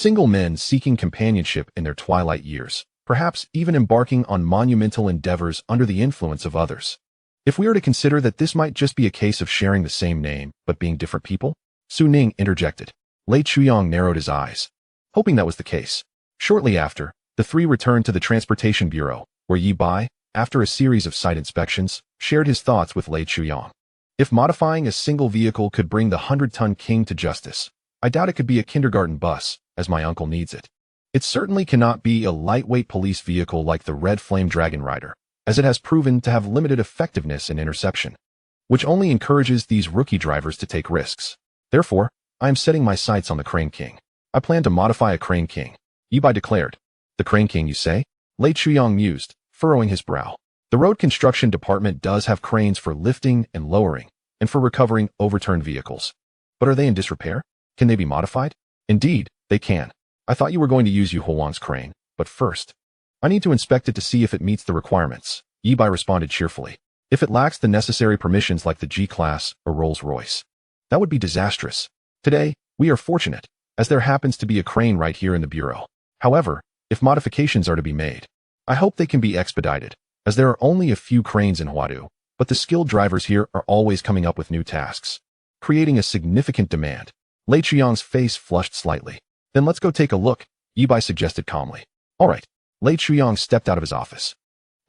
Single men seeking companionship in their twilight years, perhaps even embarking on monumental endeavors under the influence of others. If we are to consider that this might just be a case of sharing the same name, but being different people, Su Ning interjected. Lei Chuyang narrowed his eyes, hoping that was the case. Shortly after, the three returned to the Transportation Bureau, where Yi Bai, after a series of site inspections, shared his thoughts with Lei Chuyang. If modifying a single vehicle could bring the 100-ton king to justice, I doubt it could be a kindergarten bus, as my uncle needs it. It certainly cannot be a lightweight police vehicle like the Red Flame Dragon Rider, as it has proven to have limited effectiveness in interception, which only encourages these rookie drivers to take risks. Therefore, I am setting my sights on the Crane King. I plan to modify a Crane King, Yi Bai declared. The Crane King, you say? Lei Chuyang mused, furrowing his brow. The road construction department does have cranes for lifting and lowering, and for recovering overturned vehicles. But are they in disrepair? Can they be modified? Indeed, they can. I thought you were going to use Yu Huang's crane, but first, I need to inspect it to see if it meets the requirements, Yi Bai responded cheerfully. If it lacks the necessary permissions like the G-Class or Rolls-Royce, that would be disastrous. Today, we are fortunate, as there happens to be a crane right here in the Bureau. However, if modifications are to be made, I hope they can be expedited, as there are only a few cranes in Huadu, but the skilled drivers here are always coming up with new tasks, creating a significant demand. Lei Chuyang's face flushed slightly. Then let's go take a look, Yi Bai suggested calmly. All right. Lei Chuyang stepped out of his office,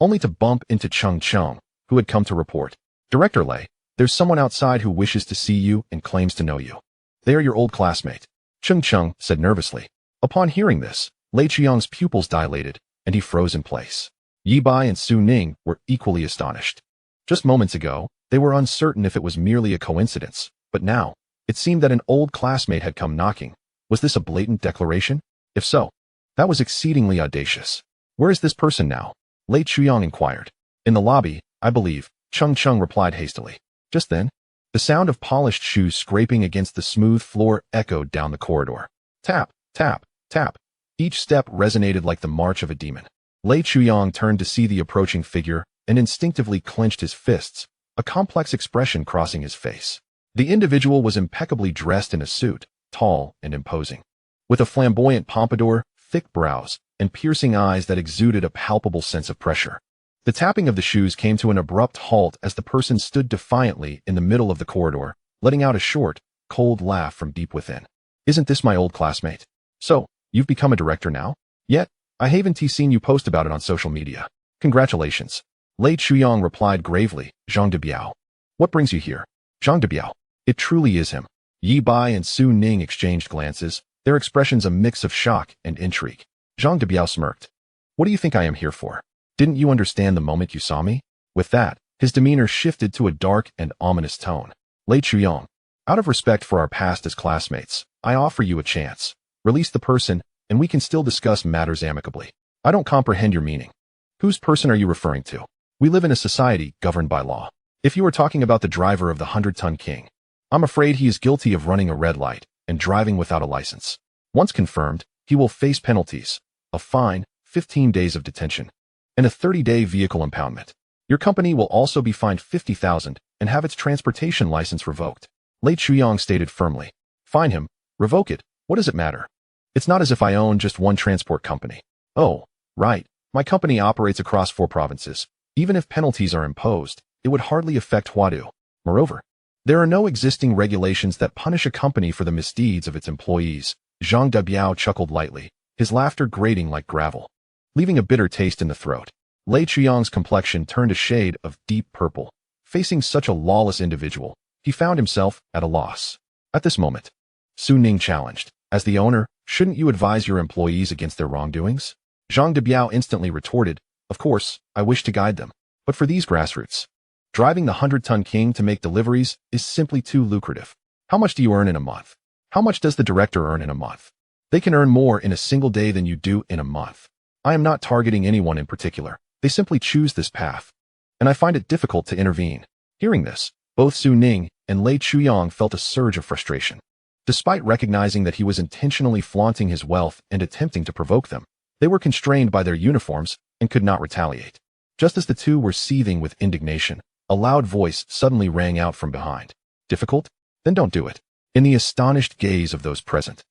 only to bump into Cheng Cheng, who had come to report. Director Lei, there's someone outside who wishes to see you and claims to know you. They are your old classmate. Cheng Cheng said nervously. Upon hearing this, Lei Chuyang's pupils dilated, and he froze in place. Yi Bai and Su Ning were equally astonished. Just moments ago, they were uncertain if it was merely a coincidence, but now, it seemed that an old classmate had come knocking. Was this a blatant declaration? If so, that was exceedingly audacious. Where is this person now? Lei Chuyang inquired. In the lobby, I believe, Cheng Cheng replied hastily. Just then, the sound of polished shoes scraping against the smooth floor echoed down the corridor. Tap, tap, tap. Each step resonated like the march of a demon. Lei Chuyang turned to see the approaching figure and instinctively clenched his fists, a complex expression crossing his face. The individual was impeccably dressed in a suit, tall and imposing, with a flamboyant pompadour, thick brows, and piercing eyes that exuded a palpable sense of pressure. The tapping of the shoes came to an abrupt halt as the person stood defiantly in the middle of the corridor, letting out a short, cold laugh from deep within. Isn't this my old classmate? So, you've become a director now? Yet, I haven't seen you post about it on social media. Congratulations. Lei Chuyang replied gravely, Zhang Debiao. What brings you here? Zhang Debiao. It truly is him. Yi Bai and Su Ning exchanged glances, their expressions a mix of shock and intrigue. Zhang Debiao smirked. What do you think I am here for? Didn't you understand the moment you saw me? With that, his demeanor shifted to a dark and ominous tone. Lei Chuyang, out of respect for our past as classmates, I offer you a chance. Release the person, and we can still discuss matters amicably. I don't comprehend your meaning. Whose person are you referring to? We live in a society governed by law. If you are talking about the driver of the 100-ton king, I'm afraid he is guilty of running a red light and driving without a license. Once confirmed, he will face penalties, a fine, 15 days of detention, and a 30-day vehicle impoundment. Your company will also be fined 50,000 and have its transportation license revoked. Lei Chuyang stated firmly. Fine him, revoke it, what does it matter? It's not as if I own just one transport company. Oh, right, my company operates across 4 provinces. Even if penalties are imposed, it would hardly affect Huadu. Moreover, there are no existing regulations that punish a company for the misdeeds of its employees. Zhang Debiao chuckled lightly, his laughter grating like gravel, leaving a bitter taste in the throat. Lei Chuyang's complexion turned a shade of deep purple. Facing such a lawless individual, he found himself at a loss. At this moment, Su Ning challenged. As the owner, shouldn't you advise your employees against their wrongdoings? Zhang Debiao instantly retorted, of course, I wish to guide them. But for these grassroots, driving the 100-ton king to make deliveries is simply too lucrative. How much do you earn in a month? How much does the director earn in a month? They can earn more in a single day than you do in a month. I am not targeting anyone in particular. They simply choose this path. And I find it difficult to intervene. Hearing this, both Su Ning and Lei Chuyang felt a surge of frustration. Despite recognizing that he was intentionally flaunting his wealth and attempting to provoke them, they were constrained by their uniforms and could not retaliate. Just as the two were seething with indignation, a loud voice suddenly rang out from behind. Difficult? Then don't do it. In the astonished gaze of those present,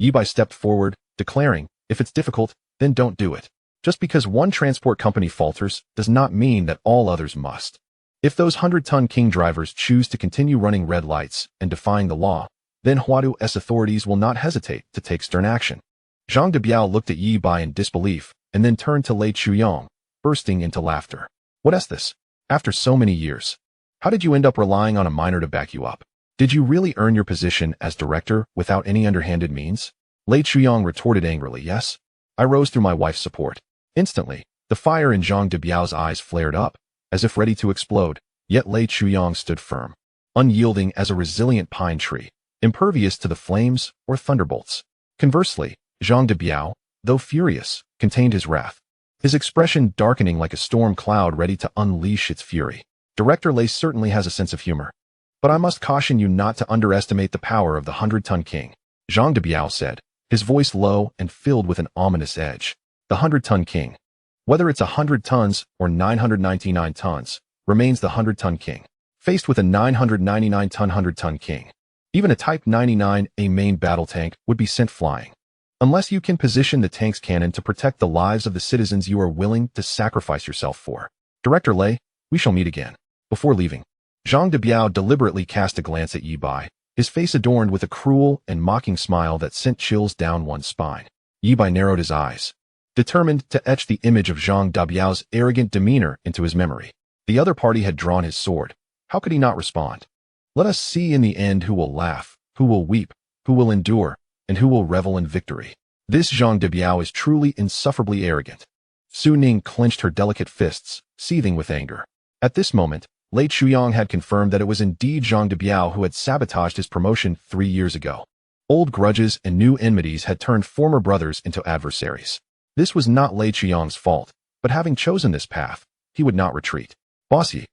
Yi Bai stepped forward, declaring, if it's difficult, then don't do it. Just because one transport company falters does not mean that all others must. If those 100-ton King drivers choose to continue running red lights and defying the law, then Huadu's authorities will not hesitate to take stern action. Zhang Debiao looked at Yi Bai in disbelief and then turned to Lei Chuyong, bursting into laughter. What is this? After so many years, how did you end up relying on a minor to back you up? Did you really earn your position as director without any underhanded means? Lei Chuyong retorted angrily, yes. I rose through my wife's support. Instantly, the fire in Zhang Debiao's eyes flared up, as if ready to explode, yet Lei Chuyong stood firm, unyielding as a resilient pine tree, impervious to the flames or thunderbolts. Conversely, Zhang Debiao, though furious, contained his wrath, his expression darkening like a storm cloud ready to unleash its fury. Director Lei certainly has a sense of humor. But I must caution you not to underestimate the power of the 100-ton King, Zhang Debiao said, his voice low and filled with an ominous edge. The 100-ton King, whether it's 100 tons or 999 tons, remains the 100-ton King. Faced with a 999-ton 100-ton King, even a Type 99A main battle tank would be sent flying. Unless you can position the tank's cannon to protect the lives of the citizens you are willing to sacrifice yourself for. Director Lei, we shall meet again. Before leaving, Zhang Debiao deliberately cast a glance at Yi Bai, his face adorned with a cruel and mocking smile that sent chills down one's spine. Yi Bai narrowed his eyes, determined to etch the image of Zhang Debiao's arrogant demeanor into his memory. The other party had drawn his sword. How could he not respond? Let us see in the end who will laugh, who will weep, who will endure, and who will revel in victory. This Zhang Debiao is truly insufferably arrogant. Su Ning clenched her delicate fists, seething with anger. At this moment, Lei Chuyong had confirmed that it was indeed Zhang Debiao who had sabotaged his promotion 3 years ago. Old grudges and new enmities had turned former brothers into adversaries. This was not Lei Chuyong's fault, but having chosen this path, he would not retreat. Bossy,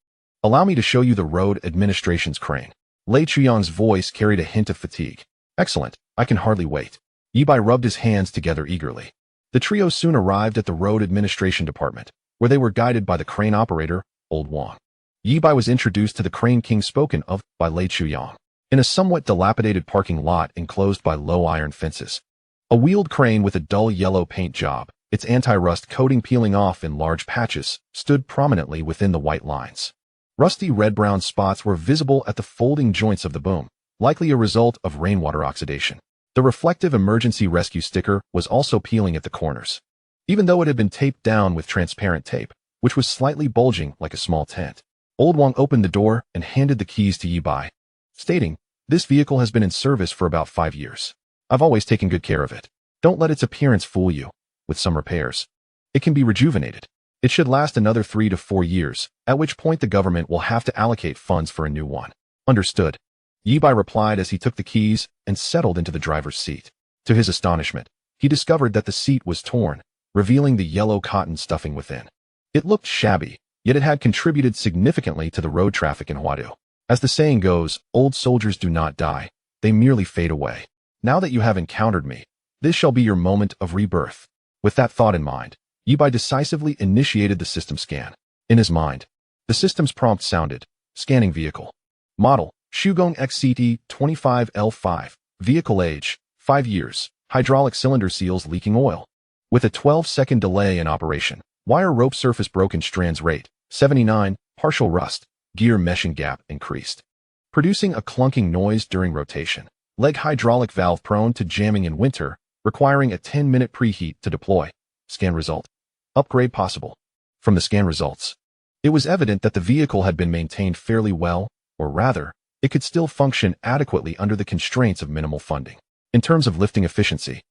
allow me to show you the road administration's crane. Lei Chuyong's voice carried a hint of fatigue. Excellent, I can hardly wait. Yi Bai rubbed his hands together eagerly. The trio soon arrived at the road administration department, where they were guided by the crane operator, Old Wang. Yi Bai was introduced to the crane king spoken of by Lei Chuyong. In a somewhat dilapidated parking lot enclosed by low iron fences, a wheeled crane with a dull yellow paint job, its anti-rust coating peeling off in large patches, stood prominently within the white lines. Rusty red-brown spots were visible at the folding joints of the boom, likely a result of rainwater oxidation. The reflective emergency rescue sticker was also peeling at the corners, even though it had been taped down with transparent tape, which was slightly bulging like a small tent. Old Wang opened the door and handed the keys to Yi Bai, stating, "This vehicle has been in service for about 5 years. I've always taken good care of it. Don't let its appearance fool you. With some repairs, it can be rejuvenated. It should last another 3 to 4 years, at which point the government will have to allocate funds for a new one." Understood, Yi Bai replied as he took the keys and settled into the driver's seat. To his astonishment, he discovered that the seat was torn, revealing the yellow cotton stuffing within. It looked shabby, yet it had contributed significantly to the road traffic in Huadu. As the saying goes, old soldiers do not die, they merely fade away. Now that you have encountered me, this shall be your moment of rebirth. With that thought in mind, Yi Bai decisively initiated the system scan. In his mind, the system's prompt sounded, scanning vehicle. Model, Shugong XCT 25L5. Vehicle age, 5 years. Hydraulic cylinder seals leaking oil. With a 12-second delay in operation. Wire rope surface broken strands rate, 79. Partial rust. Gear meshing gap increased, producing a clunking noise during rotation. Leg hydraulic valve prone to jamming in winter, requiring a 10-minute preheat to deploy. Scan result. Upgrade possible. From the scan results, it was evident that the vehicle had been maintained fairly well, or rather, it could still function adequately under the constraints of minimal funding. In terms of lifting efficiency,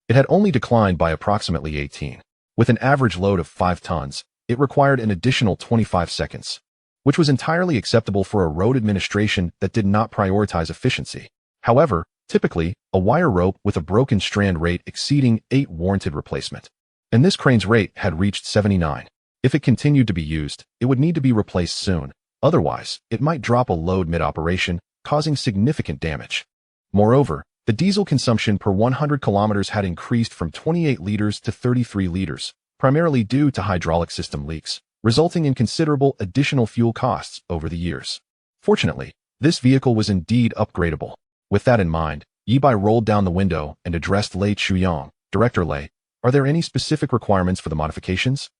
it had only declined by approximately 18. With an average load of 5 tons, it required an additional 25 seconds, which was entirely acceptable for a road administration that did not prioritize efficiency. However, typically, a wire rope with a broken strand rate exceeding 8 warranted replacement. And this crane's rate had reached 79. If it continued to be used, it would need to be replaced soon. Otherwise, it might drop a load mid-operation, causing significant damage. Moreover, the diesel consumption per 100 kilometers had increased from 28 liters to 33 liters, primarily due to hydraulic system leaks, resulting in considerable additional fuel costs over the years. Fortunately, this vehicle was indeed upgradable. With that in mind, Yi Bai rolled down the window and addressed Lei Chuyang. Director Lei, are there any specific requirements for the modifications?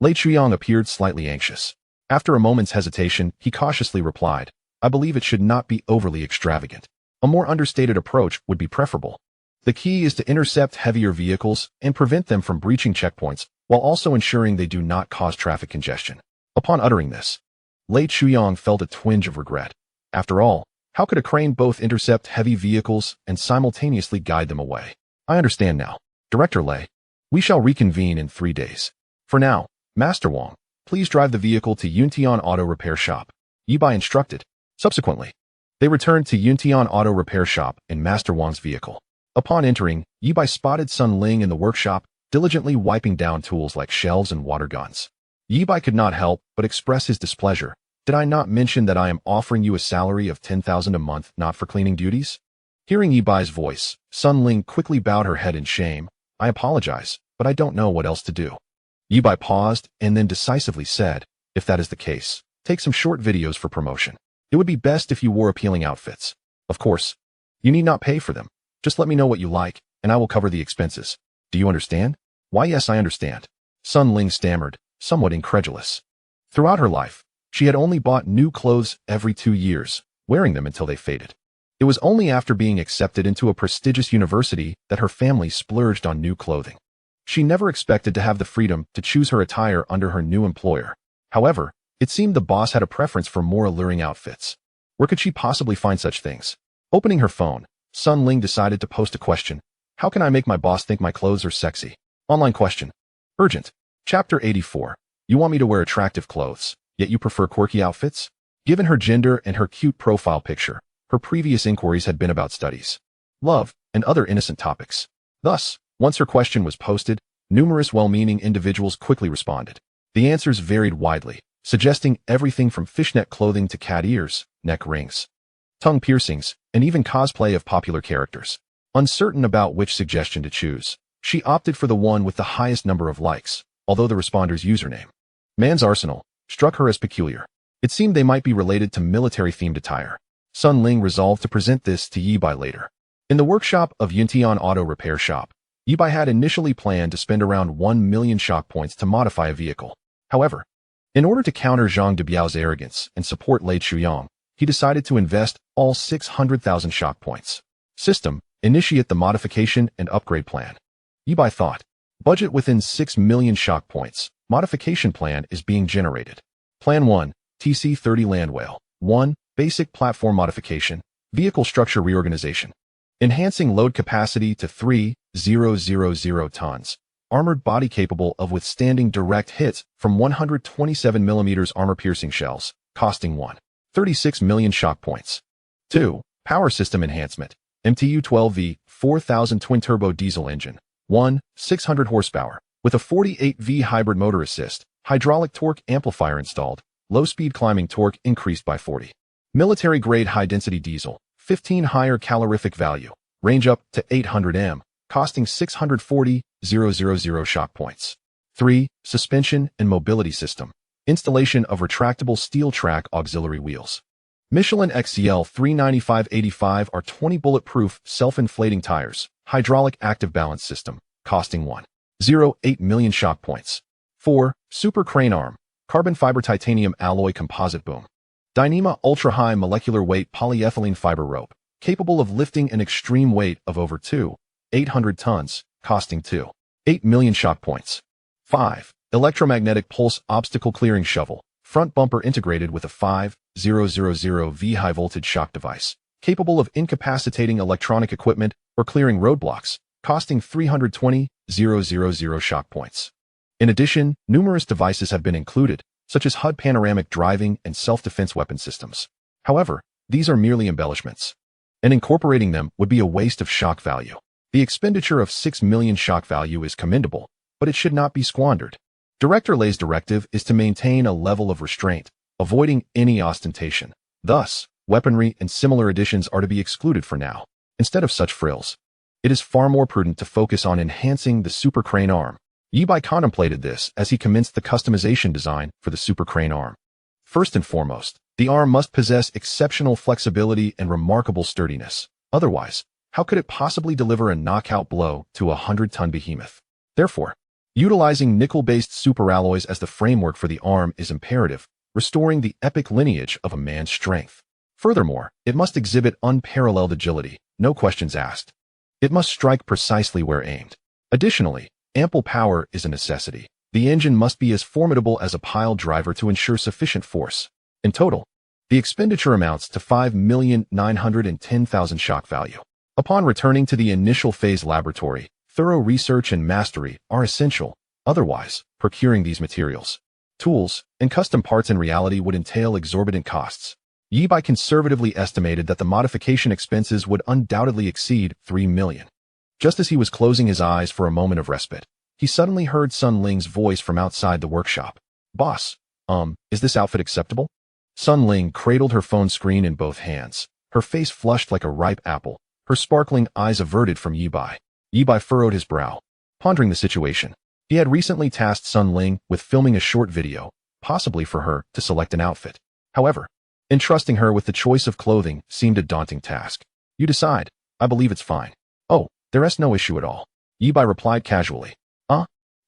Lei Chuyang appeared slightly anxious. After a moment's hesitation, he cautiously replied, I believe it should not be overly extravagant. A more understated approach would be preferable. The key is to intercept heavier vehicles and prevent them from breaching checkpoints, while also ensuring they do not cause traffic congestion. Upon uttering this, Lei Chuyang felt a twinge of regret. After all, how could a crane both intercept heavy vehicles and simultaneously guide them away? I understand now. Director Lei, we shall reconvene in 3 days. For now, Master Wang, please drive the vehicle to Yuntian Auto Repair Shop. Yi Bai instructed. Subsequently, they returned to Yuntian Auto Repair Shop in Master Wang's vehicle. Upon entering, Yi Bai spotted Sun Ling in the workshop, diligently wiping down tools like shelves and water guns. Yi Bai could not help but express his displeasure. Did I not mention that I am offering you a salary of 10,000 a month, not for cleaning duties? Hearing Yi Bai's voice, Sun Ling quickly bowed her head in shame. I apologize, but I don't know what else to do. Yi Bai paused and then decisively said, if that is the case, take some short videos for promotion. It would be best if you wore appealing outfits. Of course, you need not pay for them. Just let me know what you like, and I will cover the expenses. Do you understand? Why, yes, I understand. Sun Ling stammered, somewhat incredulous. Throughout her life, she had only bought new clothes every 2 years, wearing them until they faded. It was only after being accepted into a prestigious university that her family splurged on new clothing. She never expected to have the freedom to choose her attire under her new employer. However, it seemed the boss had a preference for more alluring outfits. Where could she possibly find such things? Opening her phone, Sun Ling decided to post a question. How can I make my boss think my clothes are sexy? Online question. Urgent. Chapter 84. You want me to wear attractive clothes, yet you prefer quirky outfits? Given her gender and her cute profile picture, her previous inquiries had been about studies, love, and other innocent topics. Thus, once her question was posted, numerous well-meaning individuals quickly responded. The answers varied widely, suggesting everything from fishnet clothing to cat ears, neck rings, tongue piercings, and even cosplay of popular characters. Uncertain about which suggestion to choose, she opted for the one with the highest number of likes, although the responder's username, Man's Arsenal, struck her as peculiar. It seemed they might be related to military-themed attire. Sun Ling resolved to present this to Yi Bai later. In the workshop of Yuntian Auto Repair Shop, Yi Bai had initially planned to spend around 1 million shock points to modify a vehicle. However, in order to counter Zhang Debiao's arrogance and support Lei Chuyang, he decided to invest all 600,000 shock points. System, initiate the modification and upgrade plan. Yi Bai thought, budget within 6 million shock points. Modification plan is being generated. Plan 1, TC-30 Landwhale. 1. Basic platform modification, vehicle structure reorganization. Enhancing load capacity to 3,000 tons. Armored body capable of withstanding direct hits from 127mm armor-piercing shells, costing 1.36 million shock points. 2. Power system enhancement. MTU-12V 4000 twin-turbo diesel engine. 600 horsepower. With a 48V hybrid motor assist, hydraulic torque amplifier installed, low-speed climbing torque increased by 40. Military-grade high-density diesel, 15 higher calorific value, range up to 800 m, costing 640,000 shock points. 3. Suspension and mobility system. Installation of retractable steel track auxiliary wheels. Michelin XCL 395/85 are 20 bulletproof self-inflating tires, hydraulic active balance system, costing 1.08 million shock points. 4. Super crane arm, carbon fiber titanium alloy composite boom. Dyneema ultra-high molecular weight polyethylene fiber rope, capable of lifting an extreme weight of over 2,800 tons, costing 2.8 million shock points. 5. Electromagnetic pulse obstacle clearing shovel, front bumper integrated with a 5,000V high voltage shock device, capable of incapacitating electronic equipment or clearing roadblocks, costing 320,000 shock points. In addition, numerous devices have been included, such as HUD panoramic driving and self-defense weapon systems. However, these are merely embellishments, and incorporating them would be a waste of shock value. The expenditure of 6 million shock value is commendable, but it should not be squandered. Director Lei's directive is to maintain a level of restraint, avoiding any ostentation. Thus, weaponry and similar additions are to be excluded for now. Instead of such frills, it is far more prudent to focus on enhancing the super crane arm. Yi Bai contemplated this as he commenced the customization design for the super crane arm. First and foremost, the arm must possess exceptional flexibility and remarkable sturdiness. Otherwise, How could it possibly deliver a knockout blow to a 100-ton behemoth? Therefore, utilizing nickel-based superalloys as the framework for the arm is imperative, restoring the epic lineage of a man's strength. Furthermore, it must exhibit unparalleled agility, no questions asked. It must strike precisely where aimed. Additionally, ample power is a necessity. The engine must be as formidable as a pile driver to ensure sufficient force. In total, the expenditure amounts to 5,910,000 shock value. Upon returning to the initial phase laboratory, thorough research and mastery are essential. Otherwise, procuring these materials, tools, and custom parts in reality would entail exorbitant costs. Yi Bai conservatively estimated that the modification expenses would undoubtedly exceed 3 million. Just as he was closing his eyes for a moment of respite, he suddenly heard Sun Ling's voice from outside the workshop. Boss, is this outfit acceptable? Sun Ling cradled her phone screen in both hands, her face flushed like a ripe apple, her sparkling eyes averted from Yi Bai. Yi Bai furrowed his brow, pondering the situation. He had recently tasked Sun Ling with filming a short video, possibly for her to select an outfit. However, entrusting her with the choice of clothing seemed a daunting task. You decide. I believe it's fine. Oh, there's no issue at all. Yi Bai replied casually.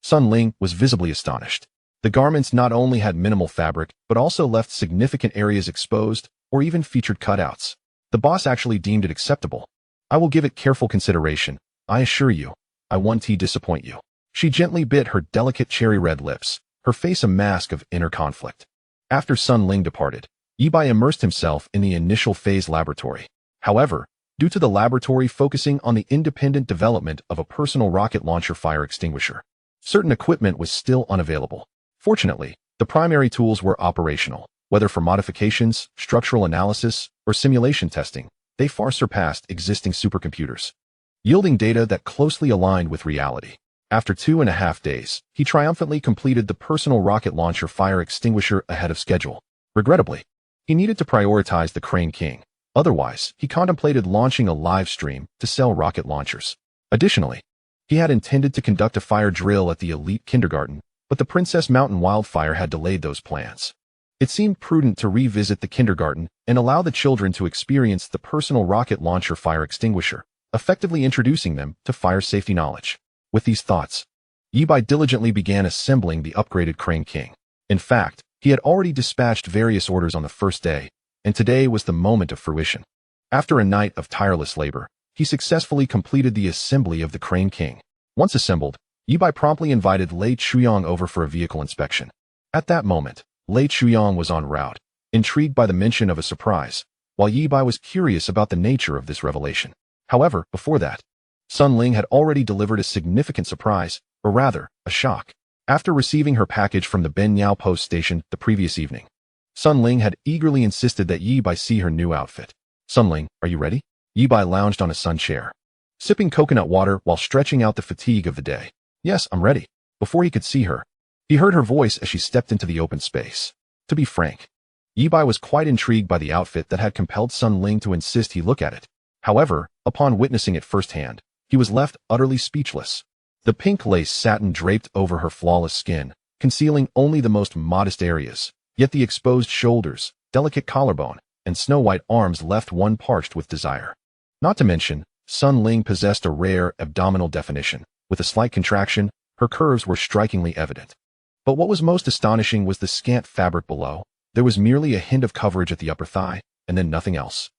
Sun Ling was visibly astonished. The garments not only had minimal fabric, but also left significant areas exposed or even featured cutouts. The boss actually deemed it acceptable. I will give it careful consideration. I assure you, I won't disappoint you. She gently bit her delicate cherry-red lips, her face a mask of inner conflict. After Sun Ling departed, Yi Bai immersed himself in the initial phase laboratory. However, due to the laboratory focusing on the independent development of a personal rocket launcher fire extinguisher, certain equipment was still unavailable. Fortunately, the primary tools were operational. Whether for modifications, structural analysis, or simulation testing, they far surpassed existing supercomputers, yielding data that closely aligned with reality. After 2.5 days, he triumphantly completed the personal rocket launcher fire extinguisher ahead of schedule. Regrettably, he needed to prioritize the Crane King. Otherwise, he contemplated launching a live stream to sell rocket launchers. Additionally, he had intended to conduct a fire drill at the elite kindergarten, but the Princess Mountain wildfire had delayed those plans. It seemed prudent to revisit the kindergarten and allow the children to experience the personal rocket launcher fire extinguisher, effectively introducing them to fire safety knowledge. With these thoughts, Yi Bai diligently began assembling the upgraded Crane King. In fact, he had already dispatched various orders on the first day, and today was the moment of fruition. After a night of tireless labor, he successfully completed the assembly of the Crane King. Once assembled, Yi Bai promptly invited Lei Chuyang over for a vehicle inspection. At that moment, Lei Chuyang was en route, intrigued by the mention of a surprise, while Yi Bai was curious about the nature of this revelation. However, before that, Sun Ling had already delivered a significant surprise, or rather, a shock. After receiving her package from the Benyao post station the previous evening, Sun Ling had eagerly insisted that Yi Bai see her new outfit. Sun Ling, are you ready? Yi Bai lounged on a sun chair, sipping coconut water while stretching out the fatigue of the day. Yes, I'm ready. Before he could see her, he heard her voice as she stepped into the open space. To be frank, Yi Bai was quite intrigued by the outfit that had compelled Sun Ling to insist he look at it. However, upon witnessing it firsthand, he was left utterly speechless. The pink lace satin draped over her flawless skin, concealing only the most modest areas, yet the exposed shoulders, delicate collarbone, and snow-white arms left one parched with desire. Not to mention, Sun Ling possessed a rare abdominal definition. With a slight contraction, her curves were strikingly evident. But what was most astonishing was the scant fabric below. There was merely a hint of coverage at the upper thigh, and then nothing else.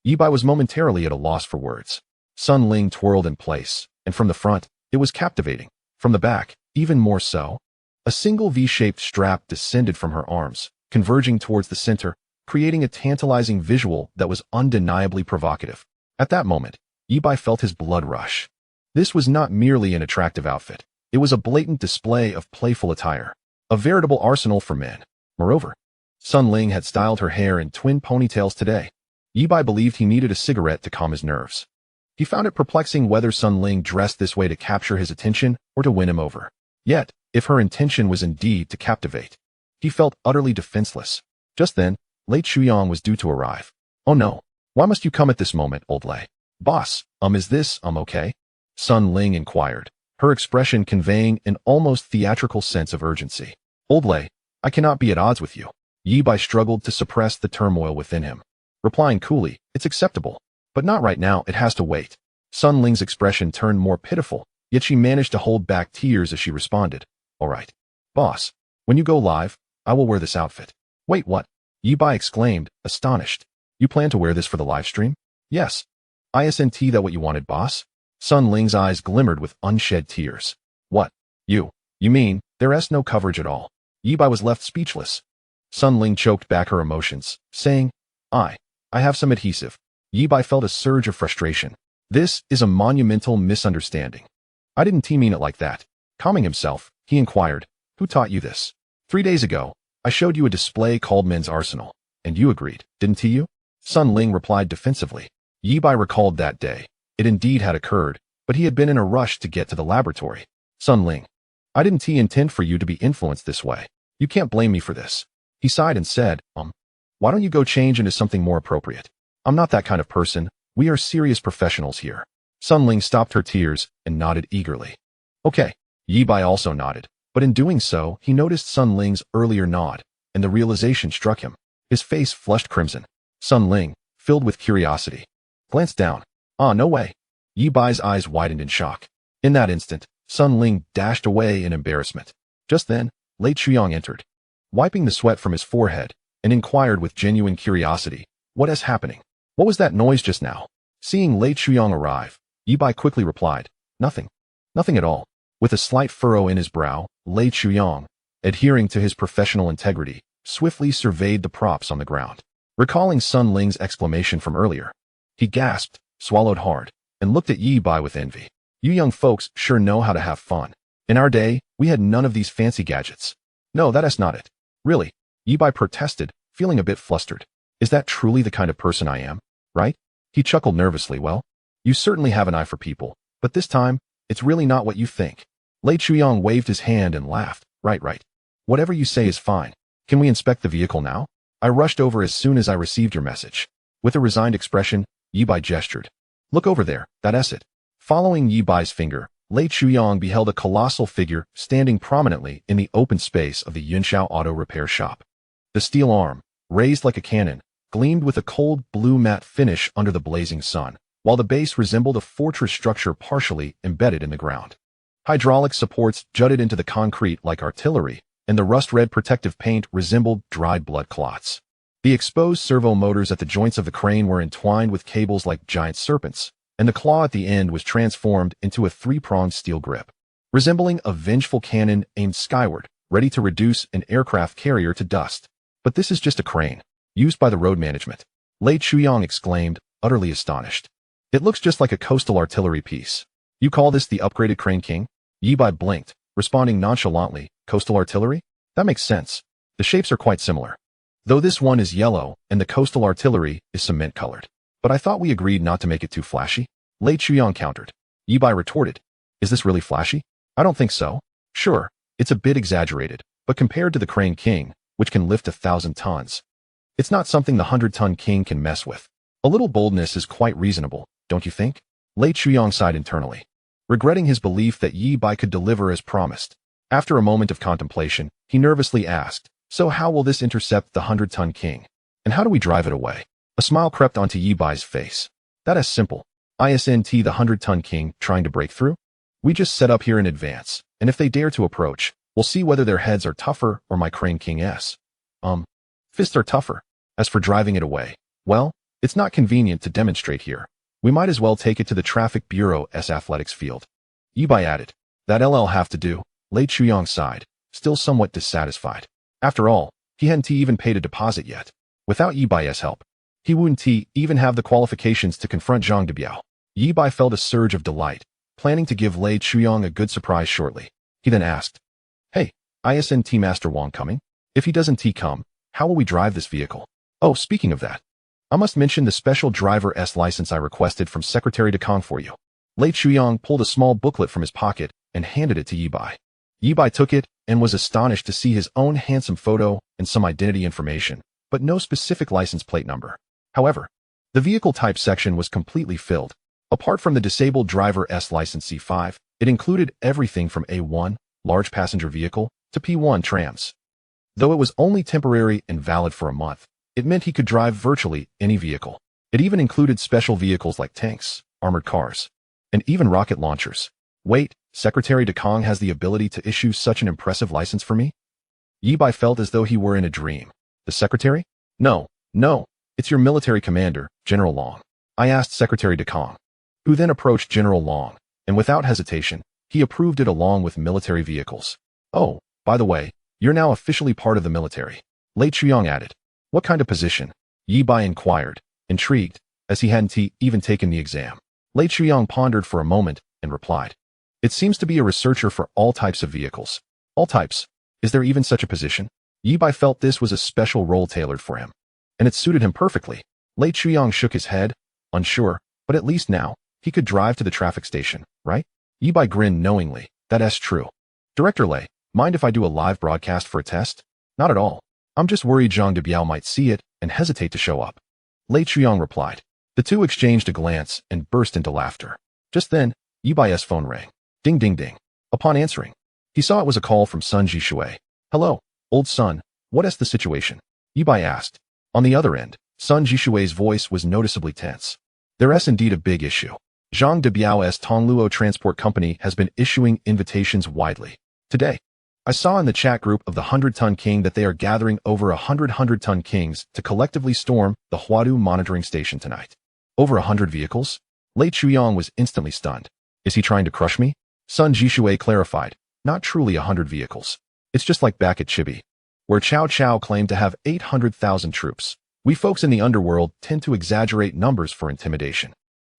Yi Bai was momentarily at a loss for words. Sun Ling twirled in place, and from the front, it was captivating. From the back, even more so. A single V-shaped strap descended from her arms, converging towards the center, creating a tantalizing visual that was undeniably provocative. At that moment, Yi Bai felt his blood rush. This was not merely an attractive outfit. It was a blatant display of playful attire, a veritable arsenal for men. Moreover, Sun Ling had styled her hair in twin ponytails today. Yi Bai believed he needed a cigarette to calm his nerves. He found it perplexing whether Sun Ling dressed this way to capture his attention or to win him over. Yet, if her intention was indeed to captivate, he felt utterly defenseless. Just then, Lei Chuyang was due to arrive. Oh no, why must you come at this moment, old Lei? Boss, is this, okay? Sun Ling inquired, her expression conveying an almost theatrical sense of urgency. Old Lei, I cannot be at odds with you. Yi Bai struggled to suppress the turmoil within him, replying coolly, it's acceptable, but not right now, it has to wait. Sun Ling's expression turned more pitiful, yet she managed to hold back tears as she responded. All right. Boss, when you go live, I will wear this outfit. Wait, what? Yi Bai exclaimed, astonished. You plan to wear this for the live stream? Yes. Isn't that what you wanted, boss? Sun Ling's eyes glimmered with unshed tears. What? You mean, there's no coverage at all? Yi Bai was left speechless. Sun Ling choked back her emotions, saying, I have some adhesive. Yi Bai felt a surge of frustration. This is a monumental misunderstanding. I didn't mean it like that. Calming himself, he inquired, who taught you this? 3 days ago, I showed you a display called Men's Arsenal, and you agreed, didn't you? Sun Ling replied defensively. Yi Bai recalled that day. It indeed had occurred, but he had been in a rush to get to the laboratory. Sun Ling, I didn't intend for you to be influenced this way. You can't blame me for this. He sighed and said, why don't you go change into something more appropriate? I'm not that kind of person. We are serious professionals here. Sun Ling stopped her tears and nodded eagerly. Okay. Yi Bai also nodded, but in doing so, he noticed Sun Ling's earlier nod, and the realization struck him. His face flushed crimson. Sun Ling, filled with curiosity, glanced down. No way. Yi Bai's eyes widened in shock. In that instant, Sun Ling dashed away in embarrassment. Just then, Lei Chuyang entered, wiping the sweat from his forehead, and inquired with genuine curiosity, what is happening? What was that noise just now? Seeing Lei Chuyang arrive, Yi Bai quickly replied, nothing. Nothing at all. With a slight furrow in his brow, Lei Chuyang, adhering to his professional integrity, swiftly surveyed the props on the ground. Recalling Sun Ling's exclamation from earlier, he gasped, swallowed hard, and looked at Yi Bai with envy. You young folks sure know how to have fun. In our day, we had none of these fancy gadgets. No, that is not it. Really, Yi Bai protested, feeling a bit flustered. Is that truly the kind of person I am? Right? He chuckled nervously. Well, you certainly have an eye for people, but this time, it's really not what you think. Lei Chuyang waved his hand and laughed. Right. Whatever you say is fine. Can we inspect the vehicle now? I rushed over as soon as I received your message. With a resigned expression, Yi Bai gestured. Look over there, that's it. Following Yi Bai's finger, Lei Chuyang beheld a colossal figure standing prominently in the open space of the Yunshao Auto Repair Shop. The steel arm, raised like a cannon, gleamed with a cold blue matte finish under the blazing sun, while the base resembled a fortress structure partially embedded in the ground. Hydraulic supports jutted into the concrete like artillery, and the rust-red protective paint resembled dried blood clots. The exposed servo motors at the joints of the crane were entwined with cables like giant serpents, and the claw at the end was transformed into a 3-pronged steel grip, resembling a vengeful cannon aimed skyward, ready to reduce an aircraft carrier to dust. But this is just a crane, used by the road management. Lei Chuyang exclaimed, utterly astonished. It looks just like a coastal artillery piece. You call this the upgraded Crane King? Yi Bai blinked, responding nonchalantly, coastal artillery? That makes sense. The shapes are quite similar. Though this one is yellow and the coastal artillery is cement-colored. But I thought we agreed not to make it too flashy. Lei Chuyang countered. Yi Bai retorted. Is this really flashy? I don't think so. Sure, it's a bit exaggerated, but compared to the Crane King, which can lift 1,000 tons, it's not something the 100-ton King can mess with. A little boldness is quite reasonable, don't you think? Lei Chuyang sighed internally, regretting his belief that Yi Bai could deliver as promised. After a moment of contemplation, he nervously asked, so how will this intercept the 100-ton King? And how do we drive it away? A smile crept onto Yi Bai's face. That is simple. Isn't the 100-ton King trying to break through? We just set up here in advance, and if they dare to approach, we'll see whether their heads are tougher or my Crane King's. Fists are tougher. As for driving it away, well, it's not convenient to demonstrate here. We might as well take it to the Traffic Bureau's athletics field. Yi Bai added. That'll have to do. Lei Chuyang sighed, still somewhat dissatisfied. After all, he hadn't even paid a deposit yet. Without Yi Bai's help, he wouldn't even have the qualifications to confront Zhang Debiao. Yi Bai felt a surge of delight, planning to give Lei Chuyang a good surprise shortly. He then asked, Hey, isn't Master Wang coming? If he doesn't come, how will we drive this vehicle? Oh, speaking of that, I must mention the special driver's license I requested from Secretary Dekong for you. Lei Chuyang pulled a small booklet from his pocket and handed it to Yi Bai. Yi Bai took it and was astonished to see his own handsome photo and some identity information, but no specific license plate number. However, the vehicle type section was completely filled. Apart from the disabled driver's license C5, it included everything from A1, large passenger vehicle, to P1 trams. Though it was only temporary and valid for a month, it meant he could drive virtually any vehicle. It even included special vehicles like tanks, armored cars, and even rocket launchers. Wait, Secretary de Kong has the ability to issue such an impressive license for me? Yi Bai felt as though he were in a dream. The secretary? No, it's your military commander, General Long. I asked Secretary de Kong, who then approached General Long, and without hesitation, he approved it along with military vehicles. Oh, by the way, you're now officially part of the military. Lei Chuyang added. What kind of position? Yi Bai inquired, intrigued, as he hadn't even taken the exam. Lei Chuyang pondered for a moment and replied. It seems to be a researcher for all types of vehicles. All types? Is there even such a position? Yi Bai felt this was a special role tailored for him, and it suited him perfectly. Lei Chuyang shook his head, unsure, but at least now, he could drive to the traffic station, right? Yi Bai grinned knowingly. That's true. Director Lei, mind if I do a live broadcast for a test? Not at all. I'm just worried Zhang Debiao might see it and hesitate to show up. Lei Chuyang replied. The two exchanged a glance and burst into laughter. Just then, Yi Bai's phone rang. Ding ding ding. Upon answering, he saw it was a call from Sun Jishui. Hello, old Sun, what is the situation? Yi Bai asked. On the other end, Sun Jishui's voice was noticeably tense. There's indeed a big issue. Zhang Debiao's Tongluo Transport Company has been issuing invitations widely. Today, I saw in the chat group of the 100-Ton King that they are gathering over 100-Ton Kings to collectively storm the Huadu monitoring station tonight. Over 100 vehicles? Lei Chuyang was instantly stunned. Is he trying to crush me? Sun Jishui clarified. Not truly 100 vehicles. It's just like back at Chibi, where Cao Cao claimed to have 800,000 troops. We folks in the underworld tend to exaggerate numbers for intimidation.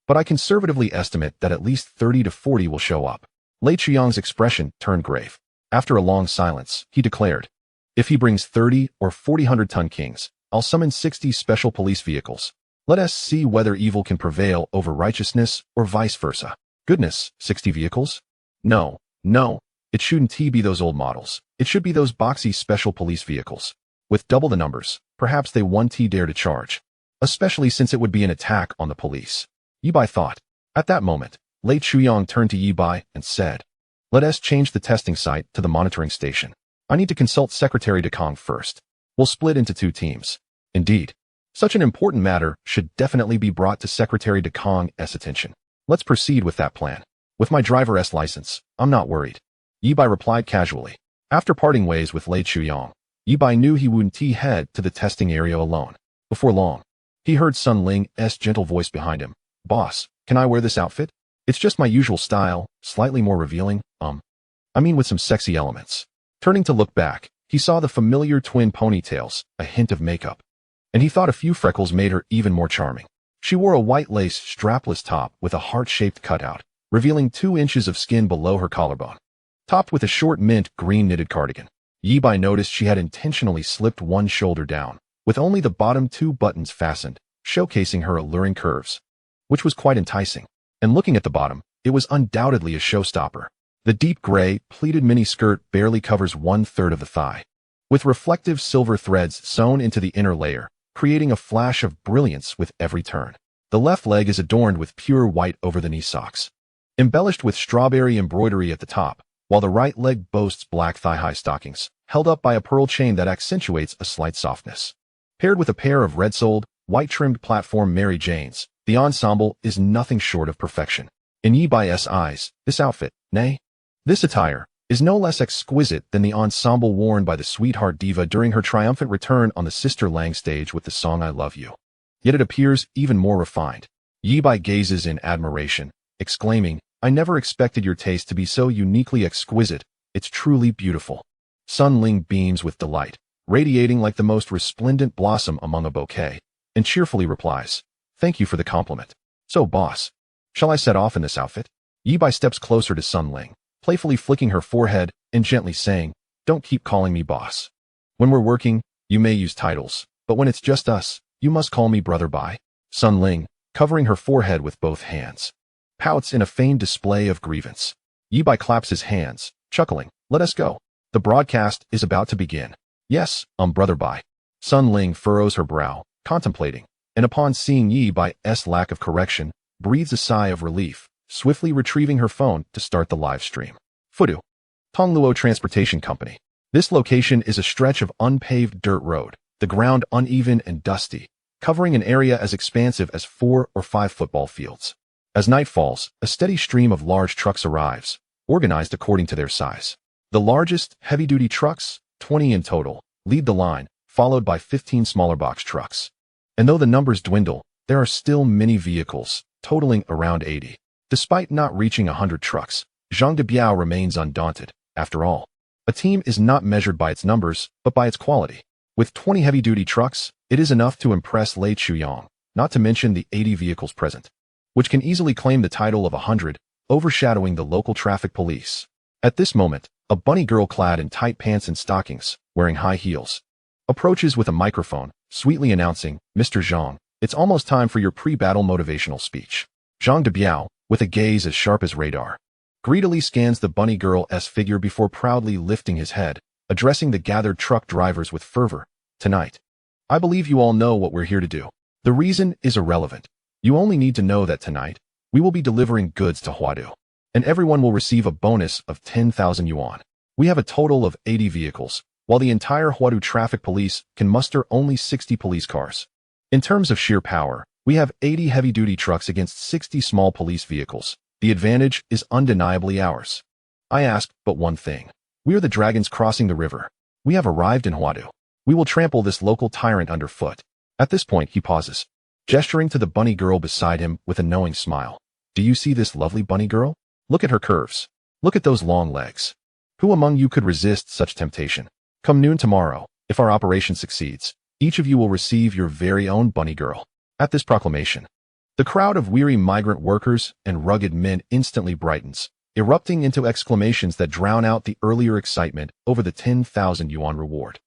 But I conservatively estimate that at least 30 to 40 will show up. Lei Chuyang's expression turned grave. After a long silence, he declared, if he brings 30 or 40 100-Ton Kings, I'll summon 60 special police vehicles. Let us see whether evil can prevail over righteousness or vice versa. Goodness, 60 vehicles? No, it shouldn't be those old models. It should be those boxy special police vehicles. With double the numbers, perhaps they won't dare to charge. Especially since it would be an attack on the police. Yi Bai thought. At that moment, Lei Chuyang turned to Yi Bai and said, let us change the testing site to the monitoring station. I need to consult Secretary de Kong first. We'll split into 2 teams. Indeed, such an important matter should definitely be brought to Secretary de Kong's attention. Let's proceed with that plan. With my driver's license, I'm not worried. Yi Bai replied casually. After parting ways with Lei Chuyang, Yi Bai knew he wouldn't head to the testing area alone. Before long, he heard Sun Ling's gentle voice behind him. Boss, can I wear this outfit? It's just my usual style, slightly more revealing, with some sexy elements. Turning to look back, he saw the familiar twin ponytails, a hint of makeup. And he thought a few freckles made her even more charming. She wore a white lace strapless top with a heart-shaped cutout, revealing 2 inches of skin below her collarbone. Topped with a short mint green knitted cardigan. Yi Bai noticed she had intentionally slipped one shoulder down, with only the bottom 2 buttons fastened, showcasing her alluring curves, which was quite enticing. And looking at the bottom, it was undoubtedly a showstopper. The deep gray, pleated mini-skirt barely covers 1/3 of the thigh, with reflective silver threads sewn into the inner layer, creating a flash of brilliance with every turn. The left leg is adorned with pure white over-the-knee socks, embellished with strawberry embroidery at the top, while the right leg boasts black thigh-high stockings, held up by a pearl chain that accentuates a slight softness. Paired with a pair of red-soled, white-trimmed platform Mary Janes, the ensemble is nothing short of perfection. In Yi Bai's eyes, this outfit, nay, this attire, is no less exquisite than the ensemble worn by the sweetheart diva during her triumphant return on the Sister Lang stage with the song I Love You. Yet it appears even more refined. Yi Bai gazes in admiration, exclaiming, I never expected your taste to be so uniquely exquisite. It's truly beautiful. Sun Ling beams with delight, radiating like the most resplendent blossom among a bouquet, and cheerfully replies, thank you for the compliment. So, boss, shall I set off in this outfit? Yi Bai steps closer to Sun Ling, playfully flicking her forehead and gently saying, don't keep calling me boss. When we're working, you may use titles, but when it's just us, you must call me Brother Bai. Sun Ling, covering her forehead with both hands, pouts in a feigned display of grievance. Yi Bai claps his hands, chuckling, let us go. The broadcast is about to begin. Yes, Brother Bai. Sun Ling furrows her brow, contemplating, and upon seeing Yi Bai's lack of correction, breathes a sigh of relief, swiftly retrieving her phone to start the live stream. Fudu, Tongluo Transportation Company. This location is a stretch of unpaved dirt road, the ground uneven and dusty, covering an area as expansive as 4 or 5 football fields. As night falls, a steady stream of large trucks arrives, organized according to their size. The largest, heavy-duty trucks, 20 in total, lead the line, followed by 15 smaller box trucks. And though the numbers dwindle, there are still many vehicles, totaling around 80. Despite not reaching 100 trucks, Zhang Debiao remains undaunted. After all, a team is not measured by its numbers, but by its quality. With 20 heavy-duty trucks, it is enough to impress Lei Chuyang, not to mention the 80 vehicles present, which can easily claim the title of 100, overshadowing the local traffic police. At this moment, a bunny girl clad in tight pants and stockings, wearing high heels, approaches with a microphone, sweetly announcing, "Mr. Zhang, it's almost time for your pre-battle motivational speech." Zhang Debiao, with a gaze as sharp as radar, greedily scans the bunny girl's figure before proudly lifting his head, addressing the gathered truck drivers with fervor. "Tonight, I believe you all know what we're here to do. The reason is irrelevant. You only need to know that tonight, we will be delivering goods to Huadu, and everyone will receive a bonus of 10,000 yuan. We have a total of 80 vehicles, while the entire Huadu traffic police can muster only 60 police cars. In terms of sheer power, we have 80 heavy-duty trucks against 60 small police vehicles. The advantage is undeniably ours. I ask but one thing. We are the dragons crossing the river. We have arrived in Huadu. We will trample this local tyrant underfoot." At this point, he pauses, gesturing to the bunny girl beside him with a knowing smile. "Do you see this lovely bunny girl? Look at her curves. Look at those long legs. Who among you could resist such temptation? Come noon tomorrow, if our operation succeeds, each of you will receive your very own bunny girl." At this proclamation, the crowd of weary migrant workers and rugged men instantly brightens, erupting into exclamations that drown out the earlier excitement over the 10,000 yuan reward.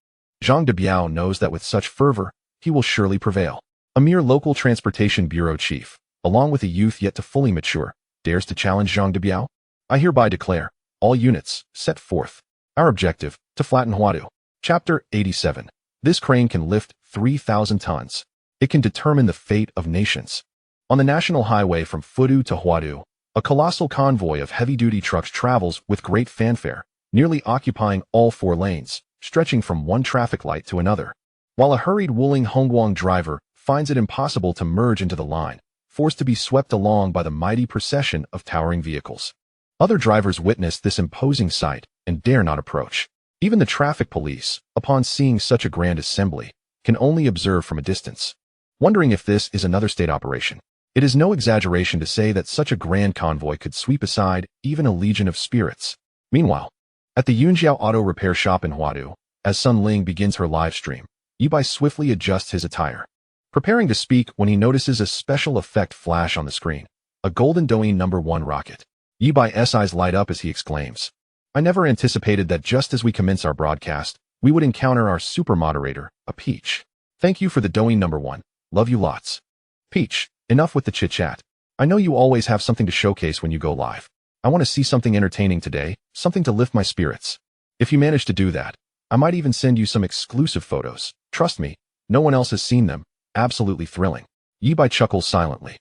Zhang Debiao knows that with such fervor, he will surely prevail. A mere local transportation bureau chief, along with a youth yet to fully mature, dares to challenge Zhang Debiao? I hereby declare, all units, set forth. Our objective, to flatten Huadu. Chapter 87. This crane can lift 3,000 tons. It can determine the fate of nations. On the national highway from Fudu to Huadu, a colossal convoy of heavy-duty trucks travels with great fanfare, nearly occupying all 4 lanes, stretching from one traffic light to another. While a hurried Wuling Hongguang driver finds it impossible to merge into the line, forced to be swept along by the mighty procession of towering vehicles. Other drivers witness this imposing sight and dare not approach. Even the traffic police, upon seeing such a grand assembly, can only observe from a distance, wondering if this is another state operation. It is no exaggeration to say that such a grand convoy could sweep aside even a legion of spirits. Meanwhile, at the Yunjiao Auto Repair Shop in Huadu, as Sun Ling begins her live stream, Yibai swiftly adjusts his attire, preparing to speak when he notices a special effect flash on the screen, a golden Douyin #1 rocket. Yibai's eyes light up as he exclaims, "I never anticipated that just as we commence our broadcast, we would encounter our super moderator, a Peach. Thank you for the Douyin #1. Love you lots." Peach, enough with the chit-chat. I know you always have something to showcase when you go live. I want to see something entertaining today, something to lift my spirits. If you manage to do that, I might even send you some exclusive photos. Trust me, no one else has seen them. Absolutely thrilling. Yibai chuckles silently.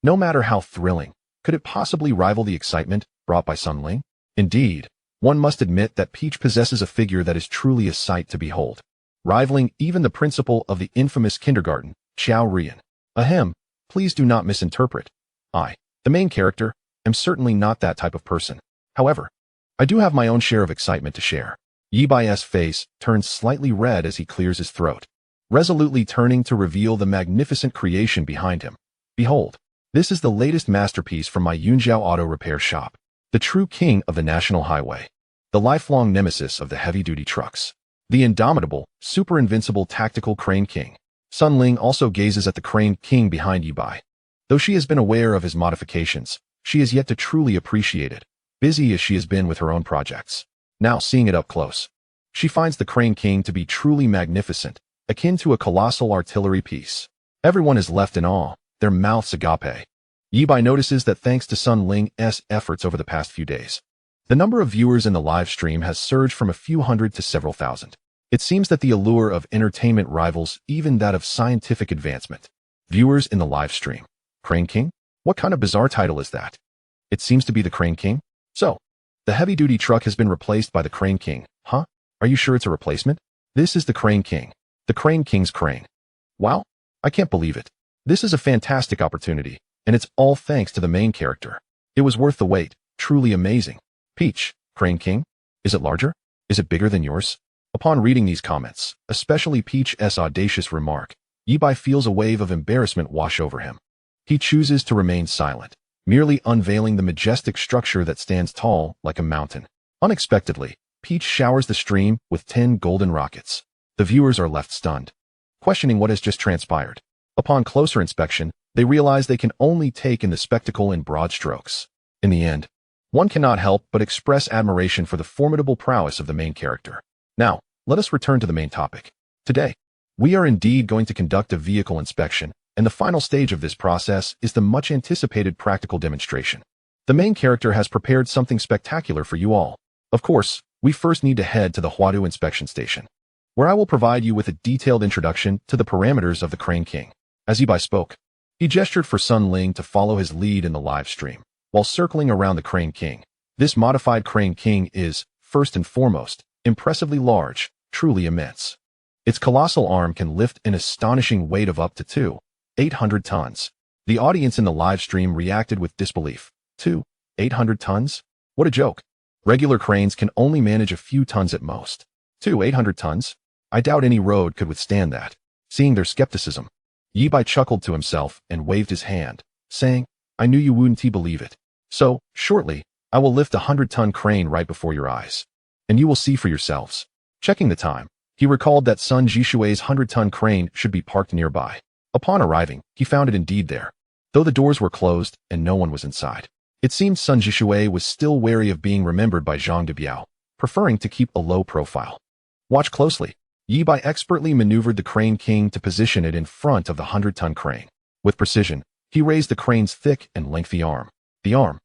No matter how thrilling, could it possibly rival the excitement brought by Sun Ling? Indeed, one must admit that Peach possesses a figure that is truly a sight to behold, rivaling even the principal of the infamous kindergarten, Qiao Rian. Ahem, please do not misinterpret. I, the main character, am certainly not that type of person. However, I do have my own share of excitement to share. Yibai's face turns slightly red as he clears his throat, resolutely turning to reveal the magnificent creation behind him. Behold, this is the latest masterpiece from my Yunjiao Auto Repair Shop, the true king of the national highway, the lifelong nemesis of the heavy-duty trucks, the indomitable, super-invincible tactical Crane King. Sun Ling also gazes at the Crane King behind Yibai. Though she has been aware of his modifications, she has yet to truly appreciate it, busy as she has been with her own projects. Now seeing it up close, she finds the Crane King to be truly magnificent, akin to a colossal artillery piece. Everyone is left in awe, their mouths agape. Yibai notices that thanks to Sun Ling's efforts over the past few days, the number of viewers in the live stream has surged from a few hundred to several thousand. It seems that the allure of entertainment rivals even that of scientific advancement. Viewers in the live stream. Crane King? What kind of bizarre title is that? It seems to be the Crane King. So, the heavy-duty truck has been replaced by the Crane King, huh? Are you sure it's a replacement? This is the Crane King. The Crane King's crane. Wow, I can't believe it. This is a fantastic opportunity. And it's all thanks to the main character. It was worth the wait, truly amazing. Peach, Crane King? Is it larger? Is it bigger than yours? Upon reading these comments, especially Peach's audacious remark, Yibai feels a wave of embarrassment wash over him. He chooses to remain silent, merely unveiling the majestic structure that stands tall like a mountain. Unexpectedly, Peach showers the stream with 10 golden rockets. The viewers are left stunned, questioning what has just transpired. Upon closer inspection, they realize they can only take in the spectacle in broad strokes. In the end, one cannot help but express admiration for the formidable prowess of the main character. Now, let us return to the main topic. Today, we are indeed going to conduct a vehicle inspection, and the final stage of this process is the much-anticipated practical demonstration. The main character has prepared something spectacular for you all. Of course, we first need to head to the Huadu inspection station, where I will provide you with a detailed introduction to the parameters of the Crane King. As Yibai spoke, he gestured for Sun Ling to follow his lead in the live stream, while circling around the Crane King. This modified Crane King is, first and foremost, impressively large, truly immense. Its colossal arm can lift an astonishing weight of up to 800 tons. The audience in the live stream reacted with disbelief. 800 tons? What a joke. Regular cranes can only manage a few tons at most. 800 tons? I doubt any road could withstand that. Seeing their skepticism, Yibai chuckled to himself and waved his hand, saying, I knew you wouldn't believe it. So, shortly, I will lift a 100-ton crane right before your eyes. And you will see for yourselves. Checking the time, he recalled that Sun Jishui's 100-ton crane should be parked nearby. Upon arriving, he found it indeed there, though the doors were closed and no one was inside. It seemed Sun Jishui was still wary of being remembered by Zhang Debiao, preferring to keep a low profile. Watch closely. Yibai expertly maneuvered the Crane King to position it in front of the 100-ton crane. With precision, he raised the crane's thick and lengthy arm. The arm,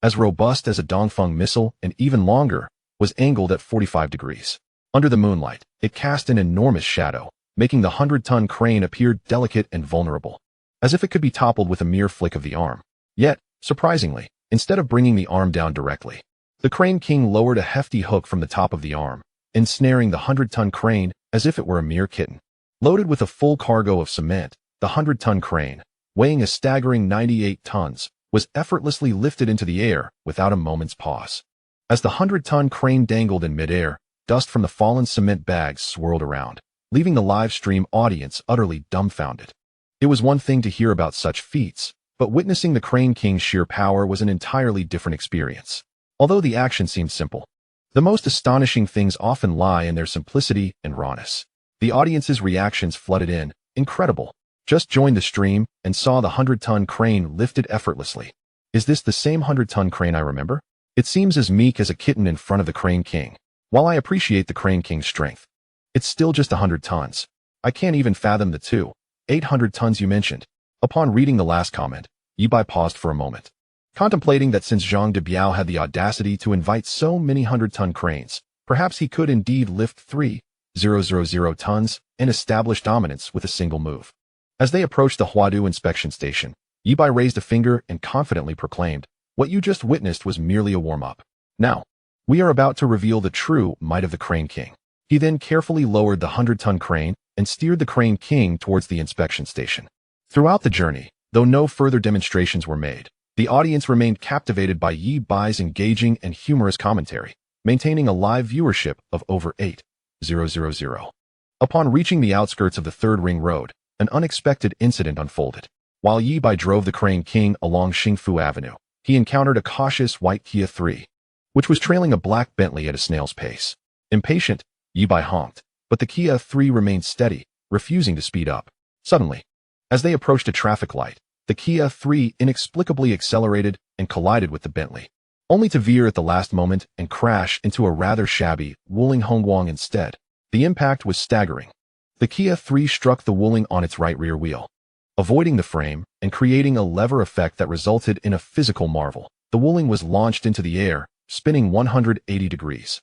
as robust as a Dongfeng missile and even longer, was angled at 45 degrees. Under the moonlight, it cast an enormous shadow, making the 100-ton crane appear delicate and vulnerable, as if it could be toppled with a mere flick of the arm. Yet, surprisingly, instead of bringing the arm down directly, the Crane King lowered a hefty hook from the top of the arm, ensnaring the 100-ton crane as if it were a mere kitten. Loaded with a full cargo of cement, the 100-ton crane, weighing a staggering 98 tons, was effortlessly lifted into the air without a moment's pause. As the 100-ton crane dangled in midair, dust from the fallen cement bags swirled around, leaving the live stream audience utterly dumbfounded. It was one thing to hear about such feats, but witnessing the Crane King's sheer power was an entirely different experience. Although the action seemed simple, the most astonishing things often lie in their simplicity and rawness. The audience's reactions flooded in. Incredible. Just joined the stream and saw the 100-ton crane lifted effortlessly. Is this the same 100-ton crane I remember? It seems as meek as a kitten in front of the Crane King. While I appreciate the Crane King's strength, it's still just 100 tons. I can't even fathom the 800 tons you mentioned. Upon reading the last comment, Yibai paused for a moment, contemplating that since Zhang Debiao had the audacity to invite so many 100-ton cranes, perhaps he could indeed lift 3,000 tons and establish dominance with a single move. As they approached the Huadu inspection station, Yibai raised a finger and confidently proclaimed, what you just witnessed was merely a warm-up. Now, we are about to reveal the true might of the Crane King. He then carefully lowered the 100-ton crane and steered the Crane King towards the inspection station. Throughout the journey, though no further demonstrations were made, the audience remained captivated by Yibai's engaging and humorous commentary, maintaining a live viewership of over 8,000. Upon reaching the outskirts of the Third Ring Road, an unexpected incident unfolded. While Yibai drove the Crane King along Xingfu Avenue, he encountered a cautious white Kia 3, which was trailing a black Bentley at a snail's pace. Impatient, Yibai honked, but the Kia 3 remained steady, refusing to speed up. Suddenly, as they approached a traffic light, the Kia 3 inexplicably accelerated and collided with the Bentley, only to veer at the last moment and crash into a rather shabby Wuling Hongguang instead. The impact was staggering. The Kia 3 struck the Wuling on its right rear wheel, avoiding the frame and creating a lever effect that resulted in a physical marvel. The Wuling was launched into the air, spinning 180 degrees,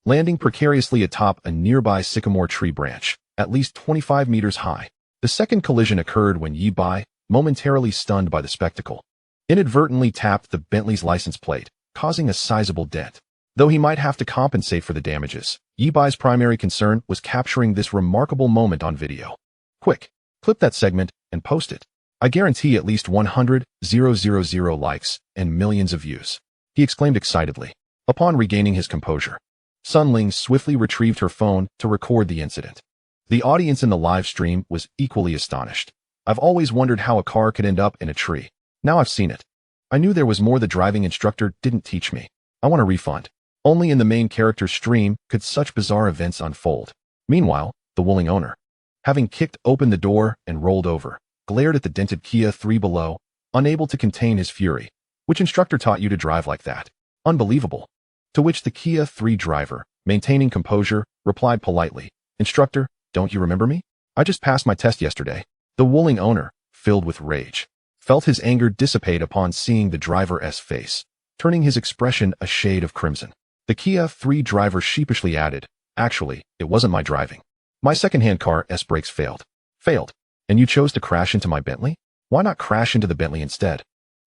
landing precariously atop a nearby sycamore tree branch, at least 25 meters high. The second collision occurred when Yibai, momentarily stunned by the spectacle, inadvertently tapped the Bentley's license plate, causing a sizable dent. Though he might have to compensate for the damages, Yibai's primary concern was capturing this remarkable moment on video. Quick, clip that segment and post it. I guarantee at least 100,000 likes and millions of views, he exclaimed excitedly. Upon regaining his composure, Sun Ling swiftly retrieved her phone to record the incident. The audience in the live stream was equally astonished. I've always wondered how a car could end up in a tree. Now I've seen it. I knew there was more the driving instructor didn't teach me. I want a refund. Only in the main character's stream could such bizarre events unfold. Meanwhile, the Wuling owner, having kicked open the door and rolled over, glared at the dented Kia 3 below, unable to contain his fury. Which instructor taught you to drive like that? Unbelievable. To which the Kia 3 driver, maintaining composure, replied politely, Instructor, don't you remember me? I just passed my test yesterday. The Wuling owner, filled with rage, felt his anger dissipate upon seeing the driver's face, turning his expression a shade of crimson. The Kia 3 driver sheepishly added, Actually, it wasn't my driving. My second-hand car's brakes failed. Failed? And you chose to crash into my Bentley? Why not crash into the Bentley instead?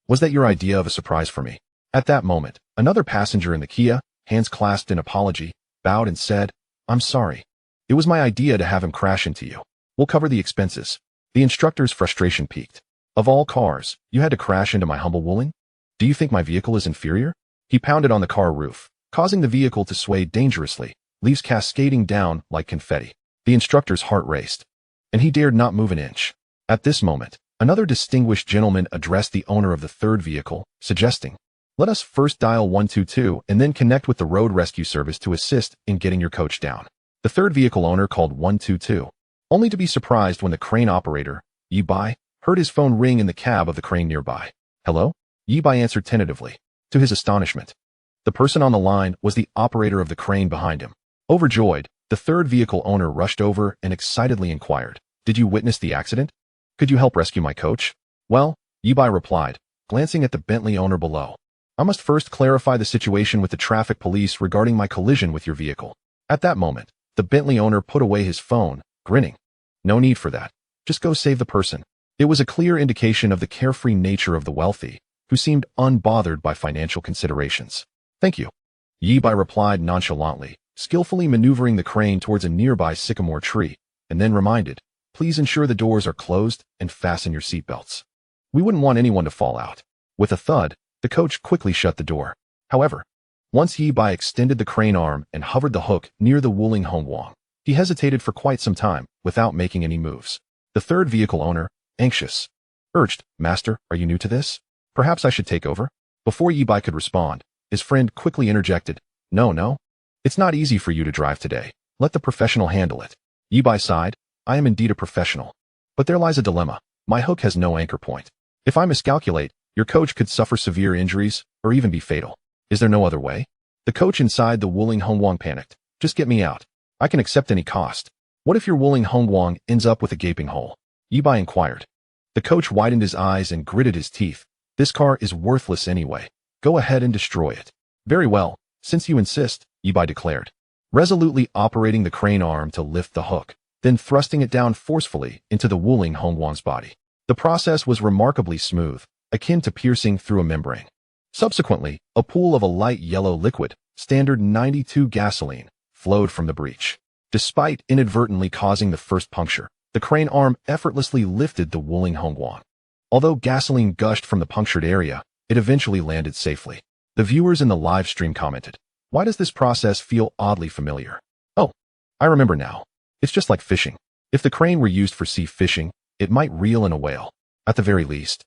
Was that your idea of a surprise for me? At that moment, another passenger in the Kia, hands clasped in apology, bowed and said, I'm sorry. It was my idea to have him crash into you. We'll cover the expenses. The instructor's frustration peaked. Of all cars, you had to crash into my humble Wuling? Do you think my vehicle is inferior? He pounded on the car roof, causing the vehicle to sway dangerously, leaves cascading down like confetti. The instructor's heart raced, and he dared not move an inch. At this moment, another distinguished gentleman addressed the owner of the third vehicle, suggesting, Let us first dial 122 and then connect with the road rescue service to assist in getting your coach down. The third vehicle owner called 122, only to be surprised when the crane operator, Yi Bai, heard his phone ring in the cab of the crane nearby. Hello? Yi Bai answered tentatively. To his astonishment, the person on the line was the operator of the crane behind him. Overjoyed, the third vehicle owner rushed over and excitedly inquired, Did you witness the accident? Could you help rescue my coach? Well, Yi Bai replied, glancing at the Bentley owner below. I must first clarify the situation with the traffic police regarding my collision with your vehicle. At that moment, the Bentley owner put away his phone, grinning. No need for that. Just go save the person. It was a clear indication of the carefree nature of the wealthy, who seemed unbothered by financial considerations. Thank you. Yi Bai replied nonchalantly, skillfully maneuvering the crane towards a nearby sycamore tree, and then reminded, Please ensure the doors are closed and fasten your seatbelts. We wouldn't want anyone to fall out. With a thud, the coach quickly shut the door. However, once Yi Bai extended the crane arm and hovered the hook near the Wuling Hongguang, he hesitated for quite some time without making any moves. The third vehicle owner, anxious, urged, Master, are you new to this? Perhaps I should take over? Before Yi Bai could respond, his friend quickly interjected, No. It's not easy for you to drive today. Let the professional handle it. Yi Bai sighed, I am indeed a professional. But there lies a dilemma. My hook has no anchor point. If I miscalculate, your coach could suffer severe injuries or even be fatal. Is there no other way? The coach inside the Wuling Hongguang panicked. Just get me out. I can accept any cost. What if your Wuling Hongguang ends up with a gaping hole? Yi Bai inquired. The coach widened his eyes and gritted his teeth. This car is worthless anyway. Go ahead and destroy it. Very well, since you insist, Yi Bai declared, resolutely operating the crane arm to lift the hook, then thrusting it down forcefully into the Wuling Hongguang's body. The process was remarkably smooth, akin to piercing through a membrane. Subsequently, a pool of a light yellow liquid, standard 92 gasoline, flowed from the breech. Despite inadvertently causing the first puncture, the crane arm effortlessly lifted the Wuling Hongguang. Although gasoline gushed from the punctured area, it eventually landed safely. The viewers in the live stream commented, Why does this process feel oddly familiar? Oh, I remember now. It's just like fishing. If the crane were used for sea fishing, it might reel in a whale. At the very least,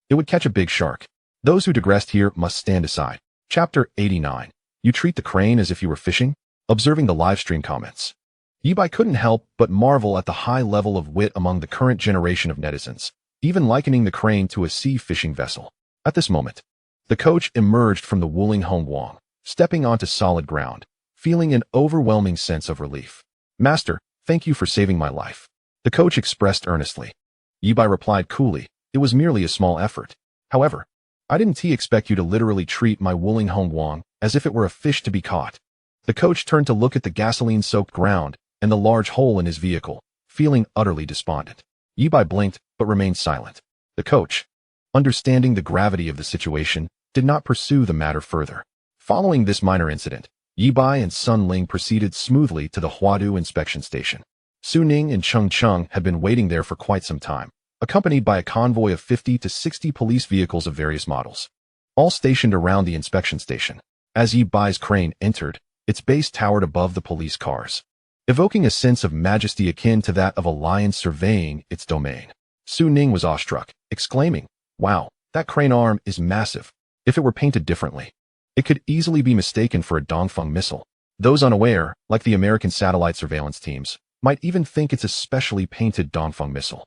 it would catch a big shark. Those who digressed here must stand aside. Chapter 89. You treat the crane as if you were fishing? Observing the live stream comments, Yi Bai couldn't help but marvel at the high level of wit among the current generation of netizens, even likening the crane to a sea fishing vessel. At this moment, the coach emerged from the Wuling Hongguang, stepping onto solid ground, feeling an overwhelming sense of relief. Master, thank you for saving my life. The coach expressed earnestly. Yi Bai replied coolly, It was merely a small effort. However, I didn't expect you to literally treat my Wuling Hongguang as if it were a fish to be caught. The coach turned to look at the gasoline-soaked ground and the large hole in his vehicle, feeling utterly despondent. Yi Bai blinked but remained silent. The coach, understanding the gravity of the situation, did not pursue the matter further. Following this minor incident, Yi Bai and Sun Ling proceeded smoothly to the Huadu inspection station. Su Ning and Cheng Cheng had been waiting there for quite some time, accompanied by a convoy of 50 to 60 police vehicles of various models, all stationed around the inspection station. As Yi Bai's crane entered, its base towered above the police cars, evoking a sense of majesty akin to that of a lion surveying its domain. Su Ning was awestruck, exclaiming, "Wow, that crane arm is massive. If it were painted differently, it could easily be mistaken for a Dongfeng missile. Those unaware, like the American satellite surveillance teams, might even think it's a specially painted Dongfeng missile.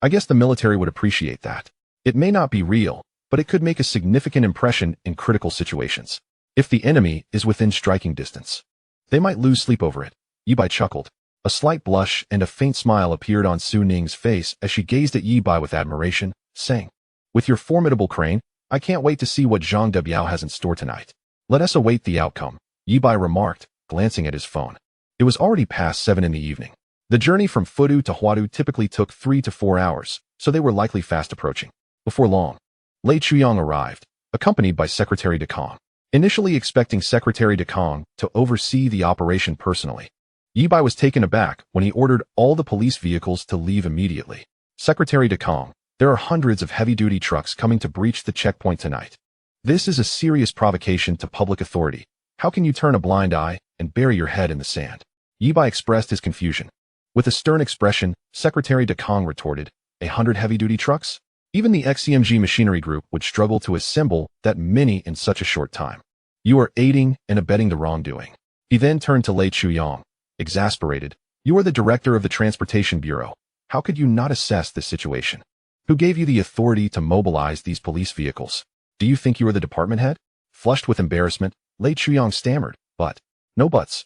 I guess the military would appreciate that. It may not be real, but it could make a significant impression in critical situations. If the enemy is within striking distance, they might lose sleep over it." Yi Bai chuckled. A slight blush and a faint smile appeared on Su Ning's face as she gazed at Yi Bai with admiration, saying, "With your formidable crane, I can't wait to see what Zhang Debiao has in store tonight. Let us await the outcome," Yi Bai remarked, glancing at his phone. It was already past 7 in the evening. The journey from Fudu to Huadu typically took 3 to 4 hours, so they were likely fast approaching. Before long, Lei Chuyang arrived, accompanied by Secretary de Kong. Initially expecting Secretary de Kong to oversee the operation personally, Yi Bai was taken aback when he ordered all the police vehicles to leave immediately. "Secretary de Kong, there are hundreds of heavy-duty trucks coming to breach the checkpoint tonight. This is a serious provocation to public authority. How can you turn a blind eye and bury your head in the sand?" Yi Bai expressed his confusion. With a stern expression, Secretary de Kong retorted, 100 heavy-duty trucks? Even the XCMG machinery group would struggle to assemble that many in such a short time. You are aiding and abetting the wrongdoing." He then turned to Lei Chuyang, exasperated. "You are the director of the Transportation Bureau. How could you not assess this situation? Who gave you the authority to mobilize these police vehicles? Do you think you are the department head?" Flushed with embarrassment, Lei Chuyang stammered, "But, no buts.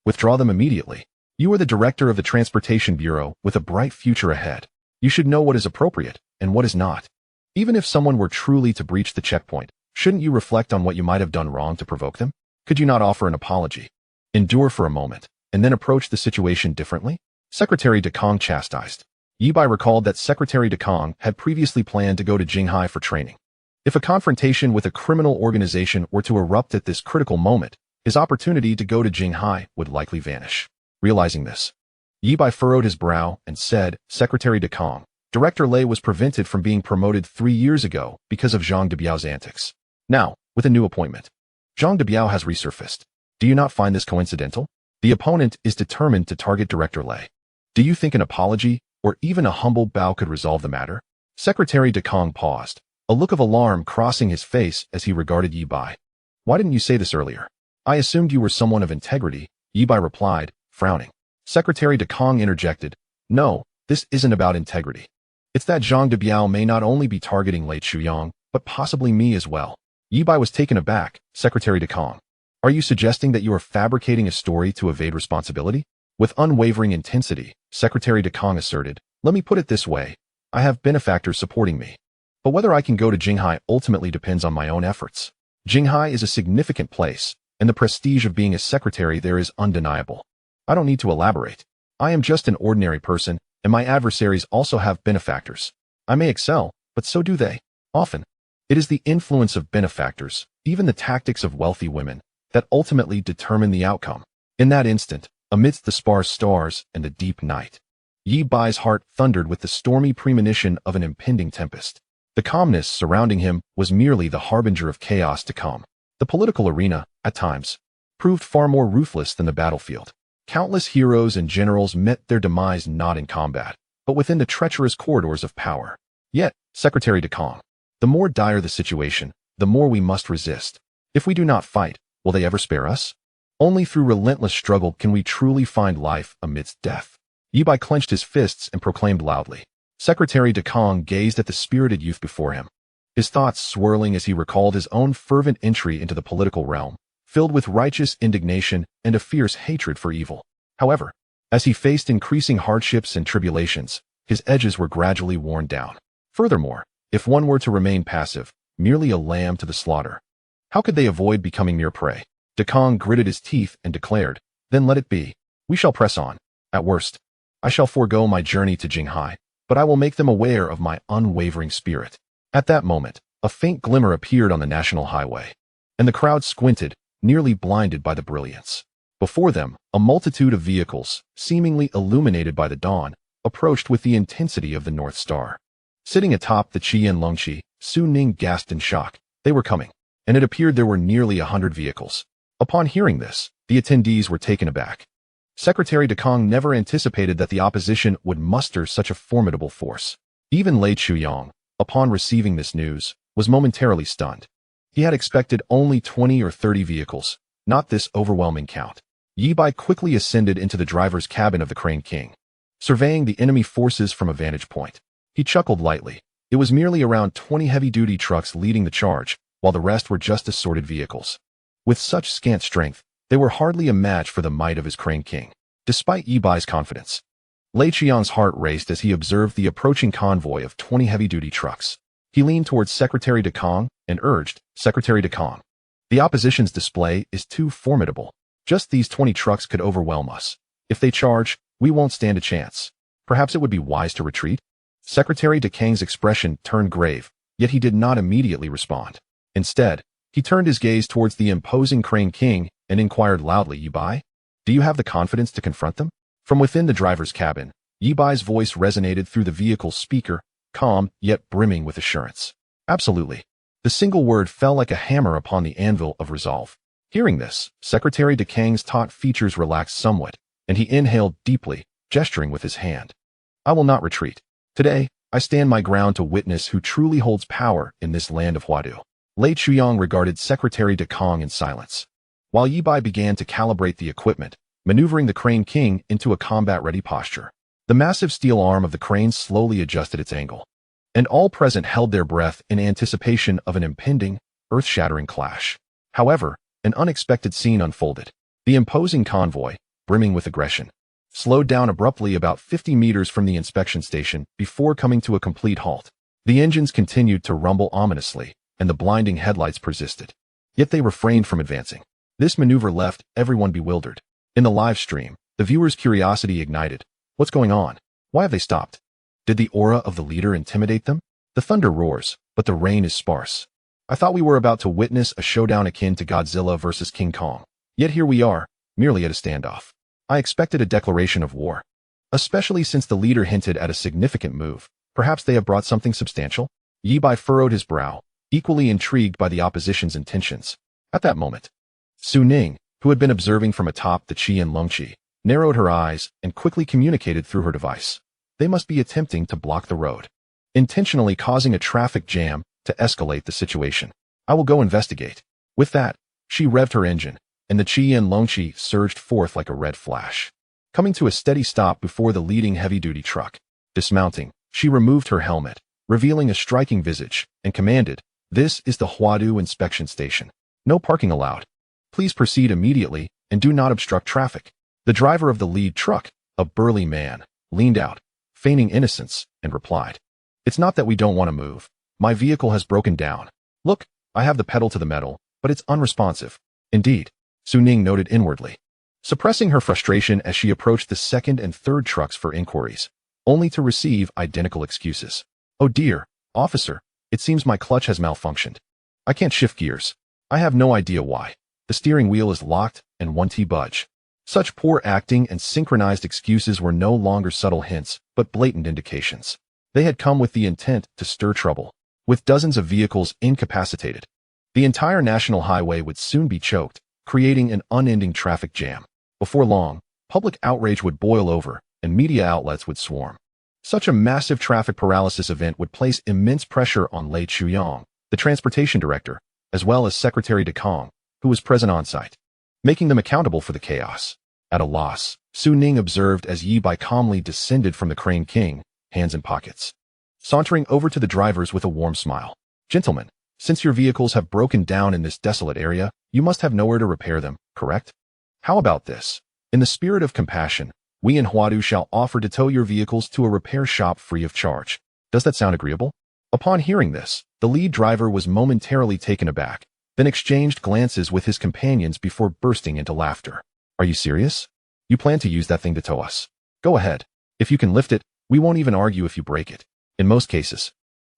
Withdraw them immediately. You are the director of the Transportation Bureau with a bright future ahead. You should know what is appropriate and what is not. Even if someone were truly to breach the checkpoint, shouldn't you reflect on what you might have done wrong to provoke them? Could you not offer an apology? Endure for a moment, and then approach the situation differently?" Secretary de Kong chastised. Yi Bai recalled that Secretary de Kong had previously planned to go to Jinghai for training. If a confrontation with a criminal organization were to erupt at this critical moment, his opportunity to go to Jinghai would likely vanish. Realizing this, Yi Bai furrowed his brow and said, "Secretary de Kong, Director Lei was prevented from being promoted 3 years ago because of Zhang Debiao's antics. Now, with a new appointment, Zhang Debiao has resurfaced. Do you not find this coincidental? The opponent is determined to target Director Lei. Do you think an apology or even a humble bow could resolve the matter?" Secretary de Kong paused, a look of alarm crossing his face as he regarded Yi Bai. "Why didn't you say this earlier? I assumed you were someone of integrity," Yi Bai replied, frowning. Secretary de Kong interjected, "No, this isn't about integrity. It's that Zhang Debiao may not only be targeting Lei Chuyang, but possibly me as well." Yi Bai was taken aback. "Secretary de Kong, are you suggesting that you are fabricating a story to evade responsibility?" With unwavering intensity, Secretary de Kong asserted, "Let me put it this way. I have benefactors supporting me. But whether I can go to Jinghai ultimately depends on my own efforts. Jinghai is a significant place, and the prestige of being a secretary there is undeniable. I don't need to elaborate. I am just an ordinary person, and my adversaries also have benefactors. I may excel, but so do they. Often, it is the influence of benefactors, even the tactics of wealthy women, that ultimately determine the outcome." In that instant, amidst the sparse stars and the deep night, Yi Bai's heart thundered with the stormy premonition of an impending tempest. The calmness surrounding him was merely the harbinger of chaos to come. The political arena, at times, proved far more ruthless than the battlefield. Countless heroes and generals met their demise not in combat, but within the treacherous corridors of power. Yet, Secretary de Kong, the more dire the situation, the more we must resist. If we do not fight, will they ever spare us? Only through relentless struggle can we truly find life amidst death. Yi Bai clenched his fists and proclaimed loudly. Secretary de Kong gazed at the spirited youth before him, his thoughts swirling as he recalled his own fervent entry into the political realm, filled with righteous indignation and a fierce hatred for evil. However, as he faced increasing hardships and tribulations, his edges were gradually worn down. Furthermore, if one were to remain passive, merely a lamb to the slaughter, how could they avoid becoming mere prey? De Kong gritted his teeth and declared, "Then let it be. We shall press on. At worst, I shall forego my journey to Jinghai, but I will make them aware of my unwavering spirit." At that moment, a faint glimmer appeared on the national highway, and the crowd squinted, nearly blinded by the brilliance. Before them, a multitude of vehicles, seemingly illuminated by the dawn, approached with the intensity of the North Star. Sitting atop the Qian Longqi, Su Ning gasped in shock. They were coming, and it appeared there were nearly 100 vehicles. Upon hearing this, the attendees were taken aback. Secretary de Kong never anticipated that the opposition would muster such a formidable force. Even Lei Chuyang, upon receiving this news, was momentarily stunned. He had expected only 20 or 30 vehicles, not this overwhelming count. Yi Bai quickly ascended into the driver's cabin of the Crane King. Surveying the enemy forces from a vantage point, he chuckled lightly. It was merely around 20 heavy-duty trucks leading the charge, while the rest were just assorted vehicles. With such scant strength, they were hardly a match for the might of his Crane King. Despite Yi Bai's confidence, Lei Qiang's heart raced as he observed the approaching convoy of 20 heavy-duty trucks. He leaned towards Secretary de Kong and urged, Secretary de Kong, the opposition's display is too formidable. Just these 20 trucks could overwhelm us. If they charge, we won't stand a chance. Perhaps it would be wise to retreat? Secretary de Kang's expression turned grave, yet he did not immediately respond. Instead, he turned his gaze towards the imposing Crane King and inquired loudly, Yi Bai, do you have the confidence to confront them? From within the driver's cabin, Yi Bai's voice resonated through the vehicle's speaker, calm yet brimming with assurance. Absolutely. The single word fell like a hammer upon the anvil of resolve. Hearing this, Secretary de Kang's taut features relaxed somewhat, and he inhaled deeply, gesturing with his hand. I will not retreat. Today, I stand my ground to witness who truly holds power in this land of Huadu. Lei Chuyang regarded Secretary de Kong in silence, while Yi Bai began to calibrate the equipment, maneuvering the Crane King into a combat-ready posture. The massive steel arm of the crane slowly adjusted its angle, and all present held their breath in anticipation of an impending, earth-shattering clash. However, an unexpected scene unfolded. The imposing convoy, brimming with aggression, slowed down abruptly about 50 meters from the inspection station before coming to a complete halt. The engines continued to rumble ominously, and the blinding headlights persisted. Yet they refrained from advancing. This maneuver left everyone bewildered. In the live stream, the viewers' curiosity ignited. What's going on? Why have they stopped? Did the aura of the leader intimidate them? The thunder roars, but the rain is sparse. I thought we were about to witness a showdown akin to Godzilla versus King Kong. Yet here we are, merely at a standoff. I expected a declaration of war, especially since the leader hinted at a significant move. Perhaps they have brought something substantial? Yi Bai furrowed his brow, equally intrigued by the opposition's intentions. At that moment, Su Ning, who had been observing from atop the Qian Longqi, narrowed her eyes and quickly communicated through her device. They must be attempting to block the road, intentionally causing a traffic jam to escalate the situation. I will go investigate. With that, she revved her engine, and the Qian Longqi surged forth like a red flash, coming to a steady stop before the leading heavy-duty truck. Dismounting, she removed her helmet, revealing a striking visage, and commanded, "This is the Huadu inspection station. No parking allowed. Please proceed immediately and do not obstruct traffic." The driver of the lead truck, a burly man, leaned out, feigning innocence, and replied, "It's not that we don't want to move. My vehicle has broken down. Look, I have the pedal to the metal, but it's unresponsive." Indeed, Su Ning noted inwardly, suppressing her frustration as she approached the second and third trucks for inquiries, only to receive identical excuses. "Oh dear, officer, it seems my clutch has malfunctioned. I can't shift gears. I have no idea why. The steering wheel is locked and won't budge." Such poor acting and synchronized excuses were no longer subtle hints, but blatant indications. They had come with the intent to stir trouble. With dozens of vehicles incapacitated, the entire national highway would soon be choked, creating an unending traffic jam. Before long, public outrage would boil over, and media outlets would swarm. Such a massive traffic paralysis event would place immense pressure on Lei Chuyang, the transportation director, as well as Secretary de Kong, who was present on site, making them accountable for the chaos. At a loss, Su Ning observed as Yi Bai calmly descended from the Crane King, hands in pockets, sauntering over to the drivers with a warm smile. "Gentlemen, since your vehicles have broken down in this desolate area, you must have nowhere to repair them, correct? How about this? In the spirit of compassion, we in Huadu shall offer to tow your vehicles to a repair shop free of charge. Does that sound agreeable?" Upon hearing this, the lead driver was momentarily taken aback, then exchanged glances with his companions before bursting into laughter. "Are you serious? You plan to use that thing to tow us? Go ahead. If you can lift it, we won't even argue if you break it." In most cases,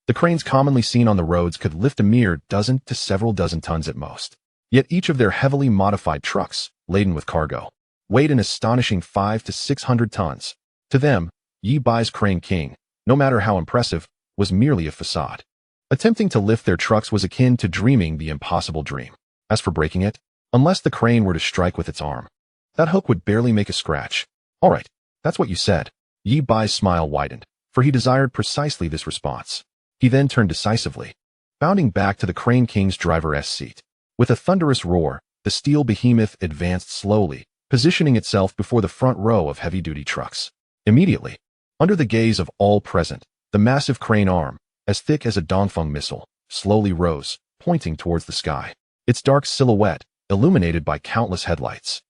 the cranes commonly seen on the roads could lift a mere dozen to several dozen tons at most. Yet each of their heavily modified trucks, laden with cargo, weighed an astonishing 500 to 600 tons. To them, Yi Bai's Crane King, no matter how impressive, was merely a facade. Attempting to lift their trucks was akin to dreaming the impossible dream. As for breaking it, unless the crane were to strike with its arm, that hook would barely make a scratch. All right, that's what you said. Yi Bai's smile widened, for he desired precisely this response. He then turned decisively, bounding back to the Crane King's driver's seat. With a thunderous roar, the steel behemoth advanced slowly, positioning itself before the front row of heavy-duty trucks. Immediately, under the gaze of all present, the massive crane arm, as thick as a Dongfeng missile, slowly rose, pointing towards the sky. Its dark silhouette, illuminated by countless headlights,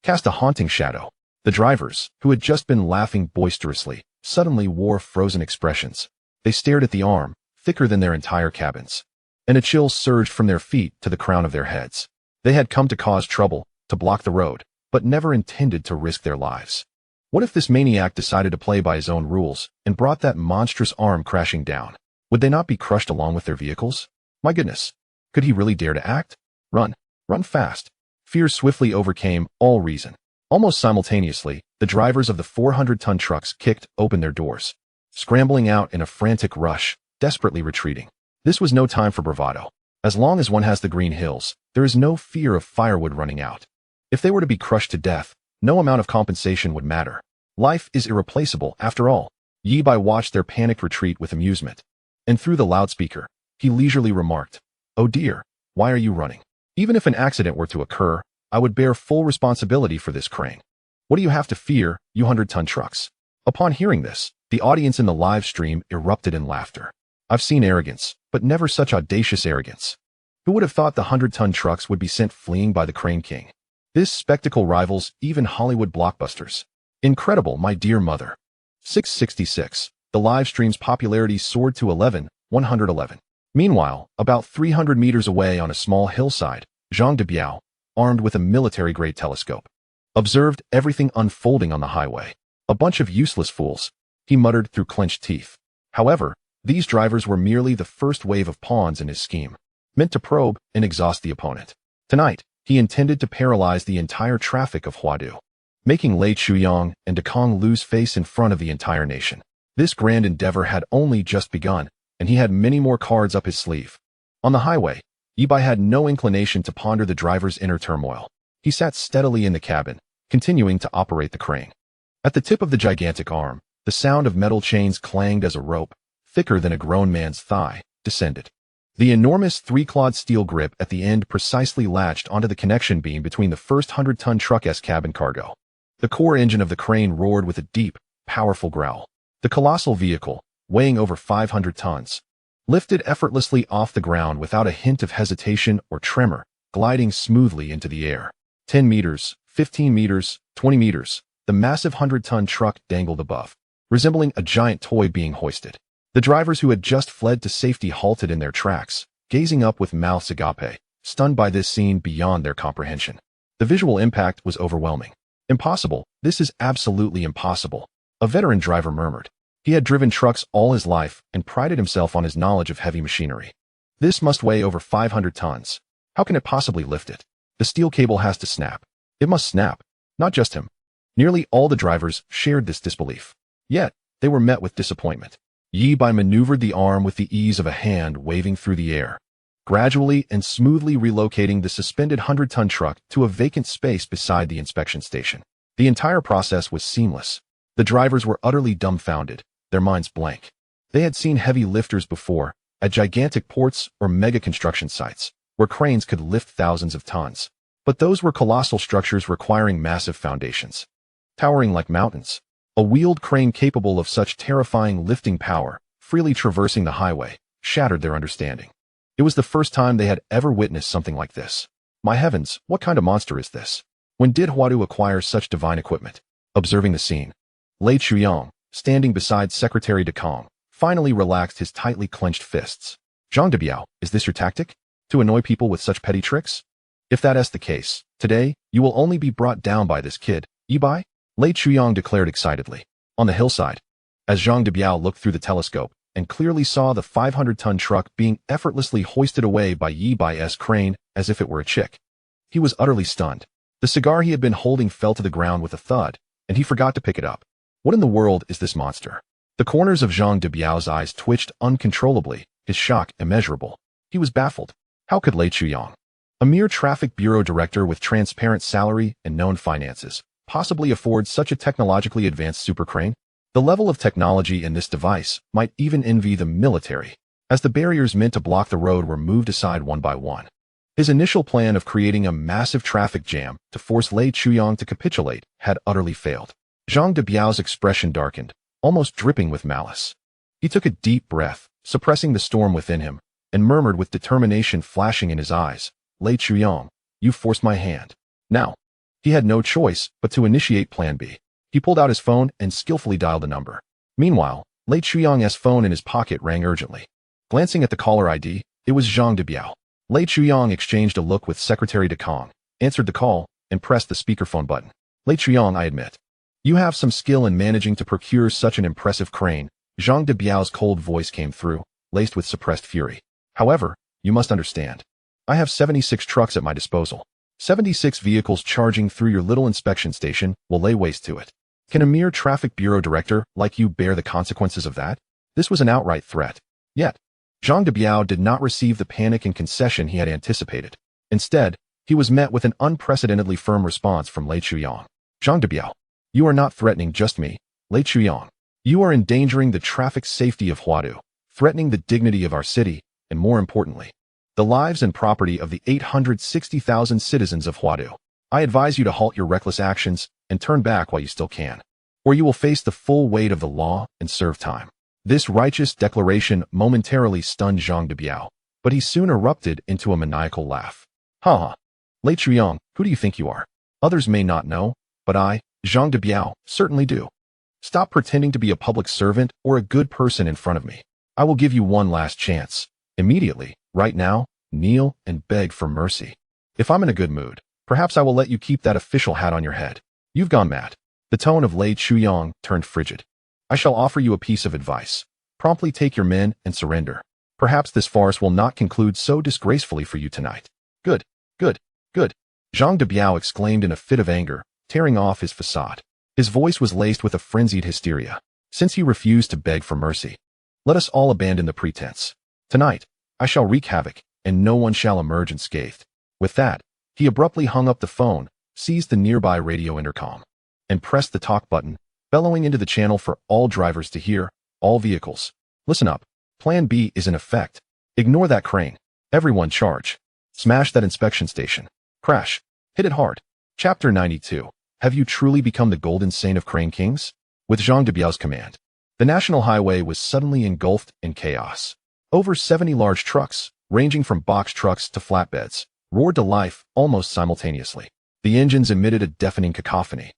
cast a haunting shadow. The drivers, who had just been laughing boisterously, suddenly wore frozen expressions. They stared at the arm, thicker than their entire cabins, and a chill surged from their feet to the crown of their heads. They had come to cause trouble, to block the road, but never intended to risk their lives. What if this maniac decided to play by his own rules and brought that monstrous arm crashing down? Would they not be crushed along with their vehicles? My goodness, could he really dare to act? Run, run fast. Fear swiftly overcame all reason. Almost simultaneously, the drivers of the 400-ton trucks kicked open their doors, scrambling out in a frantic rush, desperately retreating. This was no time for bravado. As long as one has the green hills, there is no fear of firewood running out. If they were to be crushed to death, no amount of compensation would matter. Life is irreplaceable, after all. Yi Bai watched their panicked retreat with amusement, and through the loudspeaker, he leisurely remarked, "Oh dear, why are you running? Even if an accident were to occur, I would bear full responsibility for this crane. What do you have to fear, you 100-ton trucks?" Upon hearing this, the audience in the live stream erupted in laughter. I've seen arrogance, but never such audacious arrogance. Who would have thought the 100-ton trucks would be sent fleeing by the Crane King? This spectacle rivals even Hollywood blockbusters. Incredible, my dear mother. 666. The live stream's popularity soared to 111. Meanwhile, about 300 meters away on a small hillside, Zhang Debiao, armed with a military-grade telescope, observed everything unfolding on the highway. A bunch of useless fools, he muttered through clenched teeth. However, these drivers were merely the first wave of pawns in his scheme, meant to probe and exhaust the opponent. Tonight, he intended to paralyze the entire traffic of Huadu, making Lei Chuyang and Dekong lose face in front of the entire nation. This grand endeavor had only just begun, and he had many more cards up his sleeve. On the highway, Yi Bai had no inclination to ponder the driver's inner turmoil. He sat steadily in the cabin, continuing to operate the crane. At the tip of the gigantic arm, the sound of metal chains clanged as a rope, thicker than a grown man's thigh, descended. The enormous three-clawed steel grip at the end precisely latched onto the connection beam between the first 100-ton truck's cabin cargo. The core engine of the crane roared with a deep, powerful growl. The colossal vehicle, weighing over 500 tons, lifted effortlessly off the ground without a hint of hesitation or tremor, gliding smoothly into the air. 10 meters, 15 meters, 20 meters, the massive 100-ton truck dangled above, resembling a giant toy being hoisted. The drivers who had just fled to safety halted in their tracks, gazing up with mouths agape, stunned by this scene beyond their comprehension. The visual impact was overwhelming. "Impossible, this is absolutely impossible," a veteran driver murmured. He had driven trucks all his life and prided himself on his knowledge of heavy machinery. "This must weigh over 500 tons. How can it possibly lift it? The steel cable has to snap. It must snap." Not just him. Nearly all the drivers shared this disbelief. Yet, they were met with disappointment. Yi Bai maneuvered the arm with the ease of a hand waving through the air, gradually and smoothly relocating the suspended 100-ton truck to a vacant space beside the inspection station. The entire process was seamless. The drivers were utterly dumbfounded, their minds blank. They had seen heavy lifters before, at gigantic ports or mega construction sites, where cranes could lift thousands of tons. But those were colossal structures requiring massive foundations, towering like mountains. A wheeled crane capable of such terrifying lifting power, freely traversing the highway, shattered their understanding. It was the first time they had ever witnessed something like this. My heavens, what kind of monster is this? When did Huadu acquire such divine equipment? Observing the scene, Lei Chuyang, standing beside Secretary Dekong, finally relaxed his tightly clenched fists. "Zhang Debiao, is this your tactic? To annoy people with such petty tricks? If that is the case, today, you will only be brought down by this kid, Yi Bai," Lei Chuyang declared excitedly. On the hillside, as Zhang Debiao looked through the telescope and clearly saw the 500-ton truck being effortlessly hoisted away by Yi Bai's crane as if it were a chick, he was utterly stunned. The cigar he had been holding fell to the ground with a thud, and he forgot to pick it up. What in the world is this monster? The corners of Zhang Debiao's eyes twitched uncontrollably, his shock immeasurable. He was baffled. How could Lei Chuyang, a mere traffic bureau director with transparent salary and known finances, possibly afford such a technologically advanced super crane? The level of technology in this device might even envy the military, as the barriers meant to block the road were moved aside one by one. His initial plan of creating a massive traffic jam to force Lei Chuyang to capitulate had utterly failed. Zhang Debiao's expression darkened, almost dripping with malice. He took a deep breath, suppressing the storm within him, and murmured with determination flashing in his eyes, "Lei Chuyang, you forced my hand. Now." He had no choice but to initiate Plan B. He pulled out his phone and skillfully dialed a number. Meanwhile, Lei Chuyang's phone in his pocket rang urgently. Glancing at the caller ID, it was Zhang Debiao. Lei Chuyang exchanged a look with Secretary de Kong, answered the call, and pressed the speakerphone button. "Lei Chuyang, I admit. You have some skill in managing to procure such an impressive crane." Zhang Debiao's cold voice came through, laced with suppressed fury. "However, you must understand. I have 76 trucks at my disposal. 76 vehicles charging through your little inspection station will lay waste to it. Can a mere traffic bureau director like you bear the consequences of that?" This was an outright threat. Yet, Zhang Debiao did not receive the panic and concession he had anticipated. Instead, he was met with an unprecedentedly firm response from Lei Chuyang. "Zhang Debiao, you are not threatening just me, Lei Chuyang. You are endangering the traffic safety of Huadu, threatening the dignity of our city, and more importantly, the lives and property of the 860,000 citizens of Huadu. I advise you to halt your reckless actions and turn back while you still can, or you will face the full weight of the law and serve time." This righteous declaration momentarily stunned Zhang Debiao, but he soon erupted into a maniacal laugh. "Ha ha. Lei Chuyang, who do you think you are? Others may not know, but I, Zhang Debiao, certainly do. Stop pretending to be a public servant or a good person in front of me. I will give you one last chance. Immediately, right now, kneel and beg for mercy. If I'm in a good mood, perhaps I will let you keep that official hat on your head. You've gone mad." The tone of Lei Chuyang turned frigid. "I shall offer you a piece of advice. Promptly take your men and surrender. Perhaps this farce will not conclude so disgracefully for you tonight." "Good, good, good," Zhang Debiao exclaimed in a fit of anger, tearing off his facade. His voice was laced with a frenzied hysteria. "Since he refused to beg for mercy, let us all abandon the pretense. Tonight, I shall wreak havoc, and no one shall emerge unscathed." With that, he abruptly hung up the phone, seized the nearby radio intercom, and pressed the talk button, bellowing into the channel for all drivers to hear. "All vehicles, listen up. Plan B is in effect. Ignore that crane. Everyone charge. Smash that inspection station. Crash. Hit it hard." Chapter 92. Have you truly become the golden saint of crane kings? With Zhang Debiao's command, the national highway was suddenly engulfed in chaos. Over 70 large trucks, ranging from box trucks to flatbeds, roared to life almost simultaneously. The engines emitted a deafening cacophony,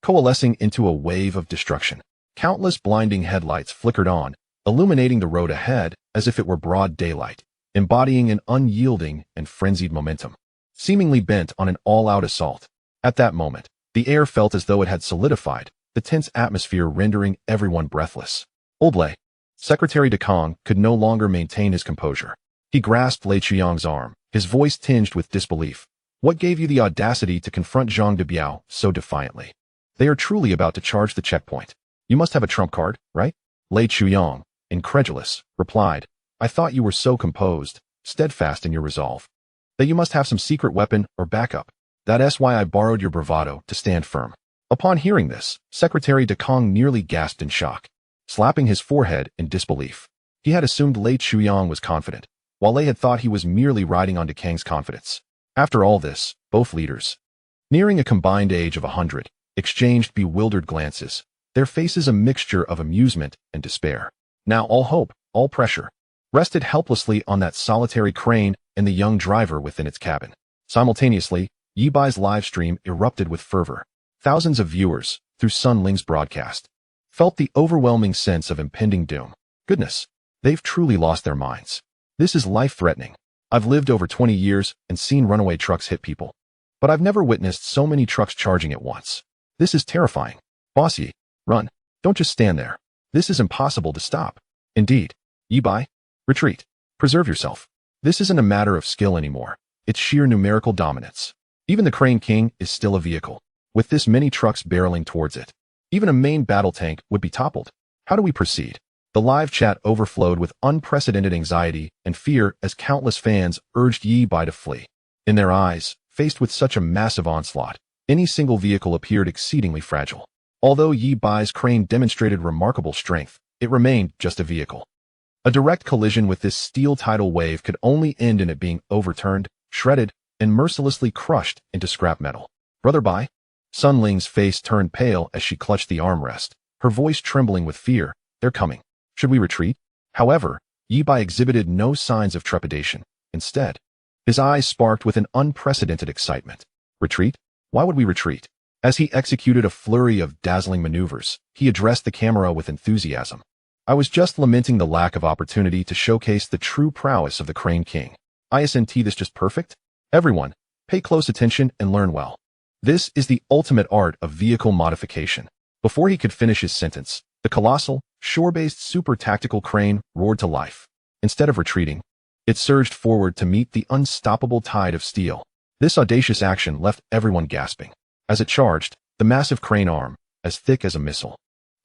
coalescing into a wave of destruction. Countless blinding headlights flickered on, illuminating the road ahead as if it were broad daylight, embodying an unyielding and frenzied momentum, seemingly bent on an all-out assault. At that moment, the air felt as though it had solidified, the tense atmosphere rendering everyone breathless. Old Lei, Secretary de Kong, could no longer maintain his composure. He grasped Lei Chuyang's arm, his voice tinged with disbelief. "What gave you the audacity to confront Zhang Debiao so defiantly? They are truly about to charge the checkpoint. You must have a trump card, right?" Lei Chuyang, incredulous, replied, "I thought you were so composed, steadfast in your resolve, that you must have some secret weapon or backup. That's why I borrowed your bravado to stand firm." Upon hearing this, Secretary de Kong nearly gasped in shock, slapping his forehead in disbelief. He had assumed Lei Chuyang was confident, while Lei had thought he was merely riding on de Kang's confidence. After all this, both leaders, nearing a combined age of 100, exchanged bewildered glances, their faces a mixture of amusement and despair. Now all hope, all pressure, rested helplessly on that solitary crane and the young driver within its cabin. Simultaneously, Yibai's live stream erupted with fervor. Thousands of viewers, through Sun Ling's broadcast, felt the overwhelming sense of impending doom. Goodness, they've truly lost their minds. This is life-threatening. I've lived over 20 years and seen runaway trucks hit people, but I've never witnessed so many trucks charging at once. This is terrifying. Bossy, run. Don't just stand there. This is impossible to stop. Indeed. Yibai, retreat. Preserve yourself. This isn't a matter of skill anymore. It's sheer numerical dominance. Even the Crane King is still a vehicle, with this many trucks barreling towards it. Even a main battle tank would be toppled. How do we proceed? The live chat overflowed with unprecedented anxiety and fear as countless fans urged Yi Bai to flee. In their eyes, faced with such a massive onslaught, any single vehicle appeared exceedingly fragile. Although Yi Bai's crane demonstrated remarkable strength, it remained just a vehicle. A direct collision with this steel tidal wave could only end in it being overturned, shredded, and mercilessly crushed into scrap metal. Brother Bai? Sun Ling's face turned pale as she clutched the armrest, her voice trembling with fear. They're coming. Should we retreat? However, Yi Bai exhibited no signs of trepidation. Instead, his eyes sparked with an unprecedented excitement. Retreat? Why would we retreat? As he executed a flurry of dazzling maneuvers, he addressed the camera with enthusiasm. I was just lamenting the lack of opportunity to showcase the true prowess of the Crane King. Isn't this just perfect? Everyone, pay close attention and learn well. This is the ultimate art of vehicle modification. Before he could finish his sentence, the colossal, shore-based super-tactical crane roared to life. Instead of retreating, it surged forward to meet the unstoppable tide of steel. This audacious action left everyone gasping. As it charged, the massive crane arm, as thick as a missile,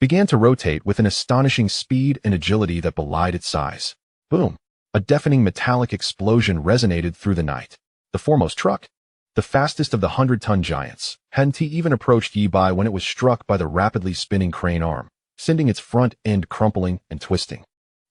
began to rotate with an astonishing speed and agility that belied its size. Boom! A deafening metallic explosion resonated through the night. The foremost truck, the fastest of the 100-ton giants, hadn't even approached Yi Bai when it was struck by the rapidly spinning crane arm, sending its front end crumpling and twisting.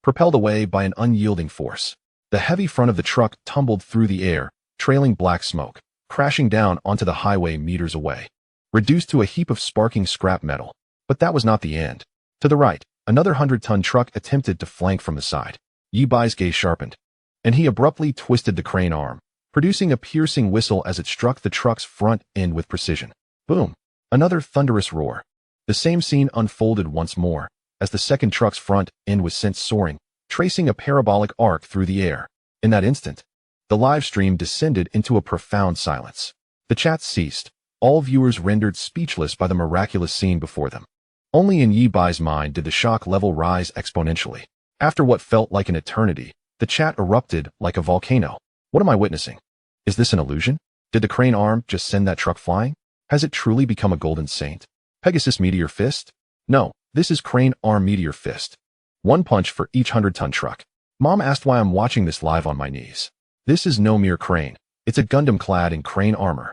Propelled away by an unyielding force, the heavy front of the truck tumbled through the air, trailing black smoke, crashing down onto the highway meters away, reduced to a heap of sparking scrap metal. But that was not the end. To the right, another 100-ton truck attempted to flank from the side. Yi Bai's gaze sharpened, and he abruptly twisted the crane arm, producing a piercing whistle as it struck the truck's front end with precision. Boom! Another thunderous roar. The same scene unfolded once more, as the second truck's front end was sent soaring, tracing a parabolic arc through the air. In that instant, the live stream descended into a profound silence. The chat ceased, all viewers rendered speechless by the miraculous scene before them. Only in Yi Bai's mind did the shock level rise exponentially. After what felt like an eternity, the chat erupted like a volcano. What am I witnessing? Is this an illusion? Did the crane arm just send that truck flying? Has it truly become a golden saint? Pegasus Meteor Fist? No, this is Crane Arm Meteor Fist. One punch for each 100-ton truck. Mom asked why I'm watching this live on my knees. This is no mere crane. It's a Gundam clad in crane armor.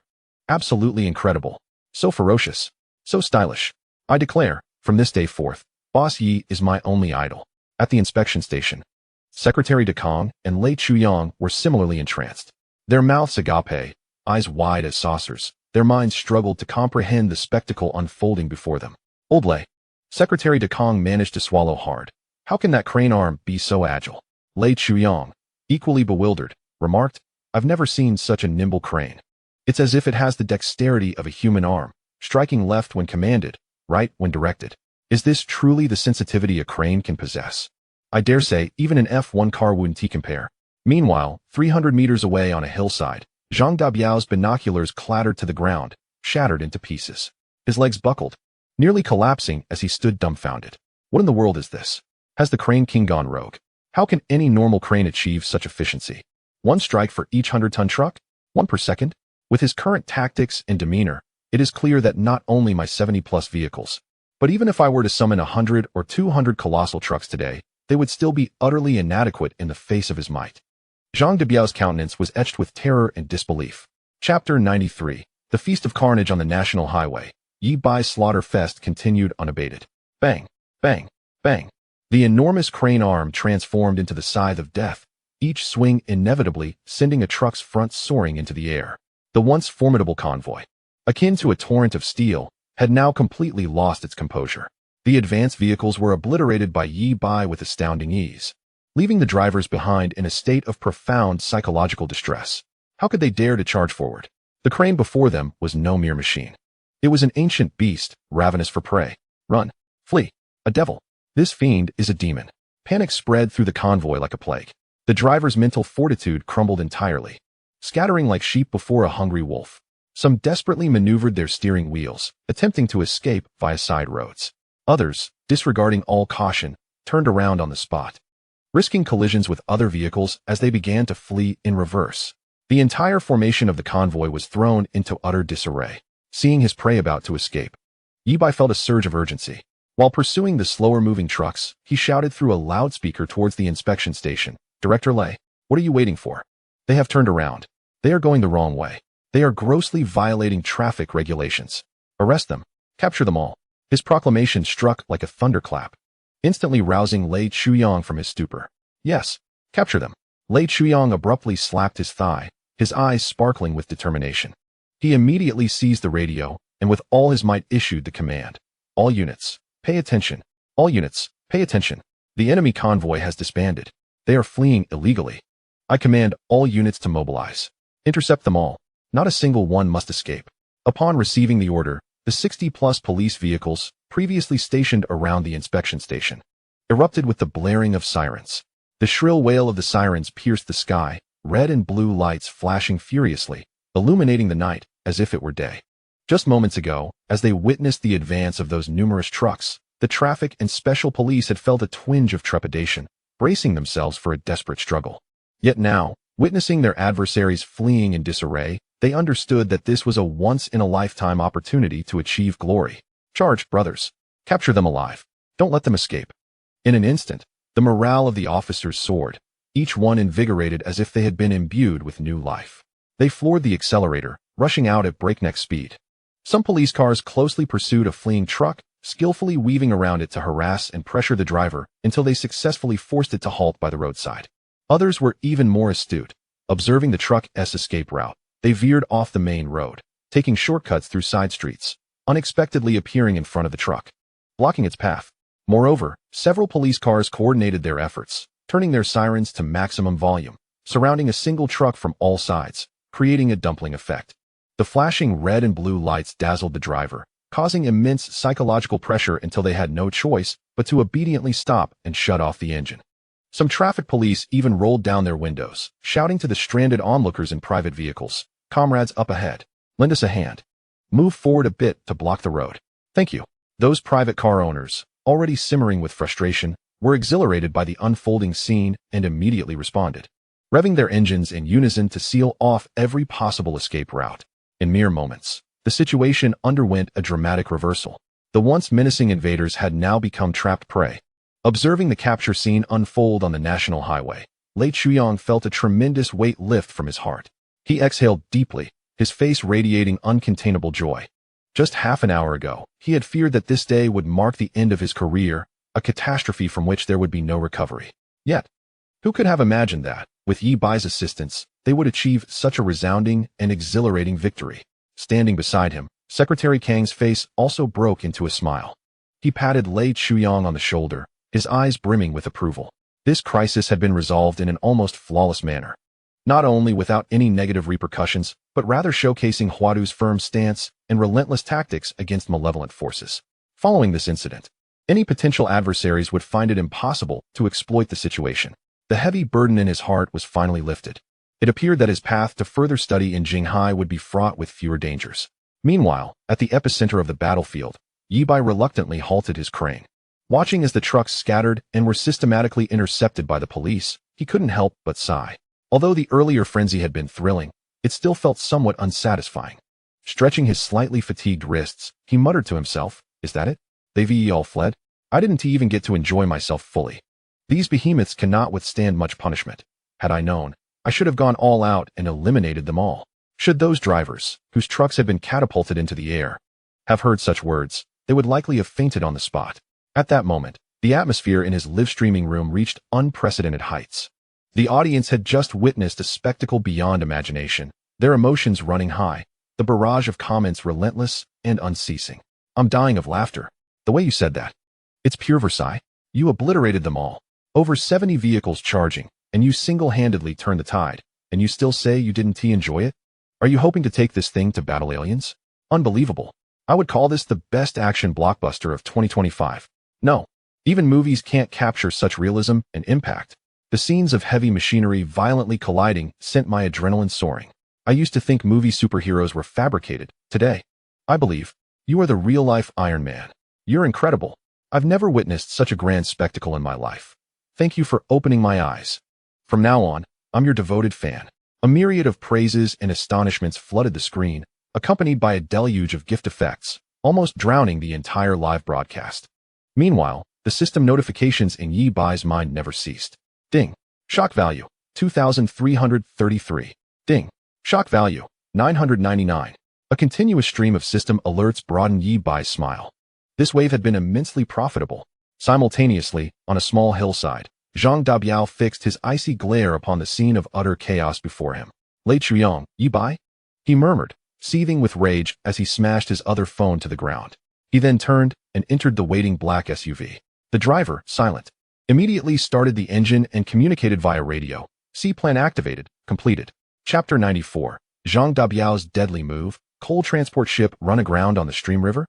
Absolutely incredible. So ferocious. So stylish. I declare, from this day forth, Boss Yi is my only idol. At the inspection station, Secretary De Kong and Lei Chuyang were similarly entranced. Their mouths agape, eyes wide as saucers. Their minds struggled to comprehend the spectacle unfolding before them. Old Lei. Secretary De Kong managed to swallow hard. How can that crane arm be so agile? Lei Chuyang, equally bewildered, remarked, I've never seen such a nimble crane. It's as if it has the dexterity of a human arm, striking left when commanded, right when directed. Is this truly the sensitivity a crane can possess? I dare say even an F1 car wouldn't compare. Meanwhile, 300 meters away on a hillside, Zhang Dabiao's binoculars clattered to the ground, shattered into pieces. His legs buckled, nearly collapsing as he stood dumbfounded. What in the world is this? Has the Crane King gone rogue? How can any normal crane achieve such efficiency? One strike for each 100-ton truck? One per second? With his current tactics and demeanor, it is clear that not only my 70-plus vehicles, but even if I were to summon 100 or 200 colossal trucks today, they would still be utterly inadequate in the face of his might. Zhang Dabiao's countenance was etched with terror and disbelief. Chapter 93. The Feast of Carnage on the National Highway. Yi Bai's slaughter fest continued unabated. Bang, bang, bang. The enormous crane arm transformed into the scythe of death, each swing inevitably sending a truck's front soaring into the air. The once formidable convoy, akin to a torrent of steel, had now completely lost its composure. The advanced vehicles were obliterated by Yi Bai with astounding ease, leaving the drivers behind in a state of profound psychological distress. How could they dare to charge forward? The crane before them was no mere machine. It was an ancient beast, ravenous for prey. Run. Flee. A devil. This fiend is a demon. Panic spread through the convoy like a plague. The driver's mental fortitude crumbled entirely, scattering like sheep before a hungry wolf. Some desperately maneuvered their steering wheels, attempting to escape via side roads. Others, disregarding all caution, turned around on the spot, risking collisions with other vehicles as they began to flee in reverse. The entire formation of the convoy was thrown into utter disarray. Seeing his prey about to escape, Yi Bai felt a surge of urgency. While pursuing the slower-moving trucks, he shouted through a loudspeaker towards the inspection station, "Director Lay, what are you waiting for? They have turned around. They are going the wrong way. They are grossly violating traffic regulations. Arrest them. Capture them all." His proclamation struck like a thunderclap, instantly rousing Lei Chuyang from his stupor. "Yes, capture them." Lei Chuyang abruptly slapped his thigh, his eyes sparkling with determination. He immediately seized the radio, and with all his might issued the command. "All units, pay attention. All units, pay attention. The enemy convoy has disbanded. They are fleeing illegally. I command all units to mobilize. Intercept them all. Not a single one must escape." Upon receiving the order, the 60-plus police vehicles, previously stationed around the inspection station, erupted with the blaring of sirens. The shrill wail of the sirens pierced the sky, red and blue lights flashing furiously, illuminating the night as if it were day. Just moments ago, as they witnessed the advance of those numerous trucks, the traffic and special police had felt a twinge of trepidation, bracing themselves for a desperate struggle. Yet now, witnessing their adversaries fleeing in disarray, they understood that this was a once-in-a-lifetime opportunity to achieve glory. "Charge, brothers. Capture them alive. Don't let them escape." In an instant, the morale of the officers soared, each one invigorated as if they had been imbued with new life. They floored the accelerator, rushing out at breakneck speed. Some police cars closely pursued a fleeing truck, skillfully weaving around it to harass and pressure the driver until they successfully forced it to halt by the roadside. Others were even more astute. Observing the truck's escape route, they veered off the main road, taking shortcuts through side streets, unexpectedly appearing in front of the truck, blocking its path. Moreover, several police cars coordinated their efforts, turning their sirens to maximum volume, surrounding a single truck from all sides, creating a dumpling effect. The flashing red and blue lights dazzled the driver, causing immense psychological pressure until they had no choice but to obediently stop and shut off the engine. Some traffic police even rolled down their windows, shouting to the stranded onlookers in private vehicles, "Comrades up ahead, lend us a hand. Move forward a bit to block the road. Thank you." Those private car owners, already simmering with frustration, were exhilarated by the unfolding scene and immediately responded, revving their engines in unison to seal off every possible escape route. In mere moments, the situation underwent a dramatic reversal. The once menacing invaders had now become trapped prey. Observing the capture scene unfold on the national highway, Lei Chuyang felt a tremendous weight lift from his heart. He exhaled deeply, his face radiating uncontainable joy. Just half an hour ago, he had feared that this day would mark the end of his career, a catastrophe from which there would be no recovery. Yet, who could have imagined that, with Yi Bai's assistance, they would achieve such a resounding and exhilarating victory? Standing beside him, Secretary Kang's face also broke into a smile. He patted Lei Chuyang on the shoulder, his eyes brimming with approval. This crisis had been resolved in an almost flawless manner, not only without any negative repercussions, but rather showcasing Huadu's firm stance and relentless tactics against malevolent forces. Following this incident, any potential adversaries would find it impossible to exploit the situation. The heavy burden in his heart was finally lifted. It appeared that his path to further study in Jinghai would be fraught with fewer dangers. Meanwhile, at the epicenter of the battlefield, Yi Bai reluctantly halted his crane. Watching as the trucks scattered and were systematically intercepted by the police, he couldn't help but sigh. Although the earlier frenzy had been thrilling, it still felt somewhat unsatisfying. Stretching his slightly fatigued wrists, he muttered to himself, "Is that it? They've all fled? I didn't even get to enjoy myself fully. These behemoths cannot withstand much punishment. Had I known, I should have gone all out and eliminated them all." Should those drivers, whose trucks had been catapulted into the air, have heard such words, they would likely have fainted on the spot. At that moment, the atmosphere in his live-streaming room reached unprecedented heights. The audience had just witnessed a spectacle beyond imagination, their emotions running high, the barrage of comments relentless and unceasing. "I'm dying of laughter. The way you said that. It's pure Versailles. You obliterated them all. Over 70 vehicles charging, and you single-handedly turned the tide, and you still say you didn't enjoy it? Are you hoping to take this thing to battle aliens? Unbelievable. I would call this the best action blockbuster of 2025. No, even movies can't capture such realism and impact. The scenes of heavy machinery violently colliding sent my adrenaline soaring. I used to think movie superheroes were fabricated. Today, I believe, you are the real-life Iron Man. You're incredible. I've never witnessed such a grand spectacle in my life. Thank you for opening my eyes. From now on, I'm your devoted fan." A myriad of praises and astonishments flooded the screen, accompanied by a deluge of gift effects, almost drowning the entire live broadcast. Meanwhile, the system notifications in Yi Bai's mind never ceased. Ding. Shock value, 2,333. Ding. Shock value, 999. A continuous stream of system alerts broadened Yi Bai's smile. This wave had been immensely profitable. Simultaneously, on a small hillside, Zhang Dabiao fixed his icy glare upon the scene of utter chaos before him. Lei Chuyang, Yi Bai? He murmured, seething with rage as he smashed his other phone to the ground. He then turned and entered the waiting black SUV. The driver, silent, immediately started the engine and communicated via radio. C-plan activated, completed. Chapter 94. Zhang Dabiao's deadly move, coal transport ship run aground on the Stream River?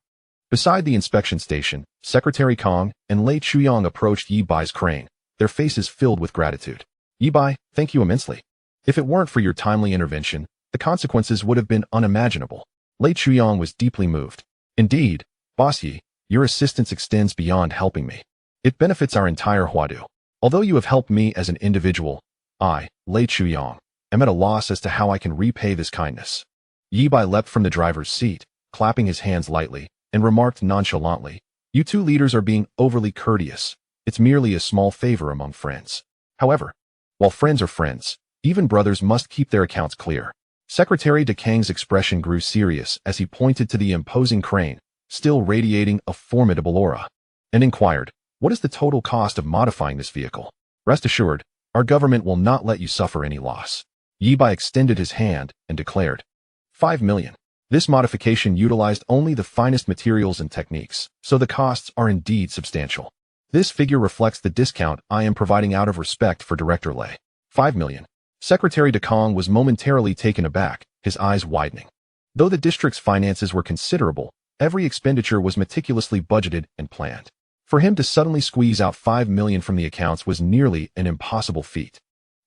Beside the inspection station, Secretary Kong and Lei Chuyang approached Yi Bai's crane, their faces filled with gratitude. Yi Bai, thank you immensely. If it weren't for your timely intervention, the consequences would have been unimaginable. Lei Chuyang was deeply moved. Indeed, Boss Yi, your assistance extends beyond helping me. It benefits our entire Huadu. Although you have helped me as an individual, I, Lei Chuyang, am at a loss as to how I can repay this kindness. Yi Bai leapt from the driver's seat, clapping his hands lightly, and remarked nonchalantly, you two leaders are being overly courteous. It's merely a small favor among friends. However, while friends are friends, even brothers must keep their accounts clear. Secretary De Kang's expression grew serious as he pointed to the imposing crane, still radiating a formidable aura, and inquired, what is the total cost of modifying this vehicle? Rest assured, our government will not let you suffer any loss. Yi Bai extended his hand and declared, 5 million. This modification utilized only the finest materials and techniques, so the costs are indeed substantial. This figure reflects the discount I am providing out of respect for Director Lei. 5 million. Secretary De Kang was momentarily taken aback, his eyes widening. Though the district's finances were considerable, every expenditure was meticulously budgeted and planned. For him to suddenly squeeze out 5 million from the accounts was nearly an impossible feat.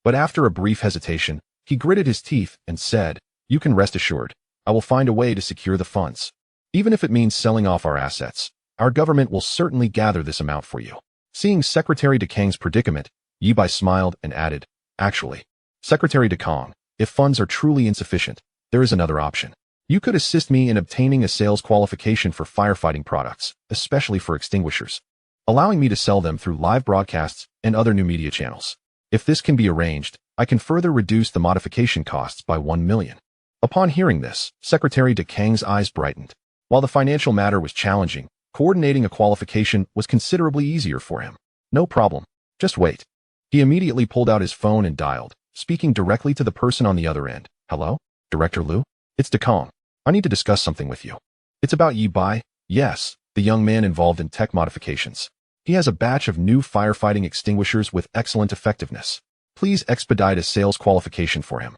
But after a brief hesitation, he gritted his teeth and said, you can rest assured, I will find a way to secure the funds. Even if it means selling off our assets, our government will certainly gather this amount for you. Seeing Secretary De Kang's predicament, Yi Bai smiled and added, actually, Secretary De Kang, if funds are truly insufficient, there is another option. You could assist me in obtaining a sales qualification for firefighting products, especially for extinguishers, allowing me to sell them through live broadcasts and other new media channels. If this can be arranged, I can further reduce the modification costs by 1 million. Upon hearing this, Secretary De Kang's eyes brightened. While the financial matter was challenging, coordinating a qualification was considerably easier for him. No problem. Just wait. He immediately pulled out his phone and dialed, speaking directly to the person on the other end. Hello? Director Liu? It's De Kang. I need to discuss something with you. It's about Yi Bai? Yes, the young man involved in tech modifications. He has a batch of new firefighting extinguishers with excellent effectiveness. Please expedite a sales qualification for him.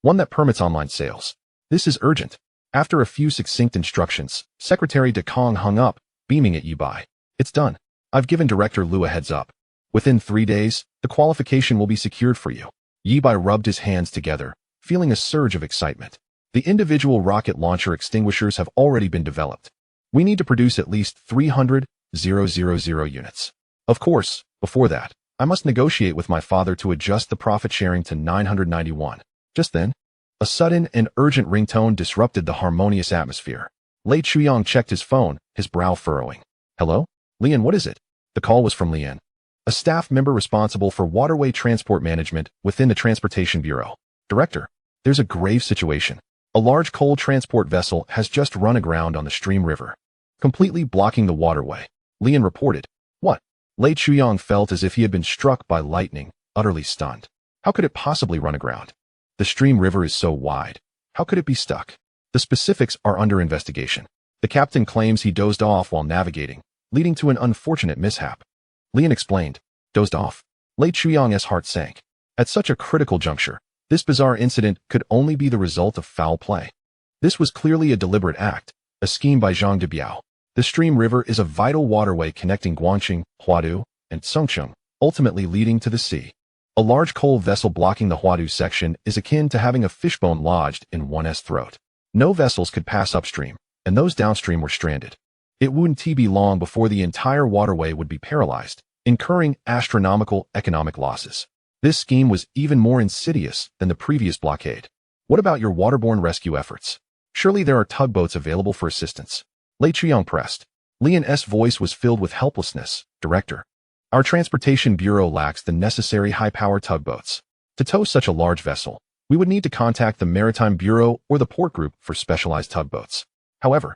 One that permits online sales. This is urgent. After a few succinct instructions, Secretary De Kang hung up, beaming at Yi Bai. It's done. I've given Director Liu a heads up. Within 3 days, the qualification will be secured for you. Yi Bai rubbed his hands together, feeling a surge of excitement. The individual rocket launcher extinguishers have already been developed. We need to produce at least 300,000 units. Of course, before that, I must negotiate with my father to adjust the profit sharing to 991. Just then, a sudden and urgent ringtone disrupted the harmonious atmosphere. Lei Chuyang checked his phone, his brow furrowing. Hello? Lian, what is it? The call was from Lian, a staff member responsible for waterway transport management within the Transportation Bureau. Director, there's a grave situation. A large coal transport vessel has just run aground on the Stream River, completely blocking the waterway. Lian reported. What? Lei Chuyang felt as if he had been struck by lightning, utterly stunned. How could it possibly run aground? The Stream River is so wide. How could it be stuck? The specifics are under investigation. The captain claims he dozed off while navigating, leading to an unfortunate mishap. Lian explained. Dozed off. Lei Chuyang's heart sank. At such a critical juncture, this bizarre incident could only be the result of foul play. This was clearly a deliberate act, a scheme by Zhang Dabiao. The Stream River is a vital waterway connecting Guangxing, Huadu, and Songcheng, ultimately leading to the sea. A large coal vessel blocking the Huadu section is akin to having a fishbone lodged in one's throat. No vessels could pass upstream, and those downstream were stranded. It wouldn't be long before the entire waterway would be paralyzed, incurring astronomical economic losses. This scheme was even more insidious than the previous blockade. What about your waterborne rescue efforts? Surely there are tugboats available for assistance. Lei Chuyang pressed. Leon's voice was filled with helplessness. Director, our transportation bureau lacks the necessary high-power tugboats. To tow such a large vessel, we would need to contact the Maritime Bureau or the Port Group for specialized tugboats. However,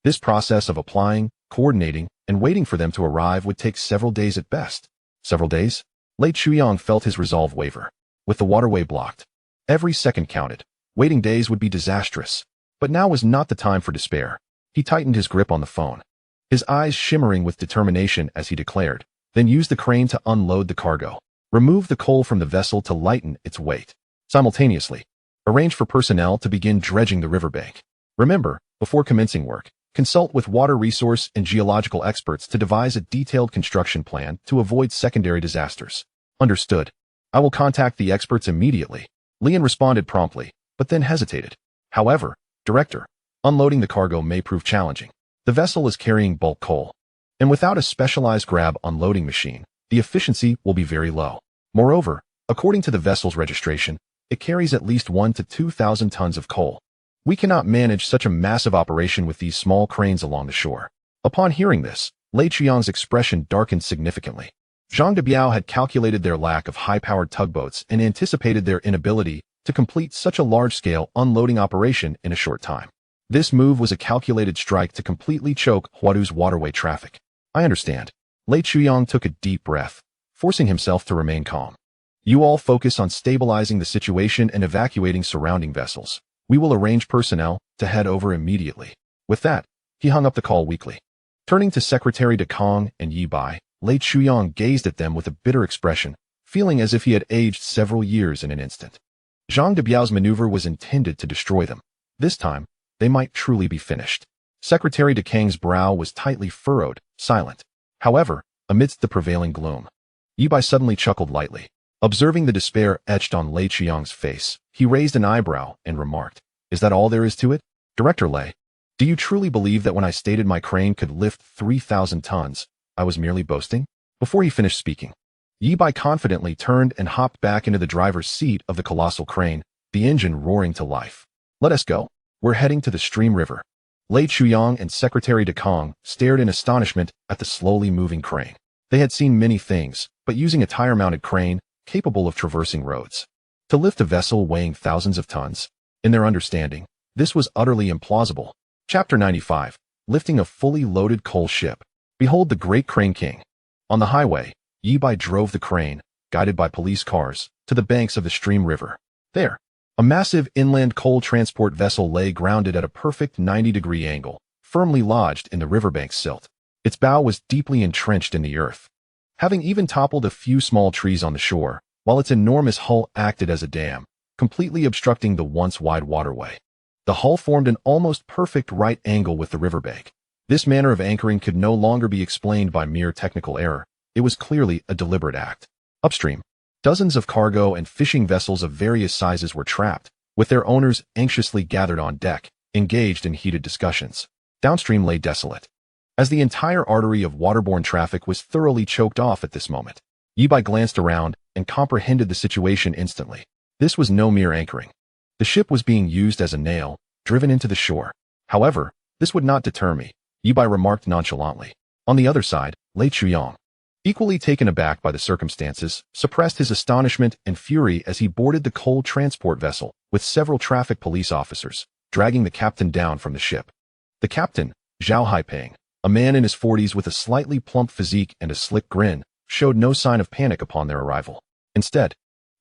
this process of applying, coordinating, and waiting for them to arrive would take several days at best. Several days? Lei Chuyang felt his resolve waver. With the waterway blocked, every second counted. Waiting days would be disastrous. But now was not the time for despair. He tightened his grip on the phone, his eyes shimmering with determination as he declared, then used the crane to unload the cargo, remove the coal from the vessel to lighten its weight. Simultaneously, arrange for personnel to begin dredging the riverbank. Remember, before commencing work, consult with water resource and geological experts to devise a detailed construction plan to avoid secondary disasters. Understood. I will contact the experts immediately. Leon responded promptly, but then hesitated. However, Director, unloading the cargo may prove challenging. The vessel is carrying bulk coal, and without a specialized grab unloading machine, the efficiency will be very low. Moreover, according to the vessel's registration, it carries at least 1,000 to 2,000 tons of coal. We cannot manage such a massive operation with these small cranes along the shore. Upon hearing this, Lei Chuyang's expression darkened significantly. Zhang Debiao had calculated their lack of high-powered tugboats and anticipated their inability to complete such a large-scale unloading operation in a short time. This move was a calculated strike to completely choke Huadu's waterway traffic. I understand. Lei Chuyang took a deep breath, forcing himself to remain calm. You all focus on stabilizing the situation and evacuating surrounding vessels. We will arrange personnel to head over immediately. With that, he hung up the call weakly. Turning to Secretary De Kong and Yi Bai, Lei Chuyang gazed at them with a bitter expression, feeling as if he had aged several years in an instant. Zhang Debiao's maneuver was intended to destroy them. This time, they might truly be finished. Secretary De Kang's brow was tightly furrowed, silent. However, amidst the prevailing gloom, Yi Bai suddenly chuckled lightly. Observing the despair etched on Lei Chuyang's face, he raised an eyebrow and remarked, "Is that all there is to it? Director Lei, do you truly believe that when I stated my crane could lift 3,000 tons, I was merely boasting?" Before he finished speaking, Yi Bai confidently turned and hopped back into the driver's seat of the colossal crane, the engine roaring to life. "Let us go. We're heading to the Stream River." Lei Chuyang and Secretary De Kong stared in astonishment at the slowly moving crane. They had seen many things, but using a tire-mounted crane, capable of traversing roads, to lift a vessel weighing thousands of tons, in their understanding, this was utterly implausible. Chapter 95. Lifting a fully loaded coal ship. Behold the Great Crane King. On the highway, Yi Bai drove the crane, guided by police cars, to the banks of the Stream River. There, a massive inland coal transport vessel lay grounded at a perfect 90-degree angle, firmly lodged in the riverbank's silt. Its bow was deeply entrenched in the earth, having even toppled a few small trees on the shore, while its enormous hull acted as a dam, completely obstructing the once wide waterway. The hull formed an almost perfect right angle with the riverbank. This manner of anchoring could no longer be explained by mere technical error. It was clearly a deliberate act. Upstream, dozens of cargo and fishing vessels of various sizes were trapped, with their owners anxiously gathered on deck, engaged in heated discussions. Downstream lay desolate, as the entire artery of waterborne traffic was thoroughly choked off at this moment. Yi Bai glanced around and comprehended the situation instantly. This was no mere anchoring. The ship was being used as a nail, driven into the shore. However, this would not deter me, Yi Bai remarked nonchalantly. On the other side, Lei Chuyang, equally taken aback by the circumstances, suppressed his astonishment and fury as he boarded the coal transport vessel with several traffic police officers, dragging the captain down from the ship. The captain, Zhao Haipeng, a man in his 40s with a slightly plump physique and a slick grin, showed no sign of panic upon their arrival. Instead,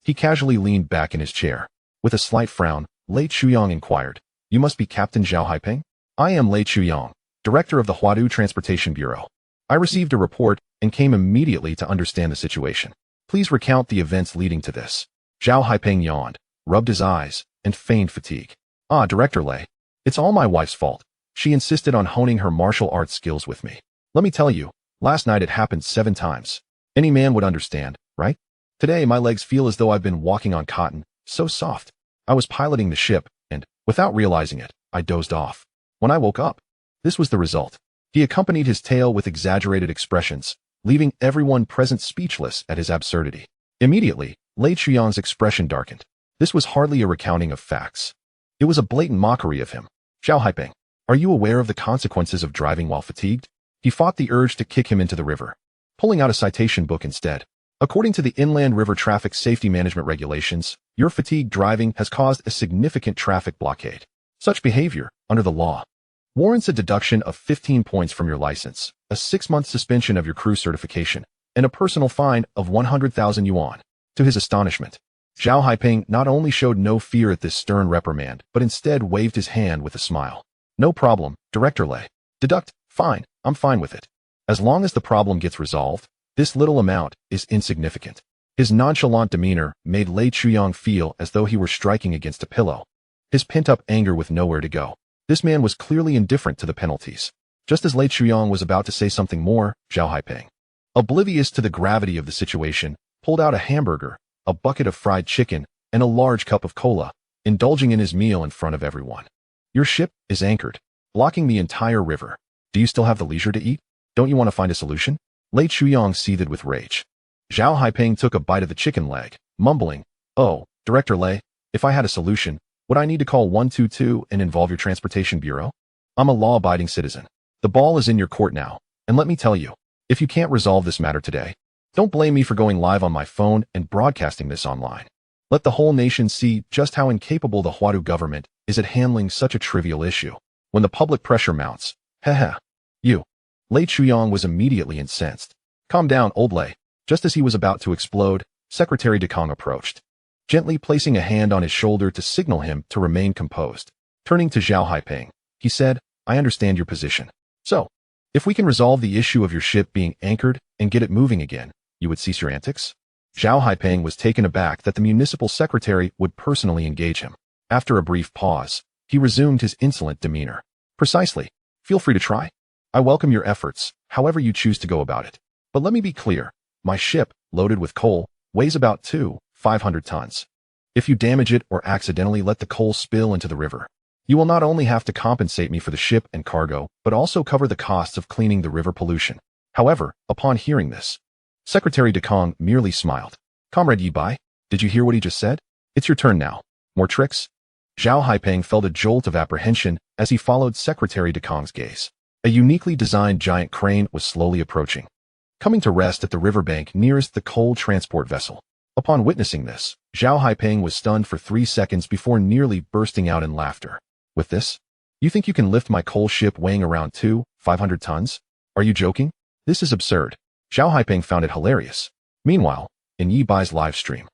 he casually leaned back in his chair. With a slight frown, Lei Chuyang inquired, "You must be Captain Zhao Haipeng?" "I am Lei Chuyang, director of the Huadu Transportation Bureau. I received a report and came immediately to understand the situation. Please recount the events leading to this." Zhao Haipeng yawned, rubbed his eyes, and feigned fatigue. "Ah, Director Lei, it's all my wife's fault. She insisted on honing her martial arts skills with me. Let me tell you, last night it happened 7 times. Any man would understand, right? Today my legs feel as though I've been walking on cotton, so soft. I was piloting the ship, and, without realizing it, I dozed off. When I woke up, this was the result." He accompanied his tale with exaggerated expressions, leaving everyone present speechless at his absurdity. Immediately, Lei Chuyang's expression darkened. This was hardly a recounting of facts. It was a blatant mockery of him. "Zhao Haipeng, are you aware of the consequences of driving while fatigued?" He fought the urge to kick him into the river, pulling out a citation book instead. According to the Inland River Traffic Safety Management Regulations, your fatigue driving has caused a significant traffic blockade. Such behavior, under the law, warrants a deduction of 15 points from your license, a 6-month suspension of your crew certification, and a personal fine of 100,000 yuan. To his astonishment, Zhao Haiping not only showed no fear at this stern reprimand, but instead waved his hand with a smile. No problem, Director Lei. Deduct, fine, I'm fine with it. As long as the problem gets resolved, this little amount is insignificant. His nonchalant demeanor made Lei Chuyang feel as though he were striking against a pillow. His pent-up anger with nowhere to go. This man was clearly indifferent to the penalties. Just as Lei Chuyang was about to say something more, Zhao Haiping, oblivious to the gravity of the situation, pulled out a hamburger, a bucket of fried chicken, and a large cup of cola, indulging in his meal in front of everyone. Your ship is anchored, blocking the entire river. Do you still have the leisure to eat? Don't you want to find a solution? Lei Chuyang seethed with rage. Zhao Haiping took a bite of the chicken leg, mumbling, "Oh, Director Lei, if I had a solution, would I need to call 122 and involve your transportation bureau? I'm a law-abiding citizen. The ball is in your court now, and let me tell you, if you can't resolve this matter today, don't blame me for going live on my phone and broadcasting this online. Let the whole nation see just how incapable the Huadu government is at handling such a trivial issue. When the public pressure mounts, heh. You." Lei Chuyang was immediately incensed. "Calm down, old Lei." Just as he was about to explode, Secretary Dekong approached, gently placing a hand on his shoulder to signal him to remain composed. Turning to Zhao Haiping, he said, "I understand your position. So, if we can resolve the issue of your ship being anchored and get it moving again, you would cease your antics?" Zhao Haiping was taken aback that the municipal secretary would personally engage him. After a brief pause, he resumed his insolent demeanor. "Precisely. Feel free to try. I welcome your efforts, however you choose to go about it. But let me be clear. My ship, loaded with coal, weighs about 500 tons. If you damage it or accidentally let the coal spill into the river, you will not only have to compensate me for the ship and cargo, but also cover the costs of cleaning the river pollution." However, upon hearing this, Secretary Dekong merely smiled. "Comrade Yi Bai, did you hear what he just said? It's your turn now. More tricks?" Zhao Haiping felt a jolt of apprehension as he followed Secretary Dekong's gaze. A uniquely designed giant crane was slowly approaching, coming to rest at the riverbank nearest the coal transport vessel. Upon witnessing this, Zhao Haiping was stunned for 3 seconds before nearly bursting out in laughter. "With this? You think you can lift my coal ship weighing around 500 tons? Are you joking? This is absurd." Zhao Haiping found it hilarious. Meanwhile, in Yi Bai's live stream,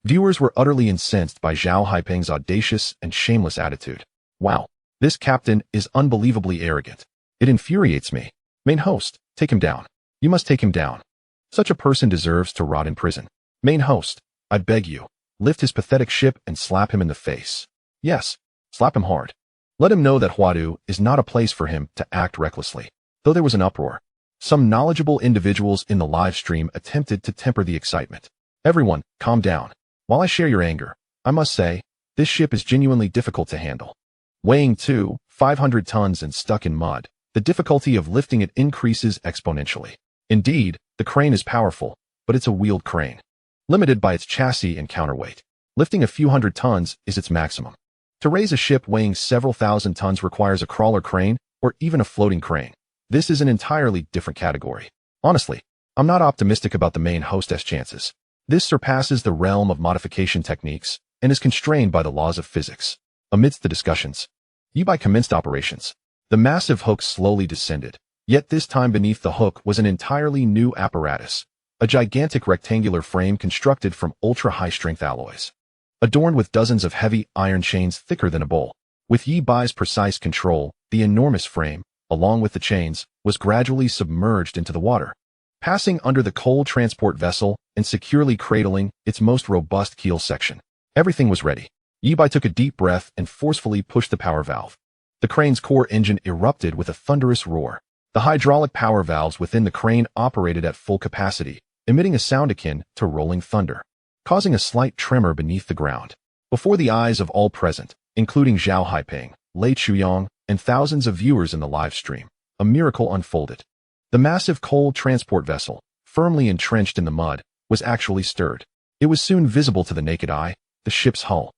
viewers were utterly incensed by Zhao Haiping's audacious and shameless attitude. "Wow, this captain is unbelievably arrogant. It infuriates me. Main host, take him down. You must take him down. Such a person deserves to rot in prison. Main host, I beg you, lift his pathetic ship and slap him in the face. Yes, slap him hard. Let him know that Huadu is not a place for him to act recklessly." Though there was an uproar, some knowledgeable individuals in the live stream attempted to temper the excitement. "Everyone, calm down. While I share your anger, I must say, this ship is genuinely difficult to handle. Weighing 500 tons and stuck in mud, the difficulty of lifting it increases exponentially. Indeed, the crane is powerful, but it's a wheeled crane, limited by its chassis and counterweight. Lifting a few hundred tons is its maximum. To raise a ship weighing several thousand tons requires a crawler crane or even a floating crane. This is an entirely different category. Honestly, I'm not optimistic about the main hostess chances. This surpasses the realm of modification techniques and is constrained by the laws of physics." Amidst the discussions, Yi Bai commenced operations. The massive hook slowly descended, yet this time beneath the hook was an entirely new apparatus, a gigantic rectangular frame constructed from ultra-high-strength alloys, adorned with dozens of heavy iron chains thicker than a bowl. With Yi Bai's precise control, the enormous frame, along with the chains, was gradually submerged into the water, passing under the coal transport vessel and securely cradling its most robust keel section. Everything was ready. Yi Bai took a deep breath and forcefully pushed the power valve. The crane's core engine erupted with a thunderous roar. The hydraulic power valves within the crane operated at full capacity, emitting a sound akin to rolling thunder, causing a slight tremor beneath the ground. Before the eyes of all present, including Zhao Haiping, Lei Chuyang, and thousands of viewers in the live stream, a miracle unfolded. The massive coal transport vessel, firmly entrenched in the mud, was actually stirred. It was soon visible to the naked eye. The ship's hull,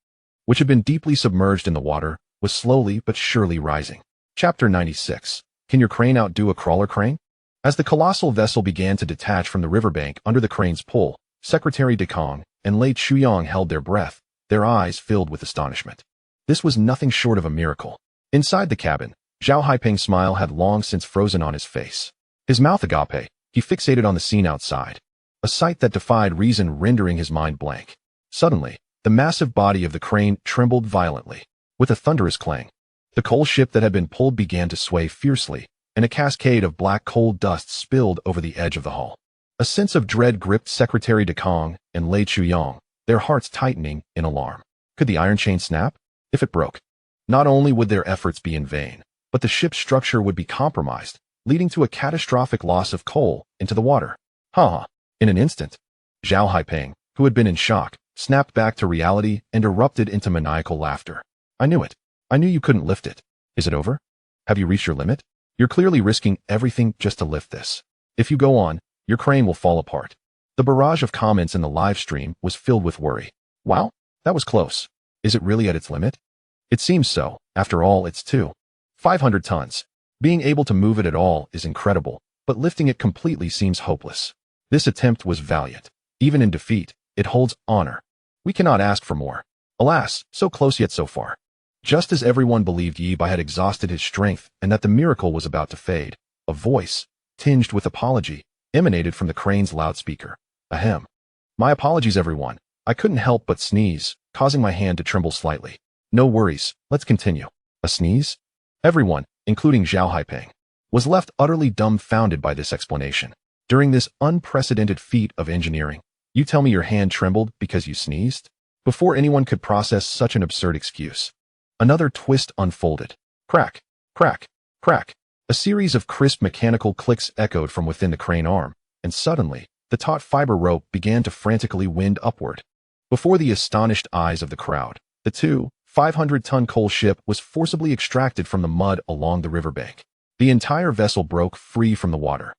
which had been deeply submerged in the water, was slowly but surely rising. Chapter 96. Can your crane outdo a crawler crane? As the colossal vessel began to detach from the riverbank under the crane's pull, Secretary De Kong and Lei Chuyang held their breath, their eyes filled with astonishment. This was nothing short of a miracle. Inside the cabin, Zhao Haiping's smile had long since frozen on his face. His mouth agape, he fixated on the scene outside. A sight that defied reason, rendering his mind blank. Suddenly, the massive body of the crane trembled violently. With a thunderous clang, the coal ship that had been pulled began to sway fiercely, and a cascade of black coal dust spilled over the edge of the hull. A sense of dread gripped Secretary De Kong and Lei Chuyang, their hearts tightening in alarm. Could the iron chain snap? If it broke, not only would their efforts be in vain, but the ship's structure would be compromised, leading to a catastrophic loss of coal into the water. In an instant, Zhao Haiping, who had been in shock, snapped back to reality and erupted into maniacal laughter. I knew it. I knew you couldn't lift it. Is it over? Have you reached your limit? You're clearly risking everything just to lift this. If you go on, your crane will fall apart. The barrage of comments in the live stream was filled with worry. Wow, that was close. Is it really at its limit? It seems so. After all, it's 500 tons. Being able to move it at all is incredible, but lifting it completely seems hopeless. This attempt was valiant. Even in defeat, it holds honor. We cannot ask for more. Alas, so close yet so far. Just as everyone believed Yi Bai had exhausted his strength and that the miracle was about to fade, a voice, tinged with apology, emanated from the crane's loudspeaker. Ahem. My apologies, everyone. I couldn't help but sneeze, causing my hand to tremble slightly. No worries, let's continue. A sneeze? Everyone, including Zhao Haiping, was left utterly dumbfounded by this explanation. During this unprecedented feat of engineering, you tell me your hand trembled because you sneezed? Before anyone could process such an absurd excuse, another twist unfolded. Crack, crack, crack. A series of crisp mechanical clicks echoed from within the crane arm, and suddenly, the taut fiber rope began to frantically wind upward. Before the astonished eyes of the crowd, the 500-ton coal ship was forcibly extracted from the mud along the riverbank. The entire vessel broke free from the water,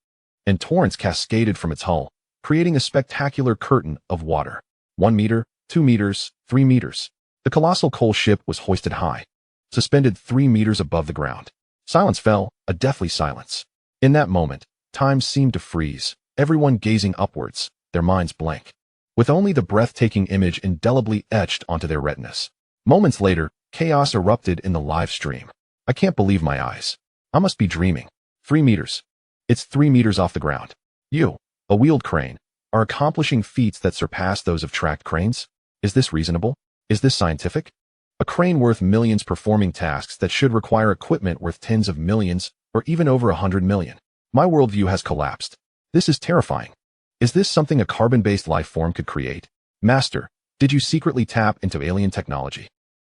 and torrents cascaded from its hull, creating a spectacular curtain of water. 1 meter, 2 meters, 3 meters. The colossal coal ship was hoisted high, suspended 3 meters above the ground. Silence fell, a deathly silence. In that moment, time seemed to freeze, everyone gazing upwards, their minds blank, with only the breathtaking image indelibly etched onto their retinas. Moments later, chaos erupted in the live stream. I can't believe my eyes. I must be dreaming. 3 meters. It's 3 meters off the ground. You, a wheeled crane, are accomplishing feats that surpass those of tracked cranes? Is this reasonable? Is this scientific? A crane worth millions performing tasks that should require equipment worth tens of millions or even over 100 million. My worldview has collapsed. This is terrifying. Is this something a carbon-based life form could create? Master, did you secretly tap into alien technology?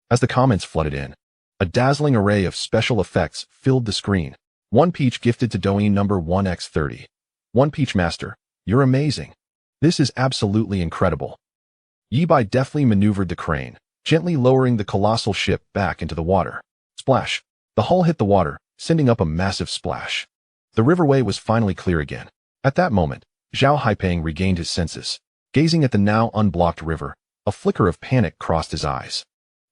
As the comments flooded in, a dazzling array of special effects filled the screen. One Peach gifted to Douyin number 1x30. One Peach Master, you're amazing. This is absolutely incredible. Yi Bai deftly maneuvered the crane, gently lowering the colossal ship back into the water. Splash. The hull hit the water, sending up a massive splash. The riverway was finally clear again. At that moment, Zhao Haiping regained his senses. Gazing at the now unblocked river, a flicker of panic crossed his eyes.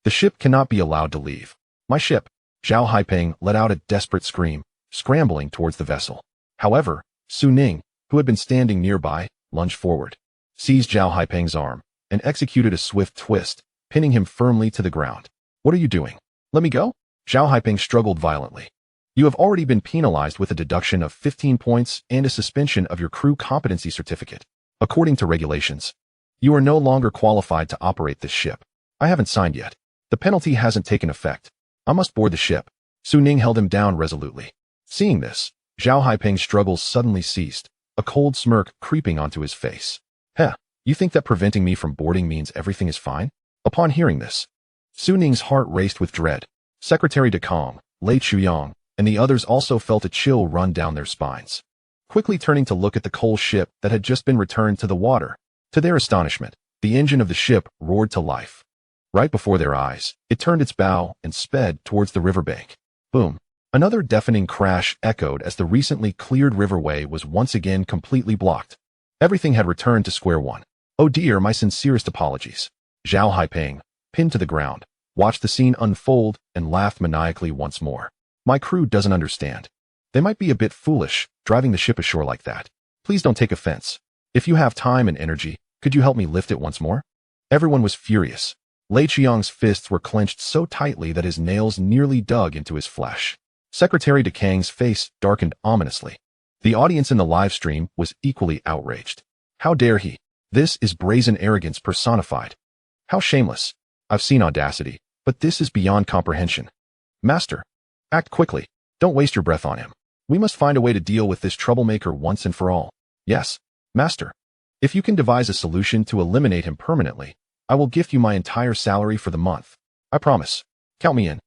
The ship cannot be allowed to leave. My ship. Zhao Haiping let out a desperate scream, scrambling towards the vessel. However, Su Ning, who had been standing nearby, lunged forward, seized Zhao Haiping's arm, and executed a swift twist, pinning him firmly to the ground. What are you doing? Let me go? Zhao Haiping struggled violently. You have already been penalized with a deduction of 15 points and a suspension of your crew competency certificate. According to regulations, you are no longer qualified to operate this ship. I haven't signed yet. The penalty hasn't taken effect. I must board the ship. Su Ning held him down resolutely. Seeing this, Zhao Haiping's struggles suddenly ceased, a cold smirk creeping onto his face. Heh, you think that preventing me from boarding means everything is fine? Upon hearing this, Su Ning's heart raced with dread. Secretary De Kong, Lei Chuyang, and the others also felt a chill run down their spines. Quickly turning to look at the coal ship that had just been returned to the water. To their astonishment, the engine of the ship roared to life. Right before their eyes, it turned its bow and sped towards the riverbank. Boom. Another deafening crash echoed as the recently cleared riverway was once again completely blocked. Everything had returned to square one. Oh dear, my sincerest apologies. Zhao Haiping, pinned to the ground, watched the scene unfold and laughed maniacally once more. My crew doesn't understand. They might be a bit foolish, driving the ship ashore like that. Please don't take offense. If you have time and energy, could you help me lift it once more? Everyone was furious. Lei Qiang's fists were clenched so tightly that his nails nearly dug into his flesh. Secretary Dekang's face darkened ominously. The audience in the live stream was equally outraged. How dare he? This is brazen arrogance personified. How shameless. I've seen audacity, but this is beyond comprehension. Master, act quickly. Don't waste your breath on him. We must find a way to deal with this troublemaker once and for all. Yes, Master. If you can devise a solution to eliminate him permanently, I will gift you my entire salary for the month. I promise. Count me in.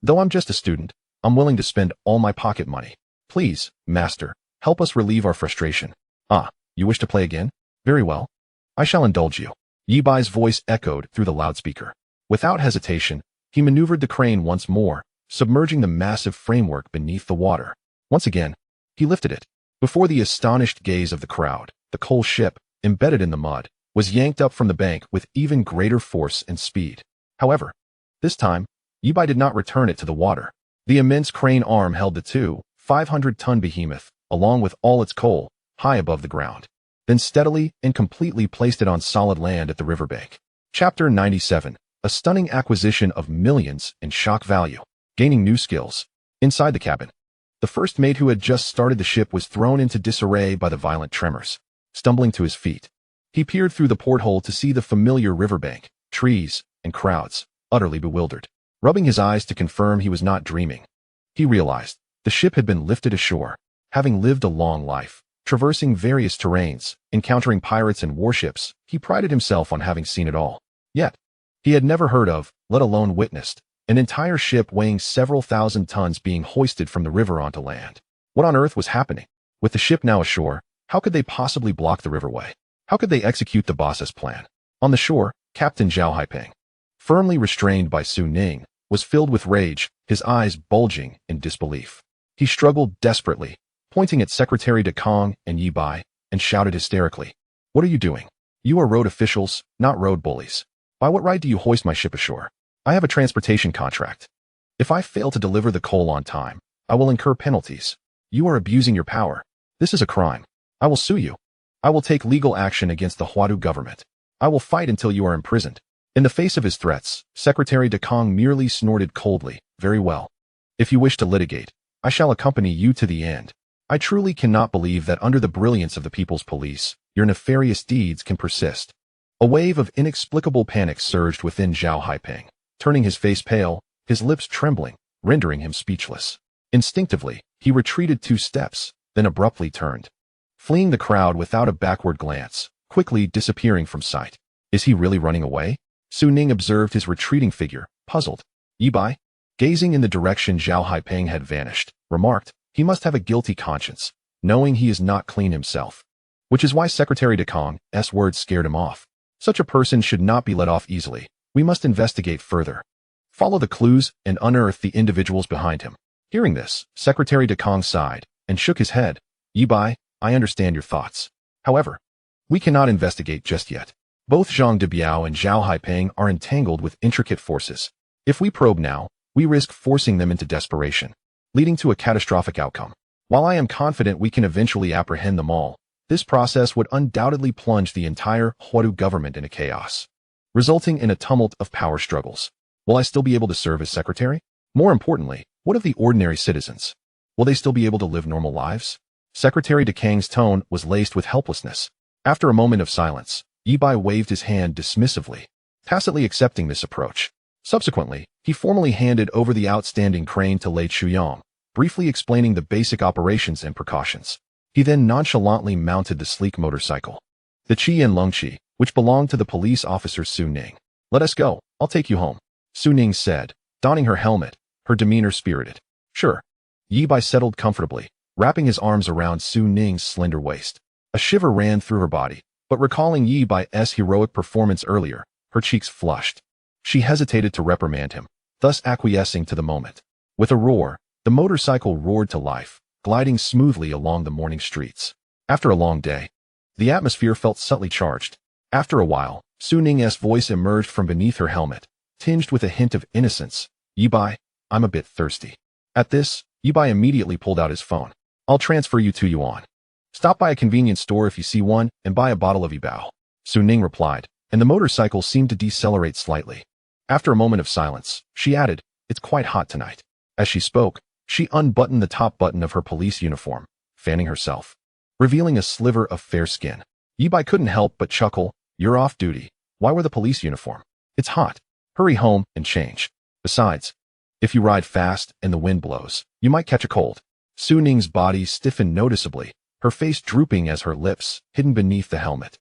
Though I'm just a student, I'm willing to spend all my pocket money. Please, Master, help us relieve our frustration. Ah, you wish to play again? Very well. I shall indulge you. Yi Bai's voice echoed through the loudspeaker. Without hesitation, he maneuvered the crane once more, submerging the massive framework beneath the water. Once again, he lifted it. Before the astonished gaze of the crowd, the coal ship, embedded in the mud, was yanked up from the bank with even greater force and speed. However, this time, Yi Bai did not return it to the water. The immense crane arm held the 500-ton behemoth, along with all its coal, high above the ground, then steadily and completely placed it on solid land at the riverbank. Chapter 97. A stunning acquisition of millions in shock value. Gaining new skills. Inside the cabin, the first mate who had just started the ship was thrown into disarray by the violent tremors. Stumbling to his feet, he peered through the porthole to see the familiar riverbank, trees, and crowds, utterly bewildered. Rubbing his eyes to confirm he was not dreaming, he realized the ship had been lifted ashore. Having lived a long life, traversing various terrains, encountering pirates and warships, he prided himself on having seen it all. Yet, he had never heard of, let alone witnessed, an entire ship weighing several thousand tons being hoisted from the river onto land. What on earth was happening? With the ship now ashore, how could they possibly block the riverway? How could they execute the boss's plan? On the shore, Captain Zhao Haiping, firmly restrained by Su Ning, was filled with rage, his eyes bulging in disbelief. He struggled desperately, pointing at Secretary Dekang and Yi Bai, and shouted hysterically, "What are you doing? You are road officials, not road bullies. By what right do you hoist my ship ashore? I have a transportation contract. If I fail to deliver the coal on time, I will incur penalties. You are abusing your power. This is a crime. I will sue you. I will take legal action against the Huadu government. I will fight until you are imprisoned." In the face of his threats, Secretary Dekang merely snorted coldly. "Very well. If you wish to litigate, I shall accompany you to the end. I truly cannot believe that under the brilliance of the People's Police, your nefarious deeds can persist." A wave of inexplicable panic surged within Zhao Haiping, turning his face pale, his lips trembling, rendering him speechless. Instinctively, he retreated 2 steps, then abruptly turned, fleeing the crowd without a backward glance, quickly disappearing from sight. Is he really running away? Su Ning observed his retreating figure, puzzled. Yi Bai, gazing in the direction Zhao Haiping had vanished, remarked, "He must have a guilty conscience, knowing he is not clean himself." Which is why Secretary Dekang's words scared him off. Such a person should not be let off easily. We must investigate further. Follow the clues and unearth the individuals behind him. Hearing this, Secretary Dekang sighed and shook his head. "Yi Bai, I understand your thoughts. However, we cannot investigate just yet. Both Zhang Debiao and Zhao Haiping are entangled with intricate forces. If we probe now, we risk forcing them into desperation, leading to a catastrophic outcome. While I am confident we can eventually apprehend them all, this process would undoubtedly plunge the entire Huadu government into chaos, resulting in a tumult of power struggles. Will I still be able to serve as secretary? More importantly, what of the ordinary citizens? Will they still be able to live normal lives?" Secretary Dekang's tone was laced with helplessness. After a moment of silence, Yi Bai waved his hand dismissively, tacitly accepting this approach. Subsequently, he formally handed over the outstanding crane to Lei Chuyang, briefly explaining the basic operations and precautions. He then nonchalantly mounted the sleek motorcycle, the Qian Longqi, which belonged to the police officer Su Ning. "Let us go, I'll take you home," Su Ning said, donning her helmet, her demeanor spirited. "Sure." Yi Bai settled comfortably, wrapping his arms around Su Ning's slender waist. A shiver ran through her body, but recalling Yi Bai's heroic performance earlier, her cheeks flushed. She hesitated to reprimand him, thus acquiescing to the moment. With a roar, the motorcycle roared to life, gliding smoothly along the morning streets. After a long day, the atmosphere felt subtly charged. After a while, Su Ning's voice emerged from beneath her helmet, tinged with a hint of innocence. "Yi Bai, I'm a bit thirsty." At this, Yi Bai immediately pulled out his phone. I'll transfer you 2 yuan. Stop by a convenience store if you see one and buy a bottle of Yibao. Su Ning replied, and the motorcycle seemed to decelerate slightly. After a moment of silence, she added, "It's quite hot tonight." As she spoke, she unbuttoned the top button of her police uniform, fanning herself, revealing a sliver of fair skin. Yibai couldn't help but chuckle. "You're off duty. Why wear the police uniform? It's hot. Hurry home and change. Besides, if you ride fast and the wind blows, you might catch a cold." Su Ning's body stiffened noticeably, her face drooping as her lips, hidden beneath the helmet,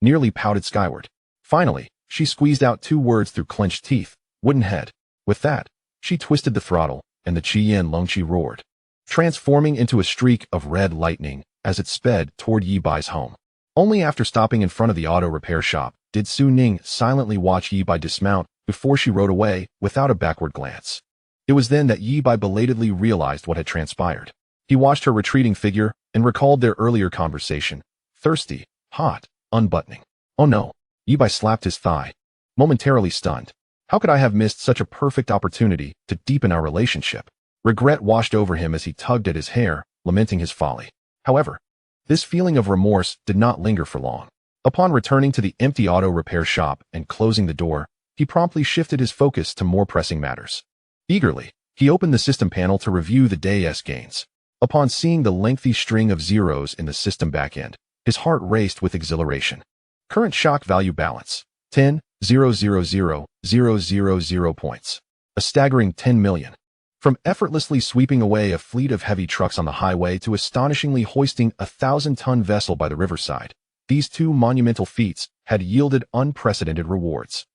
nearly pouted skyward. Finally, she squeezed out 2 words through clenched teeth, "Wooden head." With that, she twisted the throttle, and the Chiyuan Longqi roared, transforming into a streak of red lightning as it sped toward Yibai's home. Only after stopping in front of the auto repair shop did Su Ning silently watch Yibai dismount before she rode away without a backward glance. It was then that Yibai belatedly realized what had transpired. He watched her retreating figure and recalled their earlier conversation. Thirsty, hot, unbuttoning. Oh no, Yibai slapped his thigh, momentarily stunned. How could I have missed such a perfect opportunity to deepen our relationship? Regret washed over him as he tugged at his hair, lamenting his folly. However, this feeling of remorse did not linger for long. Upon returning to the empty auto repair shop and closing the door, he promptly shifted his focus to more pressing matters. Eagerly, he opened the system panel to review the day's gains. Upon seeing the lengthy string of zeros in the system backend, his heart raced with exhilaration. Current shock value balance, 10,000,000 points. A staggering 10 million. From effortlessly sweeping away a fleet of heavy trucks on the highway to astonishingly hoisting a 1,000-ton vessel by the riverside, these 2 monumental feats had yielded unprecedented rewards.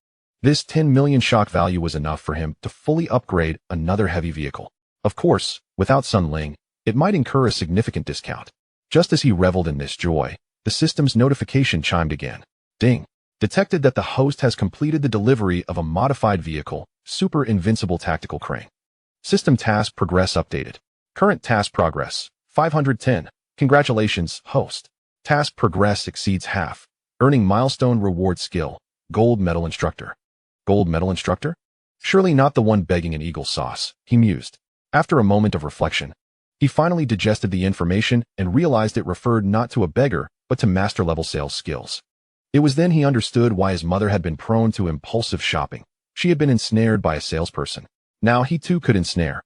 This 10 million shock value was enough for him to fully upgrade another heavy vehicle. Of course, without Sun Ling, it might incur a significant discount. Just as he reveled in this joy, the system's notification chimed again. Ding. Detected that the host has completed the delivery of a modified vehicle, Super Invincible Tactical Crane. System task progress updated. Current task progress, 510. Congratulations, host. Task progress exceeds half. Earning milestone reward skill, Gold Medal Instructor. Gold Medal Instructor? Surely not the one begging an eagle sauce, he mused. After a moment of reflection, he finally digested the information and realized it referred not to a beggar, but to master-level sales skills. It was then he understood why his mother had been prone to impulsive shopping. She had been ensnared by a salesperson. Now he too could ensnare.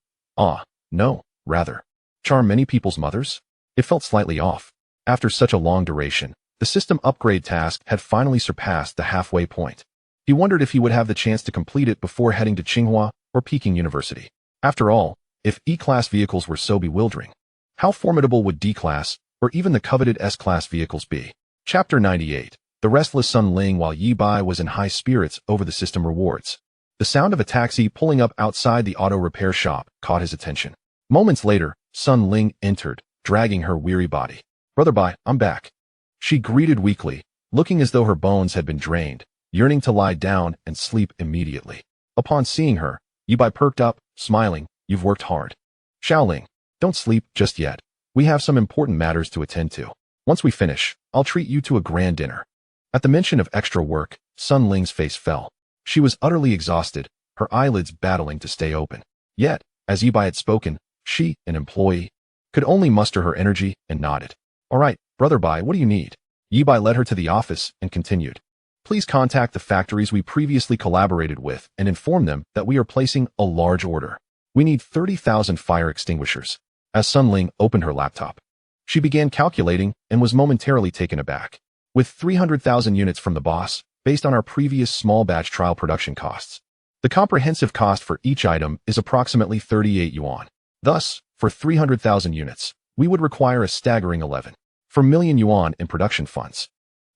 Rather, charm many people's mothers? It felt slightly off. After such a long duration, the system upgrade task had finally surpassed the halfway point. He wondered if he would have the chance to complete it before heading to Tsinghua or Peking University. After all, if E-Class vehicles were so bewildering, how formidable would D-Class or even the coveted S-Class vehicles be? Chapter 98. The restless Sun Ling while Yibai was in high spirits over the system rewards. The sound of a taxi pulling up outside the auto repair shop caught his attention. Moments later, Sun Ling entered, dragging her weary body. "Brother Bai, I'm back," she greeted weakly, looking as though her bones had been drained, yearning to lie down and sleep immediately. Upon seeing her, Yibai perked up, smiling. "You've worked hard." "Xiaoling, don't sleep just yet. We have some important matters to attend to. Once we finish, I'll treat you to a grand dinner." At the mention of extra work, Sun Ling's face fell. She was utterly exhausted, her eyelids battling to stay open. Yet, as Yibai had spoken, she, an employee, could only muster her energy and nodded. "All right, Brother Bai, what do you need?" Yibai led her to the office and continued. "Please contact the factories we previously collaborated with and inform them that we are placing a large order. We need 30,000 fire extinguishers." As Sun Ling opened her laptop, she began calculating and was momentarily taken aback. With 300,000 units from the boss, based on our previous small batch trial production costs, the comprehensive cost for each item is approximately 38 yuan. Thus, for 300,000 units, we would require a staggering 11.4 million yuan in production funds.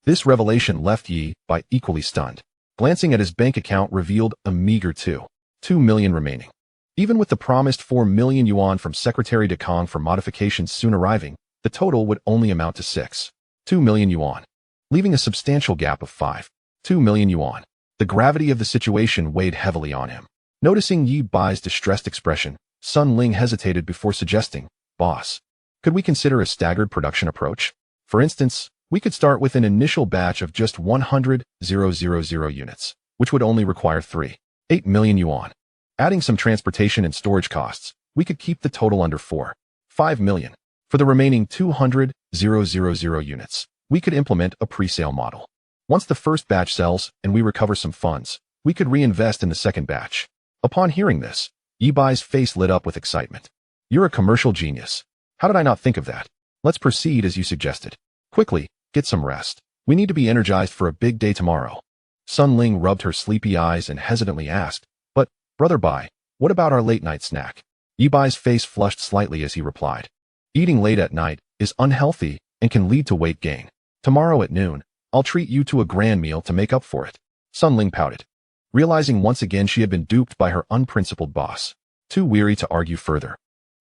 This revelation left Yi Bai equally stunned. Glancing at his bank account revealed a meager 2 million remaining. Even with the promised 4 million yuan from Secretary de Kong for modifications soon arriving, the total would only amount to 6.2 million yuan, leaving a substantial gap of 5.2 million yuan. The gravity of the situation weighed heavily on him. Noticing Yi Bai's distressed expression, Sun Ling hesitated before suggesting, "Boss, could we consider a staggered production approach? For instance, we could start with an initial batch of just 100,000 units, which would only require 3.8 million yuan. Adding some transportation and storage costs, we could keep the total under 4.5 million. For the remaining 200,000 units, we could implement a pre-sale model. Once the first batch sells and we recover some funds, we could reinvest in the second batch. Upon hearing this, Yi Bai's face lit up with excitement. You're a commercial genius. How did I not think of that? Let's proceed as you suggested. Quickly, get some rest. We need to be energized for a big day tomorrow. Sun Ling rubbed her sleepy eyes and hesitantly asked, but, Brother Bai, what about our late-night snack? Yi Bai's face flushed slightly as he replied. Eating late at night is unhealthy and can lead to weight gain. Tomorrow at noon, I'll treat you to a grand meal to make up for it. Sun Ling pouted, realizing once again she had been duped by her unprincipled boss. Too weary to argue further,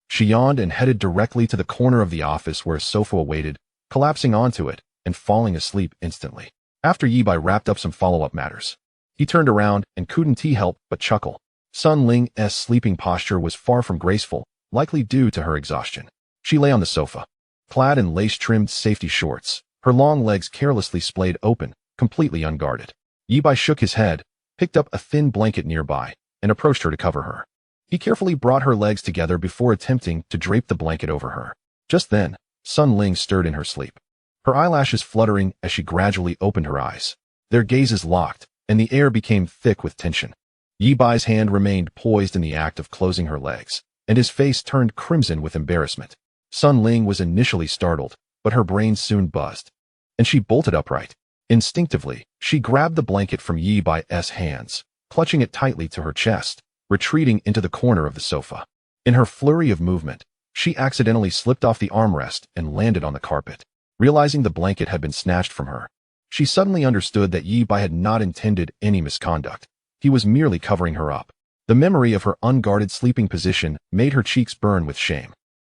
she yawned and headed directly to the corner of the office where a sofa awaited, collapsing onto it and falling asleep instantly. After Yi Bai wrapped up some follow-up matters, he turned around and couldn't help but chuckle. Sun Ling's sleeping posture was far from graceful, likely due to her exhaustion. She lay on the sofa, clad in lace-trimmed safety shorts, her long legs carelessly splayed open, completely unguarded. Yi Bai shook his head, picked up a thin blanket nearby, and approached her to cover her. He carefully brought her legs together before attempting to drape the blanket over her. Just then, Sun Ling stirred in her sleep, her eyelashes fluttering as she gradually opened her eyes. Their gazes locked, and the air became thick with tension. Yi Bai's hand remained poised in the act of closing her legs, and his face turned crimson with embarrassment. Sun Ling was initially startled, but her brain soon buzzed, and she bolted upright. Instinctively, she grabbed the blanket from Yi Bai's hands, clutching it tightly to her chest, retreating into the corner of the sofa. In her flurry of movement, she accidentally slipped off the armrest and landed on the carpet. Realizing the blanket had been snatched from her, she suddenly understood that Yi Bai had not intended any misconduct. He was merely covering her up. The memory of her unguarded sleeping position made her cheeks burn with shame.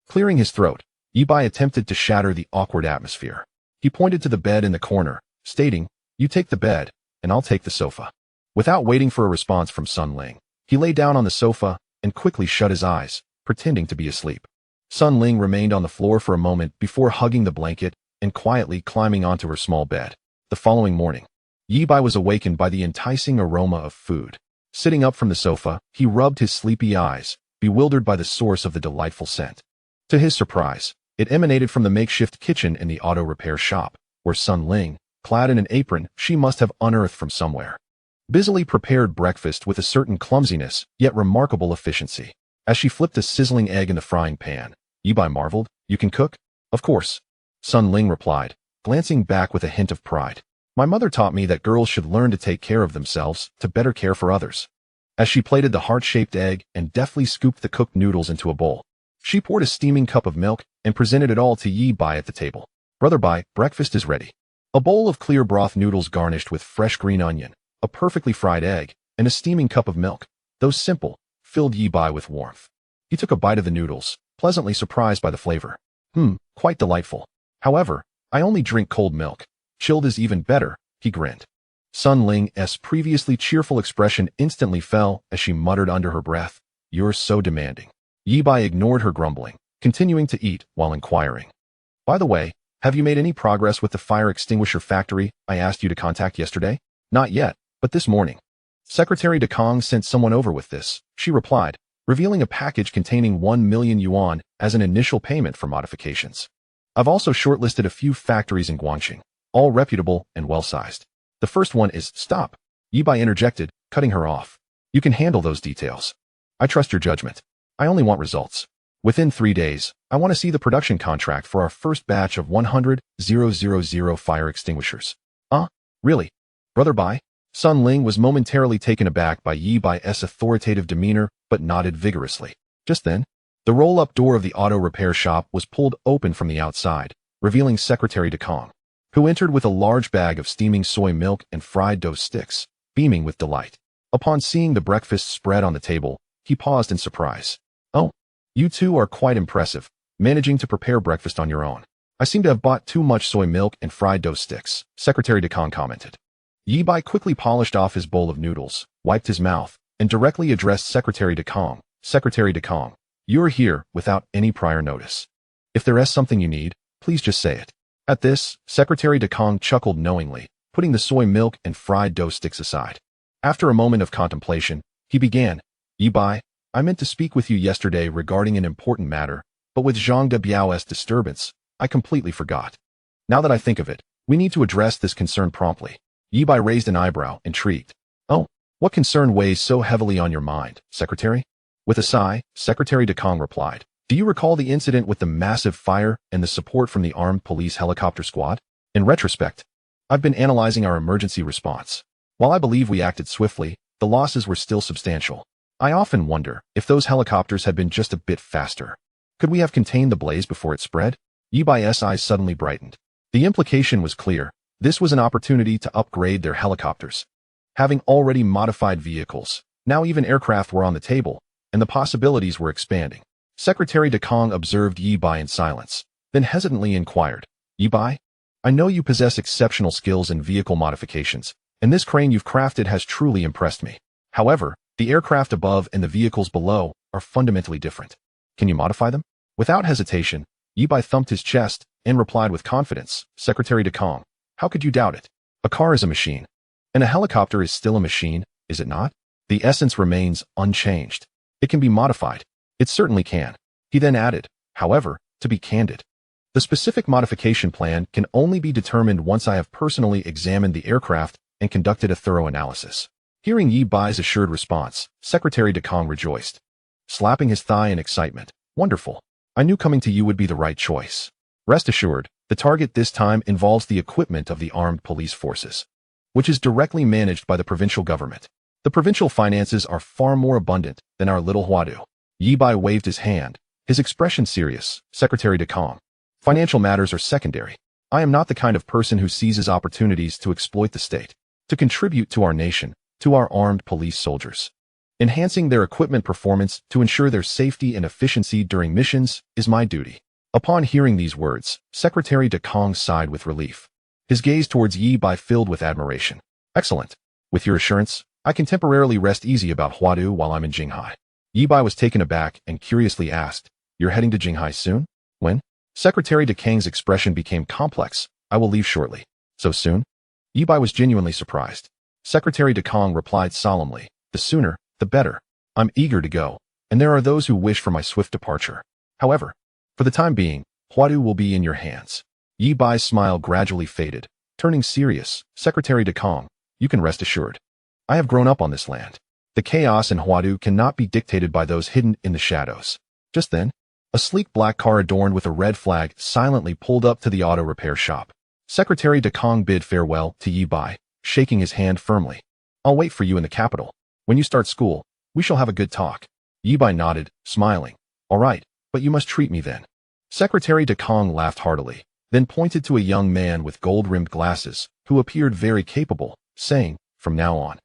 Clearing his throat, Yi Bai attempted to shatter the awkward atmosphere. He pointed to the bed in the corner, stating, "You take the bed, and I'll take the sofa." Without waiting for a response from Sun Ling, he lay down on the sofa and quickly shut his eyes, pretending to be asleep. Sun Ling remained on the floor for a moment before hugging the blanket and quietly climbing onto her small bed. The following morning, Yi Bai was awakened by the enticing aroma of food. Sitting up from the sofa, he rubbed his sleepy eyes, bewildered by the source of the delightful scent. To his surprise, it emanated from the makeshift kitchen in the auto repair shop, where Sun Ling, clad in an apron she must have unearthed from somewhere, busily prepared breakfast with a certain clumsiness, yet remarkable efficiency. As she flipped a sizzling egg in the frying pan, Yi Bai marveled, "You can cook?" "Of course," Sun Ling replied, glancing back with a hint of pride. "My mother taught me that girls should learn to take care of themselves to better care for others." As she plated the heart-shaped egg and deftly scooped the cooked noodles into a bowl, she poured a steaming cup of milk and presented it all to Yi Bai at the table. "Brother Bai, breakfast is ready." A bowl of clear broth noodles garnished with fresh green onion, a perfectly fried egg, and a steaming cup of milk, though simple, filled Yi Bai with warmth. He took a bite of the noodles, pleasantly surprised by the flavor. Quite delightful. However, I only drink cold milk. Chilled is even better," he grinned. Sun Ling's previously cheerful expression instantly fell as she muttered under her breath, "You're so demanding." Yi Bai ignored her grumbling, continuing to eat while inquiring, "By the way, have you made any progress with the fire extinguisher factory I asked you to contact yesterday?" "Not yet, but this morning Secretary De Kong sent someone over with this," she replied, revealing a package containing 1 million yuan as an initial payment for modifications. "I've also shortlisted a few factories in Guangxing, all reputable and well-sized." "The first one is—" "Stop," Yi Bai interjected, cutting her off. "You can handle those details. I trust your judgment. I only want results. Within 3 days, I want to see the production contract for our first batch of 100,000 fire extinguishers." Really? Brother Bai?" Sun Ling was momentarily taken aback by Yi Bai's authoritative demeanor, but nodded vigorously. Just then, the roll-up door of the auto repair shop was pulled open from the outside, revealing Secretary De Kong, who entered with a large bag of steaming soy milk and fried dough sticks, beaming with delight. Upon seeing the breakfast spread on the table, he paused in surprise. "Oh, you two are quite impressive, managing to prepare breakfast on your own. I seem to have bought too much soy milk and fried dough sticks," Secretary De Kong commented. Yi Bai quickly polished off his bowl of noodles, wiped his mouth, and directly addressed Secretary De Kong. "Secretary De Kong, you're here without any prior notice. If there is something you need, please just say it." At this, Secretary De Kong chuckled knowingly, putting the soy milk and fried dough sticks aside. After a moment of contemplation, he began, "Yi Bai, I meant to speak with you yesterday regarding an important matter, but with Zhang de Biao's disturbance, I completely forgot. Now that I think of it, we need to address this concern promptly. Yi Bai raised an eyebrow, intrigued. Oh, what concern weighs so heavily on your mind, Secretary? With a sigh, Secretary de Kong replied. Do you recall the incident with the massive fire and the support from the armed police helicopter squad? In retrospect, I've been analyzing our emergency response. While I believe we acted swiftly, the losses were still substantial. I often wonder if those helicopters had been just a bit faster. Could we have contained the blaze before it spread? Yi Bai's eyes suddenly brightened. The implication was clear. This was an opportunity to upgrade their helicopters. Having already modified vehicles, now even aircraft were on the table, and the possibilities were expanding. Secretary de Kong observed Yi Bai in silence, then hesitantly inquired, Yi Bai, I know you possess exceptional skills in vehicle modifications, and this crane you've crafted has truly impressed me. However, the aircraft above and the vehicles below are fundamentally different. Can you modify them? Without hesitation, Yi Bai thumped his chest and replied with confidence, Secretary de Kong, how could you doubt it? A car is a machine, and a helicopter is still a machine, is it not? The essence remains unchanged. It can be modified. It certainly can. He then added, however, to be candid, the specific modification plan can only be determined once I have personally examined the aircraft and conducted a thorough analysis. Hearing Yi Bai's assured response, Secretary de Kong rejoiced, slapping his thigh in excitement. Wonderful. I knew coming to you would be the right choice. Rest assured, the target this time involves the equipment of the armed police forces, which is directly managed by the provincial government. The provincial finances are far more abundant than our little Huadu. Yi Bai waved his hand, his expression serious. Secretary de Kong, financial matters are secondary. I am not the kind of person who seizes opportunities to exploit the state, to contribute to our nation, to our armed police soldiers. Enhancing their equipment performance to ensure their safety and efficiency during missions is my duty. Upon hearing these words, Secretary de Kong sighed with relief. His gaze towards Yi Bai filled with admiration. Excellent. With your assurance, I can temporarily rest easy about Huadu while I'm in Jinghai. Yi Bai was taken aback and curiously asked, You're heading to Jinghai soon? When? Secretary de Kang's expression became complex. I will leave shortly. So soon? Yi Bai was genuinely surprised. Secretary de Kong replied solemnly, The sooner, the better. I'm eager to go, and there are those who wish for my swift departure. However, for the time being, Huadu will be in your hands. Yi Bai's smile gradually faded. Turning serious, Secretary de Kong, you can rest assured. I have grown up on this land. The chaos in Huadu cannot be dictated by those hidden in the shadows. Just then, a sleek black car adorned with a red flag silently pulled up to the auto repair shop. Secretary de Kong bid farewell to Yi Bai, shaking his hand firmly. I'll wait for you in the capital. When you start school, we shall have a good talk. Yi Bai nodded, smiling. All right, but you must treat me then. Secretary de Kong laughed heartily, then pointed to a young man with gold-rimmed glasses, who appeared very capable, saying, From now on,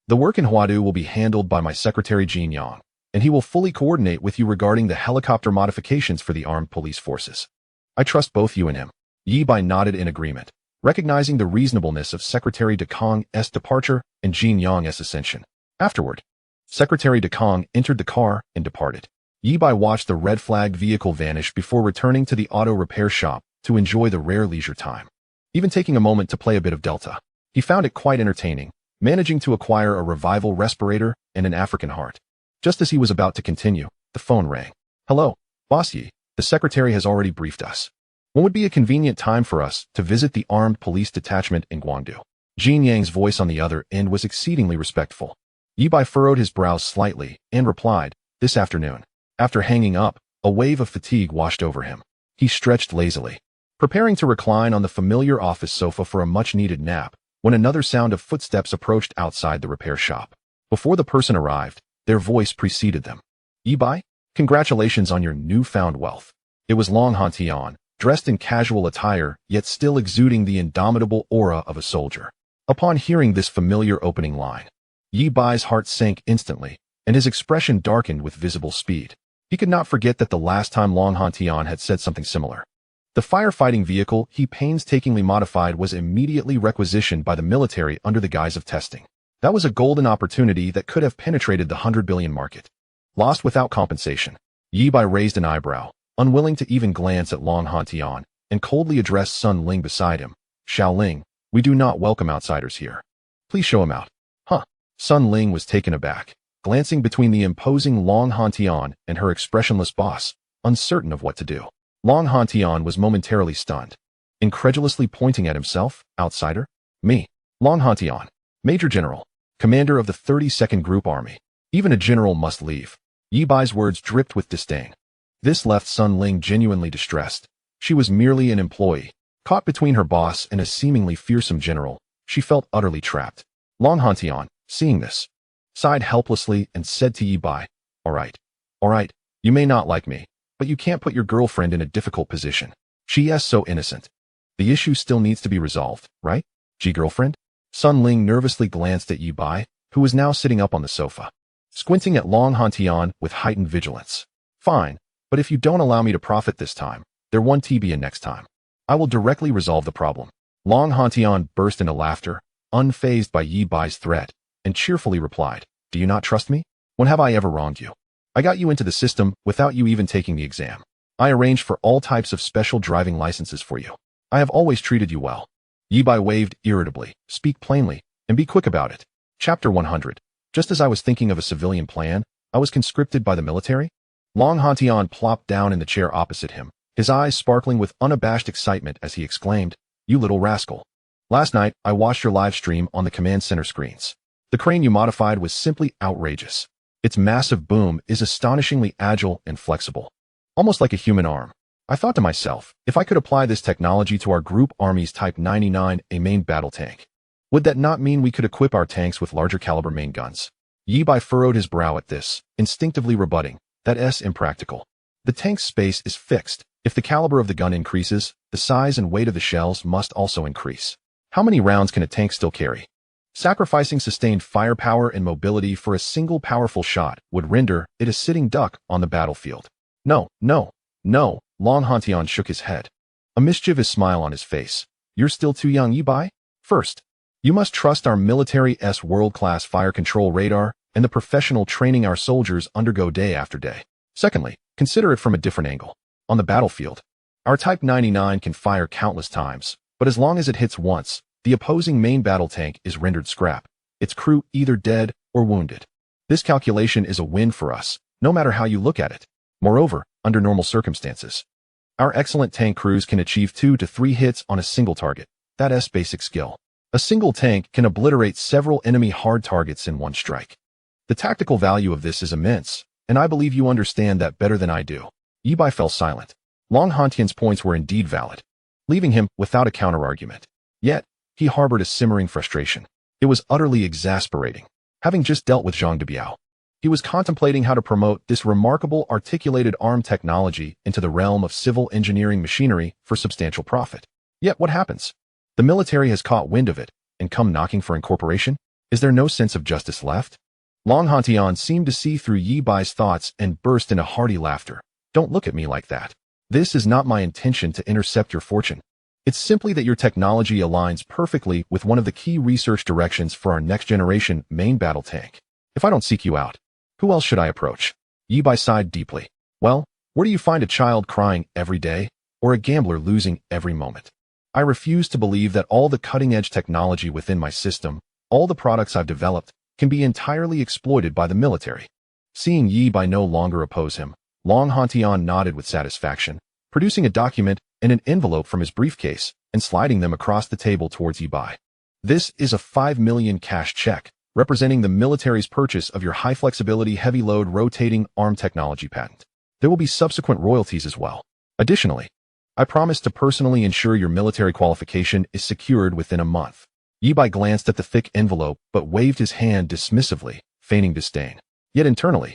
the work in Huadu will be handled by my secretary Jin Yang, and he will fully coordinate with you regarding the helicopter modifications for the armed police forces. I trust both you and him. Yi Bai nodded in agreement, recognizing the reasonableness of Secretary de Kong's departure and Jin Yang's ascension. Afterward, Secretary de Kong entered the car and departed. Yi Bai watched the red-flagged vehicle vanish before returning to the auto repair shop to enjoy the rare leisure time. Even taking a moment to play a bit of Delta, he found it quite entertaining, managing to acquire a revival respirator and an African heart. Just as he was about to continue, the phone rang. Hello, Boss Yi, the secretary has already briefed us. When would be a convenient time for us to visit the armed police detachment in Guangdu? Jin Yang's voice on the other end was exceedingly respectful. Yi Bai furrowed his brows slightly and replied, This afternoon. After hanging up, a wave of fatigue washed over him. He stretched lazily, preparing to recline on the familiar office sofa for a much-needed nap, when another sound of footsteps approached outside the repair shop. Before the person arrived, their voice preceded them. Yi Bai, congratulations on your newfound wealth. It was Long Hantian, dressed in casual attire, yet still exuding the indomitable aura of a soldier. Upon hearing this familiar opening line, Yi Bai's heart sank instantly, and his expression darkened with visible speed. He could not forget that the last time Long Hantian had said something similar. The firefighting vehicle he painstakingly modified was immediately requisitioned by the military under the guise of testing. That was a golden opportunity that could have penetrated the 100 billion market. Lost without compensation. Yi Bai raised an eyebrow, unwilling to even glance at Long Hantian, and coldly addressed Sun Ling beside him. Xiao Ling, we do not welcome outsiders here. Please show him out. Huh. Sun Ling was taken aback, glancing between the imposing Long Hantian and her expressionless boss. uncertain of what to do. Long Hantian was momentarily stunned, incredulously pointing at himself. Outsider? Me. Long Hantian, Major General, commander of the 32nd Group Army. Even a general must leave. Yi Bai's words dripped with disdain. This left Sun Ling genuinely distressed. She was merely an employee, caught between her boss and a seemingly fearsome general. She felt utterly trapped. Long Hantian, seeing this, sighed helplessly and said to Yi Bai, all right, you may not like me, but you can't put your girlfriend in a difficult position. She is so innocent. The issue still needs to be resolved, right? Girlfriend? Sun Ling nervously glanced at Yi Bai, who was now sitting up on the sofa, squinting at Long Hantian with heightened vigilance. Fine, but if you don't allow me to profit this time, there won't be a next time. I will directly resolve the problem. Long Hantian burst into laughter, unfazed by Yi Bai's threat, and cheerfully replied, do you not trust me? When have I ever wronged you? I got you into the system without you even taking the exam. I arranged for all types of special driving licenses for you. I have always treated you well. Yi Bai waved irritably. Speak plainly, and be quick about it. Chapter 100. Just as I was thinking of a civilian plan, I was conscripted by the military? Long Hantian plopped down in the chair opposite him, his eyes sparkling with unabashed excitement as he exclaimed, you little rascal. Last night, I watched your live stream on the command center screens. The crane you modified was simply outrageous. Its massive boom is astonishingly agile and flexible, almost like a human arm. I thought to myself, if I could apply this technology to our group army's Type 99, a main battle tank, would that not mean we could equip our tanks with larger caliber main guns? Yi Bai furrowed his brow at this, instinctively rebutting, that's impractical. The tank's space is fixed. If the caliber of the gun increases, the size and weight of the shells must also increase. How many rounds can a tank still carry? Sacrificing sustained firepower and mobility for a single powerful shot would render it a sitting duck on the battlefield. No. Long Hantian shook his head, a mischievous smile on his face. You're still too young, Yi Bai. First, you must trust our military's world-class fire control radar and the professional training our soldiers undergo day after day. Secondly, consider it from a different angle. On the battlefield, our Type 99 can fire countless times, but as long as it hits once, the opposing main battle tank is rendered scrap, its crew either dead or wounded. This calculation is a win for us, no matter how you look at it. Moreover, under normal circumstances, our excellent tank crews can achieve 2 to 3 hits on a single target. That's basic skill. A single tank can obliterate several enemy hard targets in one strike. The tactical value of this is immense, and I believe you understand that better than I do. Yi Bai fell silent. Long Hantian's points were indeed valid, leaving him without a counterargument. Yet, he harbored a simmering frustration. It was utterly exasperating. Having just dealt with Zhang Debiao, he was contemplating how to promote this remarkable articulated arm technology into the realm of civil engineering machinery for substantial profit. Yet what happens? The military has caught wind of it and come knocking for incorporation? Is there no sense of justice left? Long Hantian seemed to see through Yi Bai's thoughts and burst into hearty laughter. Don't look at me like that. This is not my intention to intercept your fortune. It's simply that your technology aligns perfectly with one of the key research directions for our next-generation main battle tank. If I don't seek you out, who else should I approach? Yi Bai sighed deeply. Well, where do you find a child crying every day, or a gambler losing every moment? I refuse to believe that all the cutting-edge technology within my system, all the products I've developed, can be entirely exploited by the military. Seeing Yi Bai no longer oppose him, Long Hantian nodded with satisfaction, producing a document and an envelope from his briefcase and sliding them across the table towards Yi Bai. This is a 5 million cash check, representing the military's purchase of your high-flexibility heavy-load rotating arm technology patent. There will be subsequent royalties as well. Additionally, I promise to personally ensure your military qualification is secured within a month. Yi Bai glanced at the thick envelope but waved his hand dismissively, feigning disdain. Yet internally,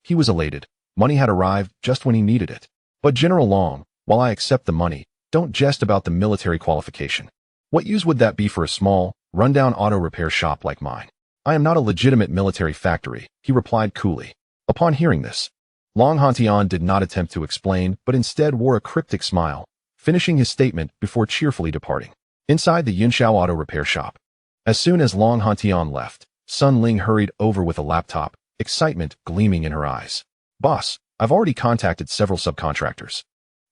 he was elated. Money had arrived just when he needed it. But General Long, while I accept the money, don't jest about the military qualification. What use would that be for a small, rundown auto repair shop like mine? I am not a legitimate military factory, he replied coolly. Upon hearing this, Long Hantian did not attempt to explain, but instead wore a cryptic smile, finishing his statement before cheerfully departing. Inside the Yunshao auto repair shop, as soon as Long Hantian left, Sun Ling hurried over with a laptop, excitement gleaming in her eyes. Boss, I've already contacted several subcontractors,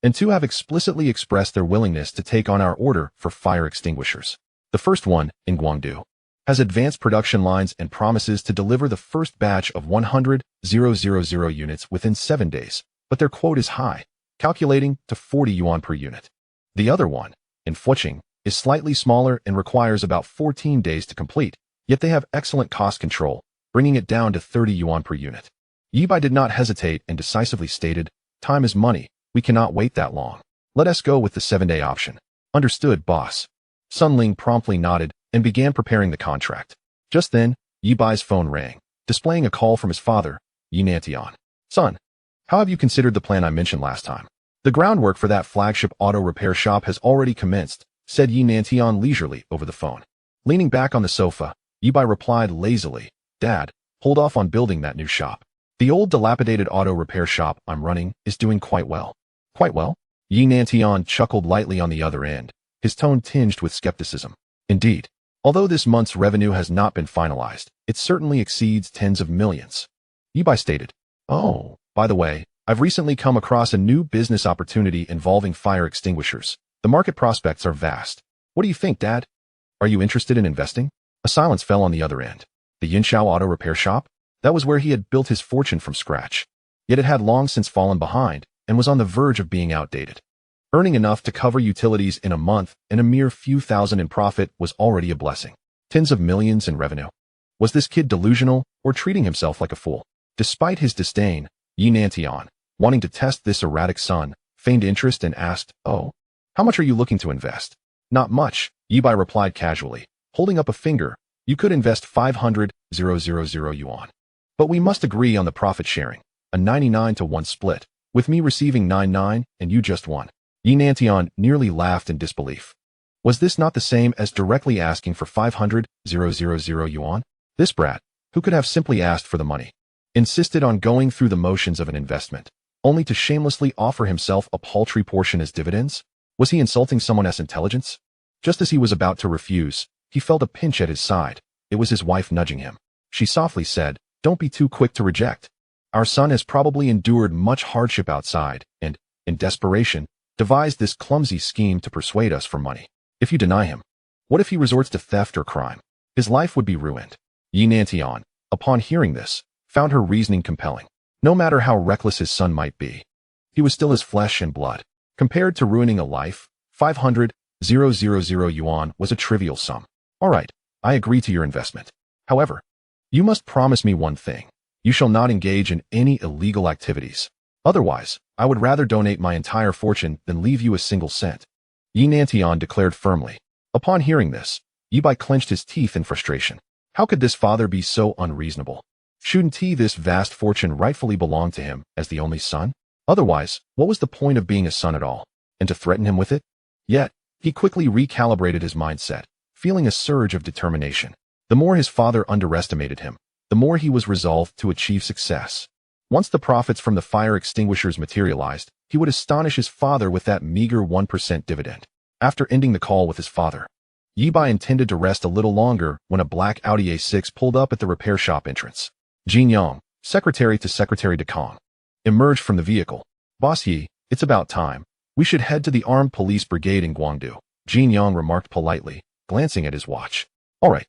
and 2 have explicitly expressed their willingness to take on our order for fire extinguishers. The first one, in Guangdu, has advanced production lines and promises to deliver the first batch of 100,000 units within 7 days, but their quote is high, calculating to 40 yuan per unit. The other one, in Fuqing, is slightly smaller and requires about 14 days to complete, yet they have excellent cost control, bringing it down to 30 yuan per unit. Yi Bai did not hesitate and decisively stated, "Time is money, we cannot wait that long. Let us go with the 7-day option." "Understood, boss." Sun Ling promptly nodded and began preparing the contract. Just then, Yi Bai's phone rang, displaying a call from his father, Yi Nantian. "Son, how have you considered the plan I mentioned last time?" "The groundwork for that flagship auto repair shop has already commenced," said Yi Nantian leisurely over the phone. Leaning back on the sofa, Yi Bai replied lazily, "Dad, hold off on building that new shop. The old dilapidated auto repair shop I'm running is doing quite well." "Quite well?" Yi Nantian chuckled lightly on the other end, his tone tinged with skepticism. "Indeed. Although this month's revenue has not been finalized, it certainly exceeds tens of millions." Yi Bai stated, "Oh, by the way, I've recently come across a new business opportunity involving fire extinguishers. The market prospects are vast. What do you think, Dad? Are you interested in investing?" A silence fell on the other end. The Yinshao auto repair shop? That was where he had built his fortune from scratch. Yet it had long since fallen behind and was on the verge of being outdated. Earning enough to cover utilities in a month and a mere few thousand in profit was already a blessing. Tens of millions in revenue. Was this kid delusional or treating himself like a fool? Despite his disdain, Yi Nantian, wanting to test this erratic son, feigned interest and asked, "Oh, how much are you looking to invest?" "Not much," Yi Bai replied casually, holding up a finger. "You could invest 500,000 yuan. But we must agree on the profit sharing, a 99-to-1 split, with me receiving 99 and you just 1. Yi Nantian nearly laughed in disbelief. Was this not the same as directly asking for 500,000 yuan? This brat, who could have simply asked for the money, insisted on going through the motions of an investment, only to shamelessly offer himself a paltry portion as dividends? Was he insulting someone's intelligence? Just as he was about to refuse, he felt a pinch at his side. It was his wife nudging him. She softly said, "Don't be too quick to reject. Our son has probably endured much hardship outside and, in desperation, devised this clumsy scheme to persuade us for money. If you deny him, what if he resorts to theft or crime? His life would be ruined." Yi Nantian, upon hearing this, found her reasoning compelling. No matter how reckless his son might be, he was still his flesh and blood. Compared to ruining a life, 500,000 yuan was a trivial sum. "All right, I agree to your investment. However, you must promise me one thing. You shall not engage in any illegal activities. Otherwise, I would rather donate my entire fortune than leave you a single cent," Yi Nantian declared firmly. Upon hearing this, Yi Bai clenched his teeth in frustration. How could this father be so unreasonable? Shouldn't this vast fortune rightfully belong to him as the only son? Otherwise, what was the point of being a son at all? And to threaten him with it? Yet, he quickly recalibrated his mindset, feeling a surge of determination. The more his father underestimated him, the more he was resolved to achieve success. Once the profits from the fire extinguishers materialized, he would astonish his father with that meager 1% dividend. After ending the call with his father, Yi Bai intended to rest a little longer when a black Audi A6 pulled up at the repair shop entrance. Jin Yang, secretary to Secretary de Kong, emerged from the vehicle. "Boss Yi, it's about time. We should head to the armed police brigade in Guangdu," Jin Yang remarked politely, glancing at his watch. "All right,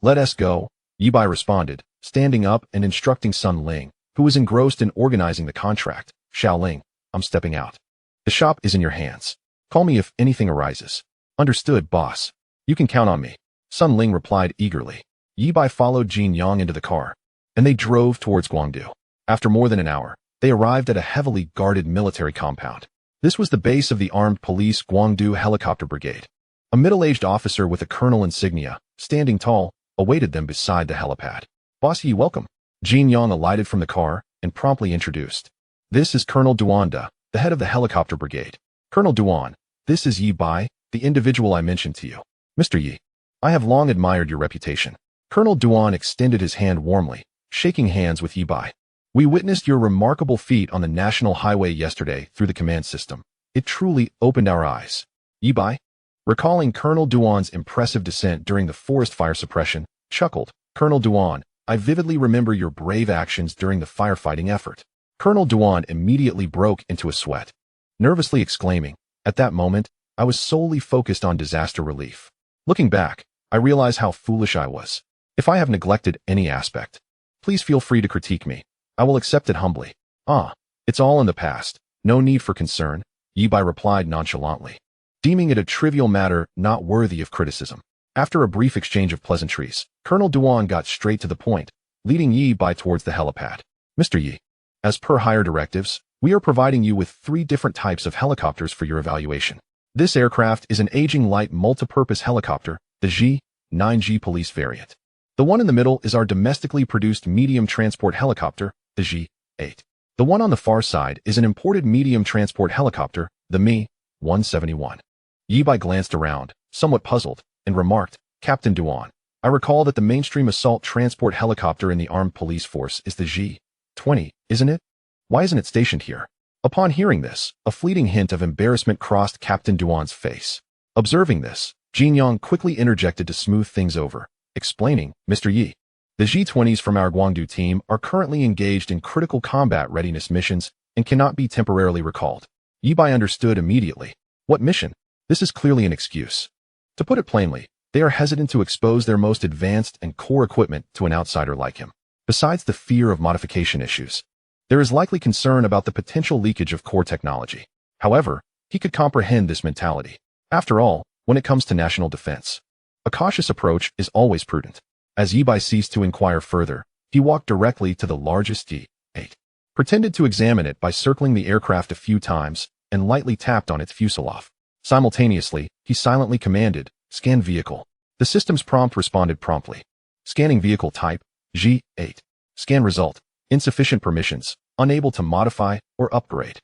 let us go," Yi Bai responded, standing up and instructing Sun Ling, who was engrossed in organizing the contract. "Xiao Ling, I'm stepping out. The shop is in your hands. Call me if anything arises." "Understood, boss. You can count on me," Sun Ling replied eagerly. Yi Bai followed Jin Yang into the car, and they drove towards Guangdu. After more than an hour, they arrived at a heavily guarded military compound. This was the base of the armed police Guangdu Helicopter Brigade. A middle-aged officer with a colonel insignia, standing tall, awaited them beside the helipad. "Boss Yi, welcome." Jin Yang alighted from the car and promptly introduced. "This is Colonel Duanda, the head of the helicopter brigade. Colonel Duan, this is Yi Bai, the individual I mentioned to you. Mr. Yi, I have long admired your reputation." Colonel Duan extended his hand warmly, shaking hands with Yi Bai. "We witnessed your remarkable feat on the national highway yesterday through the command system. It truly opened our eyes." Yi Bai, recalling Colonel Duan's impressive descent during the forest fire suppression, chuckled. "Colonel Duan, I vividly remember your brave actions during the firefighting effort." Colonel Duan immediately broke into a sweat, nervously exclaiming, "At that moment, I was solely focused on disaster relief. Looking back, I realize how foolish I was. If I have neglected any aspect, please feel free to critique me. I will accept it humbly." "Ah, It's all in the past. No need for concern, Yi Bai replied nonchalantly, deeming it a trivial matter not worthy of criticism. After a brief exchange of pleasantries, Colonel Duan got straight to the point, leading Yi Bai towards the helipad. Mr. Yi, as per higher directives, we are providing you with 3 different types of helicopters for your evaluation. This aircraft is an aging light multi-purpose helicopter, the G-9G police variant. The one in the middle is our domestically produced medium transport helicopter, the G-8. The one on the far side is an imported medium transport helicopter, the Mi-171. Yi Bai glanced around, somewhat puzzled, and remarked, Captain Duan, I recall that the mainstream assault transport helicopter in the armed police force is the G-20, isn't it? Why isn't it stationed here? Upon hearing this, a fleeting hint of embarrassment crossed Captain Duan's face. Observing this, Jin Yong quickly interjected to smooth things over, explaining, Mr. Yi, the G-20s from our Guangdu team are currently engaged in critical combat readiness missions and cannot be temporarily recalled. Yi Bai understood immediately. What mission? This is clearly an excuse. To put it plainly, they are hesitant to expose their most advanced and core equipment to an outsider like him. Besides the fear of modification issues, there is likely concern about the potential leakage of core technology. However, he could comprehend this mentality. After all, when it comes to national defense, a cautious approach is always prudent. As Yi Bai ceased to inquire further, he walked directly to the largest G-8, pretended to examine it by circling the aircraft a few times, and lightly tapped on its fuselage. Simultaneously, he silently commanded, Scan vehicle. The system's prompt responded promptly. Scanning vehicle type, G-8. Scan result, insufficient permissions, unable to modify or upgrade.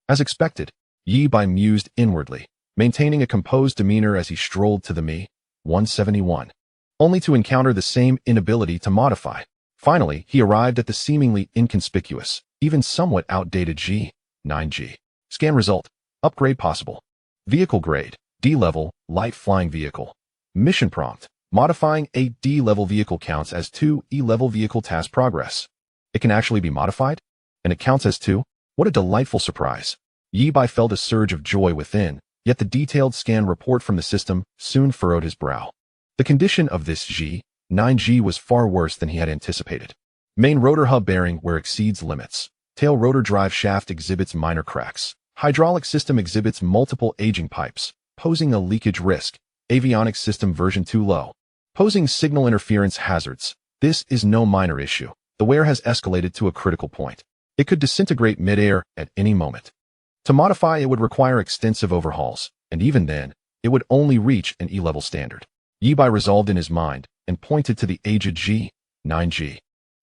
As expected, Yi Bai mused inwardly, maintaining a composed demeanor as he strolled to the Mi-171. Only to encounter the same inability to modify. Finally, he arrived at the seemingly inconspicuous, even somewhat outdated G-9G. Scan result, upgrade possible. Vehicle grade, D-level, light flying vehicle. Mission prompt, modifying a D-level vehicle counts as 2 E-level vehicle task progress. It can actually be modified? And it counts as 2? What a delightful surprise. Yi Bai felt a surge of joy within, yet the detailed scan report from the system soon furrowed his brow. The condition of this G-9G was far worse than he had anticipated. Main rotor hub bearing wear exceeds limits. Tail rotor drive shaft exhibits minor cracks. Hydraulic system exhibits multiple aging pipes, posing a leakage risk. Avionics system version 2 low, posing signal interference hazards. This is no minor issue. The wear has escalated to a critical point. It could disintegrate mid-air at any moment. To modify, it would require extensive overhauls, and even then, it would only reach an E-level standard. Yi Bai resolved in his mind and pointed to the aged G-9G.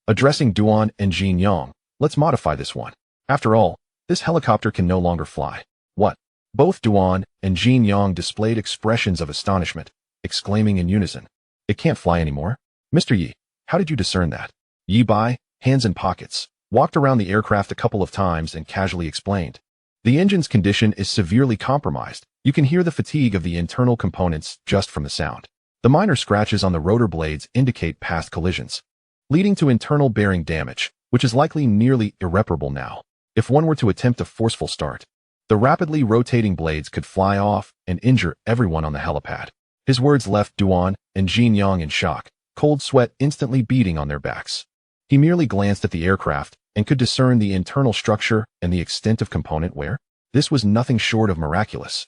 Addressing Duan and Jin Yong, let's modify this one. After all, this helicopter can no longer fly. What? Both Duan and Jin Yong displayed expressions of astonishment, exclaiming in unison, It can't fly anymore? Mr. Yi, how did you discern that? Yi Bai, hands in pockets, walked around the aircraft a couple of times and casually explained. The engine's condition is severely compromised. You can hear the fatigue of the internal components just from the sound. The minor scratches on the rotor blades indicate past collisions, leading to internal bearing damage, which is likely nearly irreparable now. If one were to attempt a forceful start, the rapidly rotating blades could fly off and injure everyone on the helipad. His words left Duan and Jin Yong in shock, cold sweat instantly beating on their backs. He merely glanced at the aircraft and could discern the internal structure and the extent of component wear. This was nothing short of miraculous.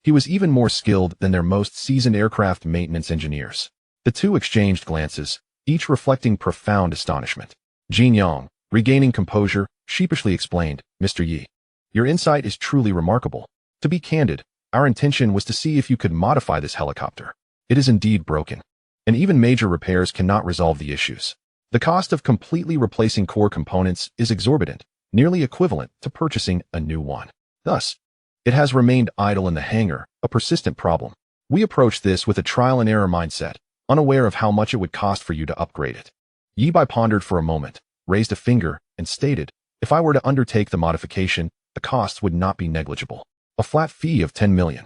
He was even more skilled than their most seasoned aircraft maintenance engineers. The two exchanged glances, each reflecting profound astonishment. Jin Yong, regaining composure, sheepishly explained, Mr. Yi, your insight is truly remarkable. To be candid, our intention was to see if you could modify this helicopter. It is indeed broken, and even major repairs cannot resolve the issues. The cost of completely replacing core components is exorbitant, nearly equivalent to purchasing a new one. Thus, it has remained idle in the hangar, a persistent problem. We approached this with a trial-and-error mindset, unaware of how much it would cost for you to upgrade it. Yi Bai pondered for a moment, raised a finger, and stated, if I were to undertake the modification, the costs would not be negligible. A flat fee of 10 million.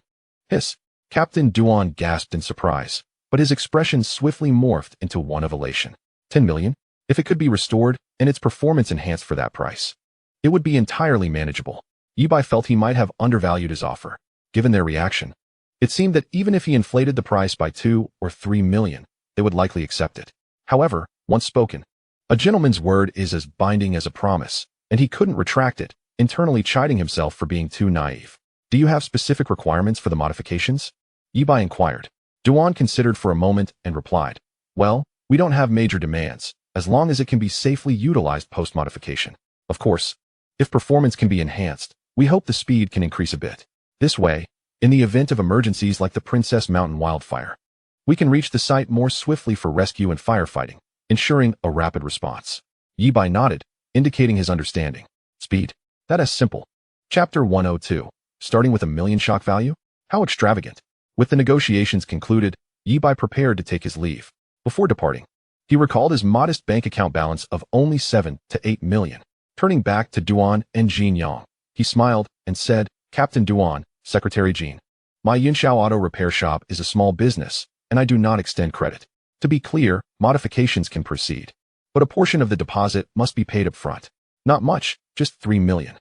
Hiss. Captain Duan gasped in surprise, but his expression swiftly morphed into one of elation. 10 million? If it could be restored, and its performance enhanced for that price, it would be entirely manageable. Yi Bai felt he might have undervalued his offer. Given their reaction, it seemed that even if he inflated the price by 2 or 3 million, they would likely accept it. However, once spoken, a gentleman's word is as binding as a promise, and he couldn't retract it. internally chiding himself for being too naive. Do you have specific requirements for the modifications? Yi Bai inquired. Duan considered for a moment and replied, well, we don't have major demands, as long as it can be safely utilized post-modification. Of course, if performance can be enhanced, we hope the speed can increase a bit. This way, in the event of emergencies like the Princess Mountain wildfire, we can reach the site more swiftly for rescue and firefighting, ensuring a rapid response. Yi Bai nodded, indicating his understanding. Speed. That is simple. Chapter 102. Starting with 1 million shock value? How extravagant. With the negotiations concluded, Yi Bai prepared to take his leave. Before departing, he recalled his modest bank account balance of only 7 to 8 million. Turning back to Duan and Jin Yang, he smiled and said, Captain Duan, Secretary Jin, my Yunxiao Auto Repair Shop is a small business, and I do not extend credit. To be clear, modifications can proceed, but a portion of the deposit must be paid up front. Not much, just 3 million.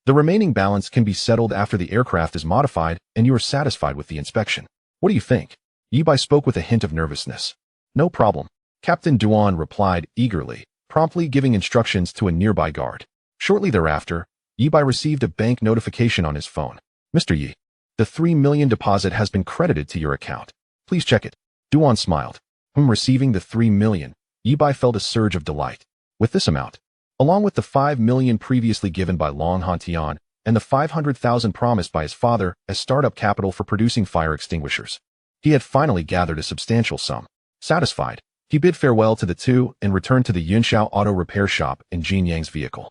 The remaining balance can be settled after the aircraft is modified and you are satisfied with the inspection. What do you think? Yi Bai spoke with a hint of nervousness. No problem. Captain Duan replied eagerly, promptly giving instructions to a nearby guard. Shortly thereafter, Yi Bai received a bank notification on his phone. Mr. Yi, the 3 million deposit has been credited to your account. Please check it. Duan smiled. Receiving the 3 million, Yi Bai felt a surge of delight. With this amount, along with the 5 million previously given by Long Hantian and the 500,000 promised by his father as startup capital for producing fire extinguishers, he had finally gathered a substantial sum. Satisfied, he bid farewell to the two and returned to the Yunxiao Auto Repair Shop in Jin Yang's vehicle.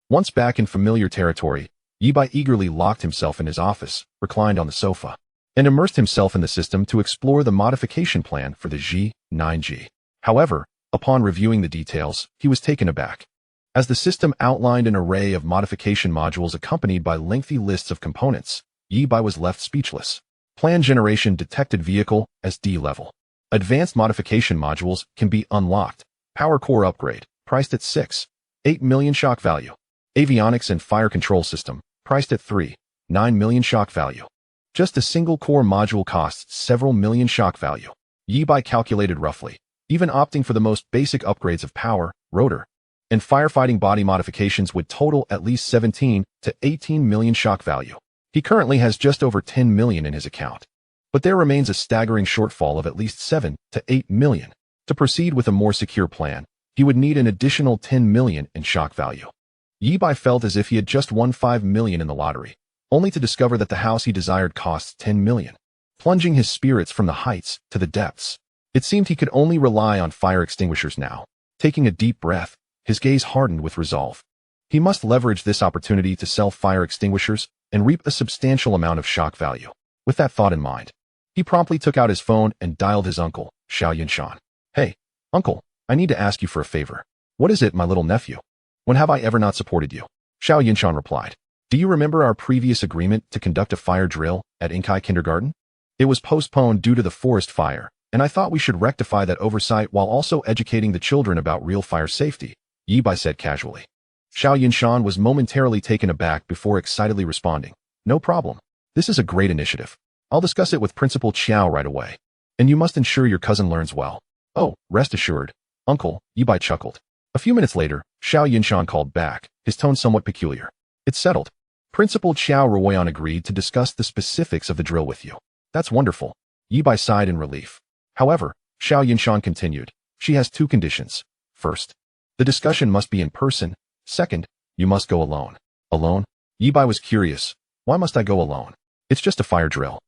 Once back in familiar territory, Yi Bai eagerly locked himself in his office, reclined on the sofa, and immersed himself in the system to explore the modification plan for the G9G. However, upon reviewing the details, he was taken aback. As the system outlined an array of modification modules accompanied by lengthy lists of components, Yi Bai was left speechless. Plan generation detected vehicle as D level. Advanced modification modules can be unlocked. Power core upgrade, priced at 6.8 million shock value. Avionics and fire control system, priced at 3.9 million shock value. Just a single core module costs several million shock value. Yi Bai calculated roughly, even opting for the most basic upgrades of power, rotor, and firefighting body modifications would total at least 17 to 18 million shock value. He currently has just over 10 million in his account, but there remains a staggering shortfall of at least 7 to 8 million. To proceed with a more secure plan, he would need an additional 10 million in shock value. Yi Bai felt as if he had just won 5 million in the lottery, only to discover that the house he desired costs 10 million, plunging his spirits from the heights to the depths. It seemed he could only rely on fire extinguishers now. Taking a deep breath, his gaze hardened with resolve. He must leverage this opportunity to sell fire extinguishers and reap a substantial amount of shock value. With that thought in mind, he promptly took out his phone and dialed his uncle, Xiao Yunshan. Hey, uncle, I need to ask you for a favor. What is it, my little nephew? When have I ever not supported you? Xiao Yunshan replied. Do you remember our previous agreement to conduct a fire drill at Inkai Kindergarten? It was postponed due to the forest fire, and I thought we should rectify that oversight while also educating the children about real fire safety, Yi Bai said casually. Xiao Yunshan was momentarily taken aback before excitedly responding. No problem. This is a great initiative. I'll discuss it with Principal Qiao right away. And you must ensure your cousin learns well. Oh, rest assured, uncle, Yi Bai chuckled. A few minutes later, Xiao Yunshan called back, his tone somewhat peculiar. It's settled. Principal Qiao Ruoyan agreed to discuss the specifics of the drill with you. That's wonderful. Yi Bai sighed in relief. However, Xiao Yunshan continued, she has 2 conditions. First, the discussion must be in person. Second, you must go alone. Alone? Yi Bai was curious. Why must I go alone? It's just a fire drill.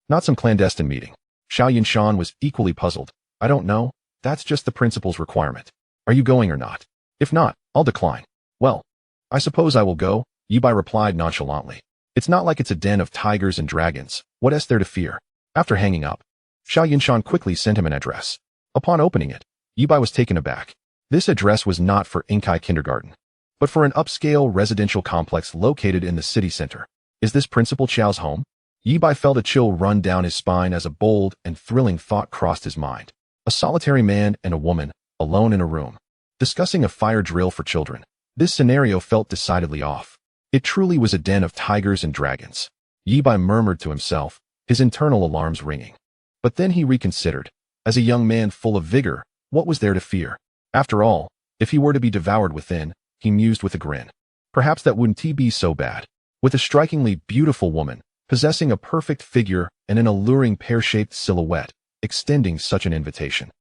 Not some clandestine meeting. Xiao Yunshan was equally puzzled. I don't know. That's just the principal's requirement. Are you going or not? If not, I'll decline. Well, I suppose I will go, Yi Bai replied nonchalantly. It's not like it's a den of tigers and dragons. What is there to fear? After hanging up, Xiao Yunshan quickly sent him an address. Upon opening it, Yi Bai was taken aback. This address was not for Inkai Kindergarten, but for an upscale residential complex located in the city center. Is this Principal Qiao's home? Yi Bai felt a chill run down his spine as a bold and thrilling thought crossed his mind. A solitary man and a woman, alone in a room, discussing a fire drill for children. This scenario felt decidedly off. It truly was a den of tigers and dragons. Yi Bai murmured to himself, his internal alarms ringing. But then he reconsidered. As a young man full of vigor, what was there to fear? After all, if he were to be devoured within, he mused with a grin, Perhaps that wouldn't be so bad. With a strikingly beautiful woman, possessing a perfect figure and an alluring pear-shaped silhouette, extending such an invitation.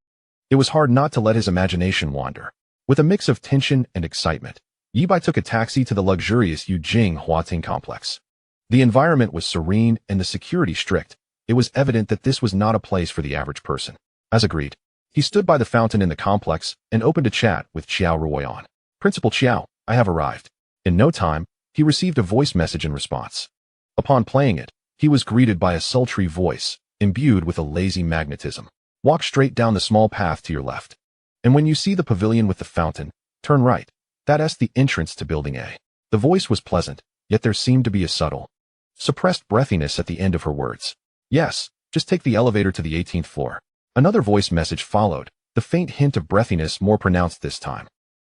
It was hard not to let his imagination wander. With a mix of tension and excitement, Yi Bai took a taxi to the luxurious Yujing Huating complex. The environment was serene and the security strict. It was evident that this was not a place for the average person. As agreed, he stood by the fountain in the complex and opened a chat with Qiao Ruoyan. Principal Qiao, I have arrived. In no time, he received a voice message in response. Upon playing it, he was greeted by a sultry voice, imbued with a lazy magnetism. Walk straight down the small path to your left. And when you see the pavilion with the fountain, turn right. That's the entrance to Building A. The voice was pleasant, yet there seemed to be a subtle, suppressed breathiness at the end of her words. Yes, just take the elevator to the 18th floor. Another voice message followed, the faint hint of breathiness more pronounced this time.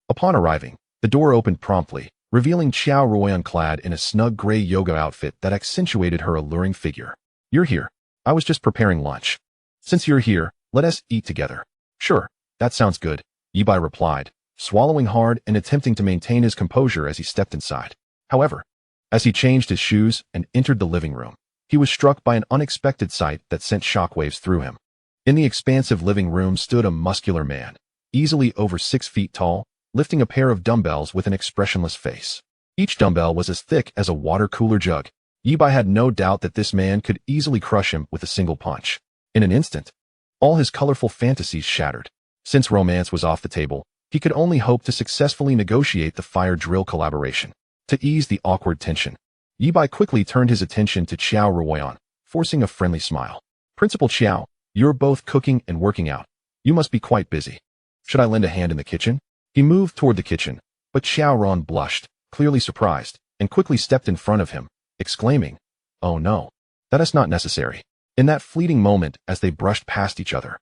Upon arriving, the door opened promptly, revealing Qiao Ruoyan clad in a snug gray yoga outfit that accentuated her alluring figure. You're here. I was just preparing lunch. Since you're here, let us eat together. Sure, that sounds good, Yi Bai replied, swallowing hard and attempting to maintain his composure as he stepped inside. However, as he changed his shoes and entered the living room, he was struck by an unexpected sight that sent shockwaves through him. In the expansive living room stood a muscular man, easily over 6 feet tall, lifting a pair of dumbbells with an expressionless face. Each dumbbell was as thick as a water cooler jug. Yi Bai had no doubt that this man could easily crush him with a single punch. In an instant, all his colorful fantasies shattered. Since romance was off the table, he could only hope to successfully negotiate the fire drill collaboration. To ease the awkward tension, Yi Bai quickly turned his attention to Qiao Ruoyan, forcing a friendly smile. Principal Qiao, you're both cooking and working out. You must be quite busy. Should I lend a hand in the kitchen? He moved toward the kitchen, but Qiao Ruoyan blushed, clearly surprised, and quickly stepped in front of him, exclaiming, "Oh no, that is not necessary." In that fleeting moment as they brushed past each other,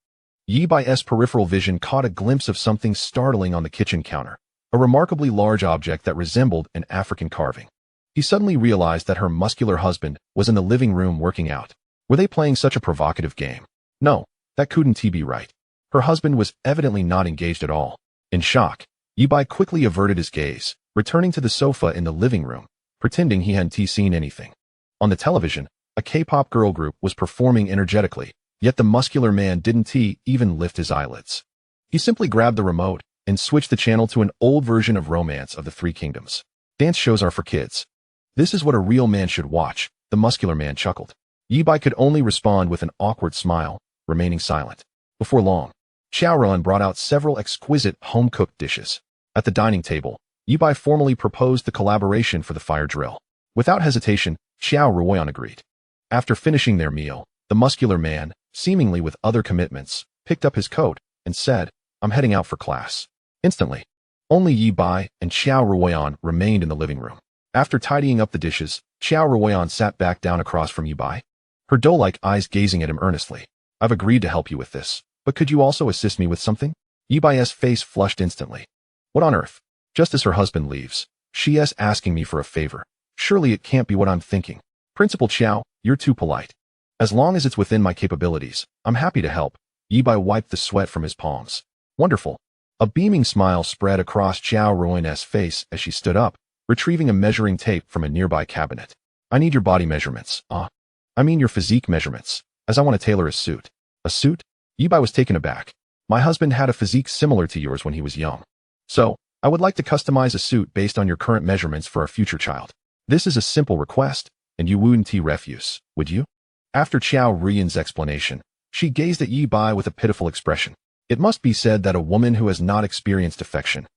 Yi Bai's peripheral vision caught a glimpse of something startling on the kitchen counter, a remarkably large object that resembled an African carving. He suddenly realized that her muscular husband was in the living room working out. Were they playing such a provocative game? No, that couldn't be right. Her husband was evidently not engaged at all. In shock, Yi Bai quickly averted his gaze, returning to the sofa in the living room, pretending he hadn't seen anything. On the television, a K-pop girl group was performing energetically, yet the muscular man didn't even lift his eyelids. He simply grabbed the remote and switched the channel to an old version of Romance of the Three Kingdoms. Dance shows are for kids. This is what a real man should watch, the muscular man chuckled. Yi Bai could only respond with an awkward smile, remaining silent. Before long, Qiao Ruoyan brought out several exquisite home-cooked dishes. At the dining table, Yi Bai formally proposed the collaboration for the fire drill. Without hesitation, Qiao Ruoyan agreed. After finishing their meal, the muscular man, seemingly with other commitments, picked up his coat and said, "I'm heading out for class." Instantly, only Yi Bai and Qiao Ruoyan remained in the living room. After tidying up the dishes, Qiao Ruoyan sat back down across from Yi Bai, her doe-like eyes gazing at him earnestly. "I've agreed to help you with this, but could you also assist me with something?" Yi Bai's face flushed instantly. What on earth? Just as her husband leaves, she's asking me for a favor. Surely it can't be what I'm thinking. Principal Qiao, you're too polite. As long as it's within my capabilities, I'm happy to help. Yi Bai wiped the sweat from his palms. Wonderful. A beaming smile spread across Qiao Ruoyan's face as she stood up, retrieving a measuring tape from a nearby cabinet. I need your body measurements. I mean your physique measurements, as I want to tailor a suit. A suit? Yi Bai was taken aback. My husband had a physique similar to yours when he was young. So, I would like to customize a suit based on your current measurements for our future child. This is a simple request, and you wouldn't refuse, would you? After Qiao Ruoyan's explanation, she gazed at Yi Bai with a pitiful expression. It must be said that a woman who has not experienced affection,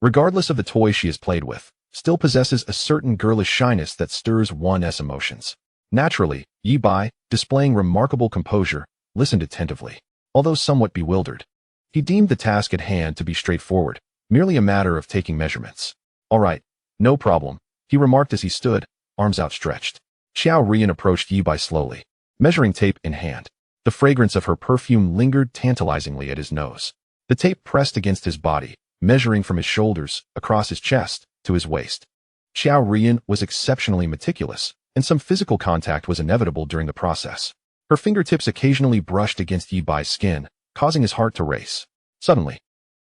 regardless of the toy she has played with, still possesses a certain girlish shyness that stirs one's emotions. Naturally, Yi Bai, displaying remarkable composure, listened attentively. Although somewhat bewildered, he deemed the task at hand to be straightforward, merely a matter of taking measurements. All right, no problem, he remarked as he stood, arms outstretched. Qiao Ruoyan approached Yi Bai slowly, measuring tape in hand. The fragrance of her perfume lingered tantalizingly at his nose. The tape pressed against his body, measuring from his shoulders, across his chest, to his waist. Qiao Ruoyan was exceptionally meticulous, and some physical contact was inevitable during the process. Her fingertips occasionally brushed against Yi Bai's skin, causing his heart to race. Suddenly,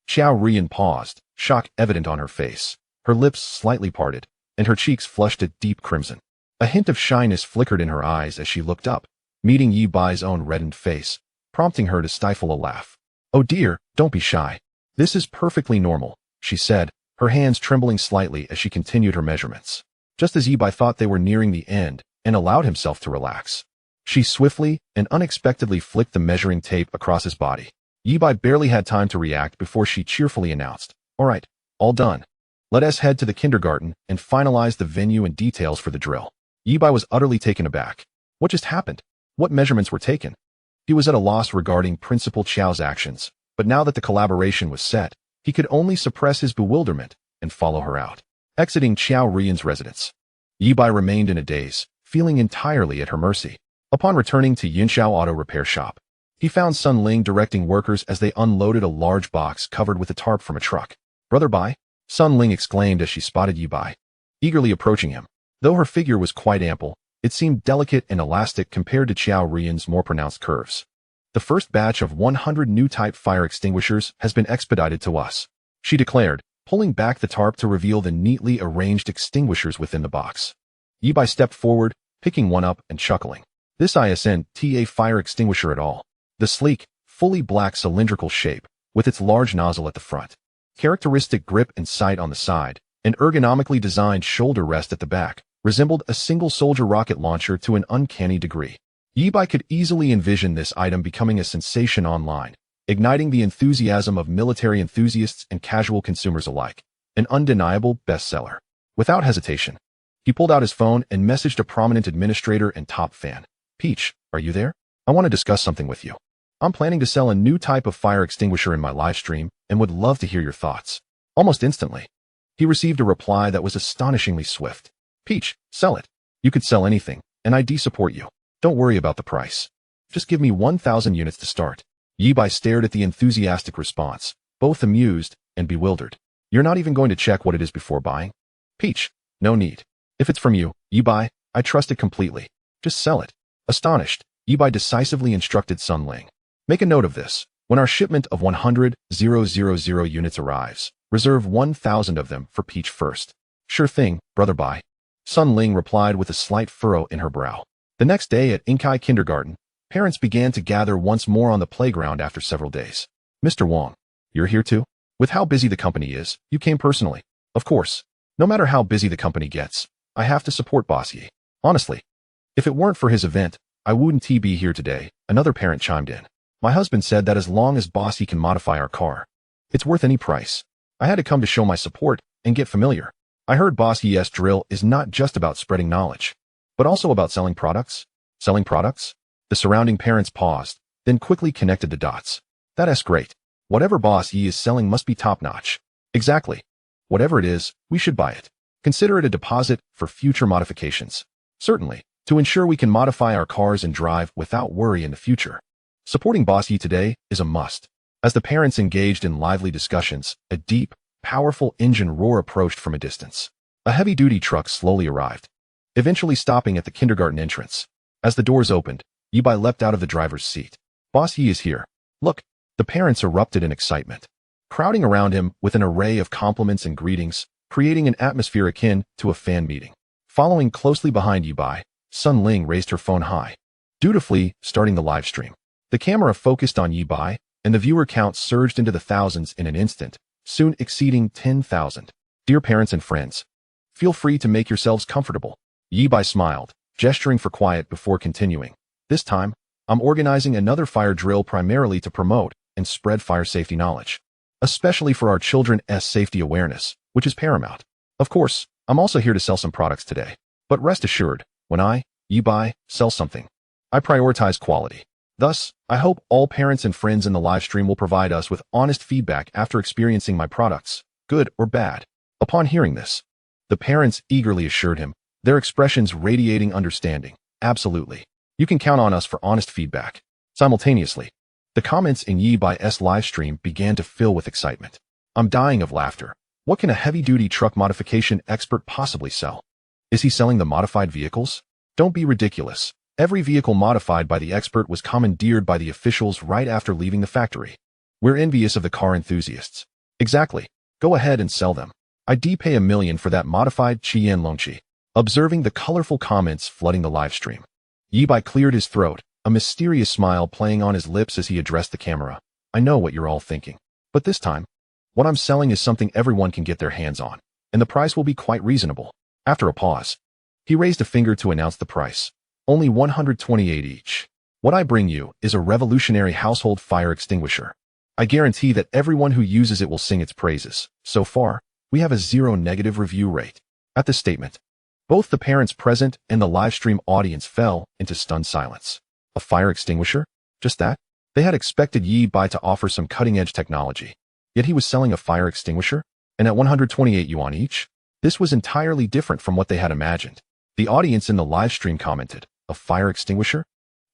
Qiao Ruoyan paused, shock evident on her face. Her lips slightly parted, and her cheeks flushed a deep crimson. A hint of shyness flickered in her eyes as she looked up, meeting Yi Bai's own reddened face, prompting her to stifle a laugh. "Oh dear, don't be shy. This is perfectly normal," she said, her hands trembling slightly as she continued her measurements. Just as Yi Bai thought they were nearing the end and allowed himself to relax, she swiftly and unexpectedly flicked the measuring tape across his body. Yi Bai barely had time to react before she cheerfully announced, "All right, all done. Let us head to the kindergarten and finalize the venue and details for the drill." Yi Bai was utterly taken aback. What just happened? What measurements were taken? He was at a loss regarding Principal Qiao's actions, but now that the collaboration was set, he could only suppress his bewilderment and follow her out. Exiting Qiao Ruiyan's residence, Yi Bai remained in a daze, feeling entirely at her mercy. Upon returning to Yinxiao Auto Repair Shop, he found Sun Ling directing workers as they unloaded a large box covered with a tarp from a truck. "Brother Bai?" Sun Ling exclaimed as she spotted Yi Bai, eagerly approaching him. Though her figure was quite ample, it seemed delicate and elastic compared to Qiao Ruiyan's more pronounced curves. "The first batch of 100 new type fire extinguishers has been expedited to us," she declared, pulling back the tarp to reveal the neatly arranged extinguishers within the box. Yi Bai stepped forward, picking one up and chuckling. This isn't a fire extinguisher at all. The sleek, fully black cylindrical shape, with its large nozzle at the front, characteristic grip and sight on the side, and ergonomically designed shoulder rest at the back, resembled a single-soldier rocket launcher to an uncanny degree. Yi Bai could easily envision this item becoming a sensation online, igniting the enthusiasm of military enthusiasts and casual consumers alike, an undeniable bestseller. Without hesitation, he pulled out his phone and messaged a prominent administrator and top fan. "Peach, are you there? I want to discuss something with you. I'm planning to sell a new type of fire extinguisher in my live stream and would love to hear your thoughts." Almost instantly, he received a reply that was astonishingly swift. "Peach, sell it. You could sell anything, and I'd support you. Don't worry about the price. Just give me 1,000 units to start." Yi Bai stared at the enthusiastic response, both amused and bewildered. "You're not even going to check what it is before buying?" "Peach, no need. If it's from you, Yi Bai, I trust it completely. Just sell it." Astonished, Yi Bai decisively instructed Sun Ling. "Make a note of this. When our shipment of 100,000 units arrives, reserve 1,000 of them for Peach first." "Sure thing, Brother Bai." Sun Ling replied with a slight furrow in her brow. The next day at Inkai Kindergarten, parents began to gather once more on the playground after several days. "Mr. Wang, you're here too? With how busy the company is, you came personally." "Of course. No matter how busy the company gets, I have to support Boss Yi. Honestly, if it weren't for his event, I wouldn't be here today," another parent chimed in. "My husband said that as long as Boss Yi can modify our car, it's worth any price. I had to come to show my support and get familiar. I heard Boss Yi's drill is not just about spreading knowledge, but also about selling products." "Selling products?" The surrounding parents paused, then quickly connected the dots. "That's great. Whatever Boss Yi is selling must be top-notch." "Exactly. Whatever it is, we should buy it. Consider it a deposit for future modifications." "Certainly, to ensure we can modify our cars and drive without worry in the future. Supporting Boss Yi today is a must." As the parents engaged in lively discussions, a deep, powerful engine roar approached from a distance. A heavy-duty truck slowly arrived, eventually stopping at the kindergarten entrance. As the doors opened, Yi Bai leapt out of the driver's seat. "Boss Yi is here. Look." The parents erupted in excitement, crowding around him with an array of compliments and greetings, creating an atmosphere akin to a fan meeting. Following closely behind Yi Bai, Sun Ling raised her phone high, dutifully starting the live stream. The camera focused on Yi Bai, and the viewer count surged into the thousands in an instant, soon exceeding 10,000. "Dear parents and friends, feel free to make yourselves comfortable." Yi Bai smiled, gesturing for quiet before continuing. "This time, I'm organizing another fire drill primarily to promote and spread fire safety knowledge, especially for our children's safety awareness, which is paramount. Of course, I'm also here to sell some products today. But rest assured, when I, Yi Bai, sell something, I prioritize quality. Thus, I hope all parents and friends in the live stream will provide us with honest feedback after experiencing my products, good or bad." Upon hearing this, the parents eagerly assured him, their expressions radiating understanding. "Absolutely. You can count on us for honest feedback." Simultaneously, the comments in Yi Bai's live stream began to fill with excitement. "I'm dying of laughter. What can a heavy-duty truck modification expert possibly sell? Is he selling the modified vehicles? Don't be ridiculous. Every vehicle modified by the expert was commandeered by the officials right after leaving the factory. We're envious of the car enthusiasts." "Exactly. Go ahead and sell them. I'd pay $1 million for that modified Qian Longqi. Observing the colorful comments flooding the live stream, Yi Bai cleared his throat, a mysterious smile playing on his lips as he addressed the camera. I know what you're all thinking. But this time, what I'm selling is something everyone can get their hands on, and the price will be quite reasonable. After a pause, he raised a finger to announce the price. Only 128 each. What I bring you is a revolutionary household fire extinguisher. I guarantee that everyone who uses it will sing its praises. So far, we have a 0 negative review rate. At this statement, both the parents present and the live stream audience fell into stunned silence. A fire extinguisher? Just that? They had expected Yi Bai to offer some cutting-edge technology. Yet he was selling a fire extinguisher? And at 128 yuan each? This was entirely different from what they had imagined. The audience in the live stream commented, a fire extinguisher?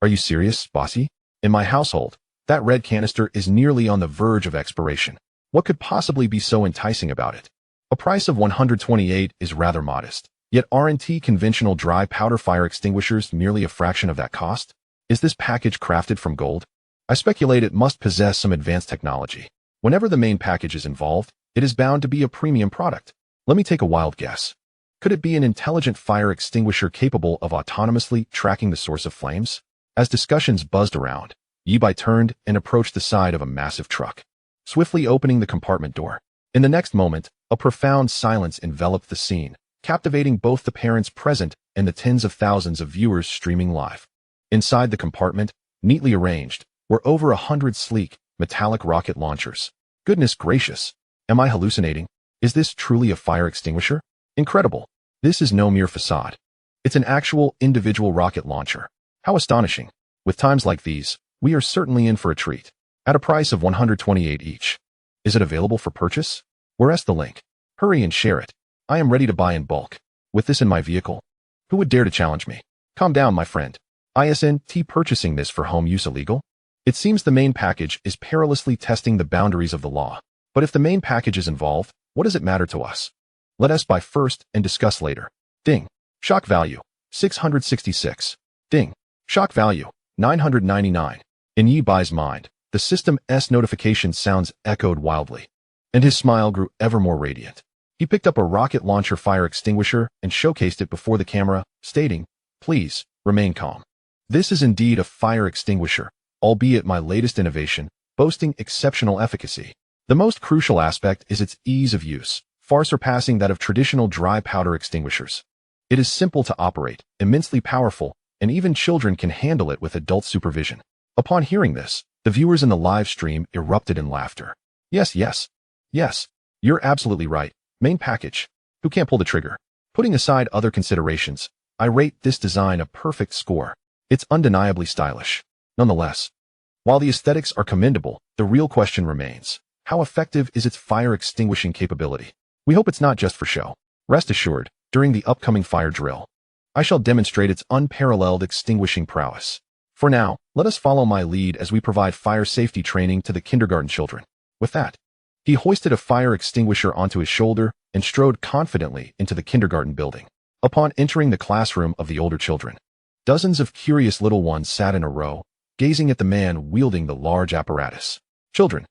Are you serious, bossy? In my household, that red canister is nearly on the verge of expiration. What could possibly be so enticing about it? A price of 128 is rather modest. Yet aren't conventional dry powder fire extinguishers merely a fraction of that cost? Is this package crafted from gold? I speculate it must possess some advanced technology. Whenever the main package is involved, it is bound to be a premium product. Let me take a wild guess. Could it be an intelligent fire extinguisher capable of autonomously tracking the source of flames? As discussions buzzed around, Yi Bai turned and approached the side of a massive truck, swiftly opening the compartment door. In the next moment, a profound silence enveloped the scene, captivating both the parents present and the tens of thousands of viewers streaming live. Inside the compartment, neatly arranged, were over 100 sleek, metallic rocket launchers. Goodness gracious! Am I hallucinating? Is this truly a fire extinguisher? Incredible! This is no mere facade. It's an actual individual rocket launcher. How astonishing! With times like these, we are certainly in for a treat. At a price of 128 each. Is it available for purchase? Where's the link? Hurry and share it. I am ready to buy in bulk. With this in my vehicle, who would dare to challenge me? Calm down, my friend. Isn't purchasing this for home use illegal? It seems the main package is perilously testing the boundaries of the law. But if the main package is involved, what does it matter to us? Let us buy first and discuss later. Ding. Shock value, 666. Ding. Shock value, 999. In Yi Bai's mind, the system's notification sounds echoed wildly, and his smile grew ever more radiant. He picked up a rocket launcher fire extinguisher and showcased it before the camera, stating, "Please, remain calm. This is indeed a fire extinguisher, albeit my latest innovation, boasting exceptional efficacy. The most crucial aspect is its ease of use, far surpassing that of traditional dry powder extinguishers. It is simple to operate, immensely powerful, and even children can handle it with adult supervision." Upon hearing this, the viewers in the live stream erupted in laughter. Yes, you're absolutely right. Main package. Who can't pull the trigger? Putting aside other considerations, I rate this design a perfect score. It's undeniably stylish. Nonetheless, while the aesthetics are commendable, the real question remains. How effective is its fire extinguishing capability? We hope it's not just for show. Rest assured, during the upcoming fire drill, I shall demonstrate its unparalleled extinguishing prowess. For now, let us follow my lead as we provide fire safety training to the kindergarten children. With that, he hoisted a fire extinguisher onto his shoulder and strode confidently into the kindergarten building. Upon entering the classroom of the older children, dozens of curious little ones sat in a row, gazing at the man wielding the large apparatus. Children,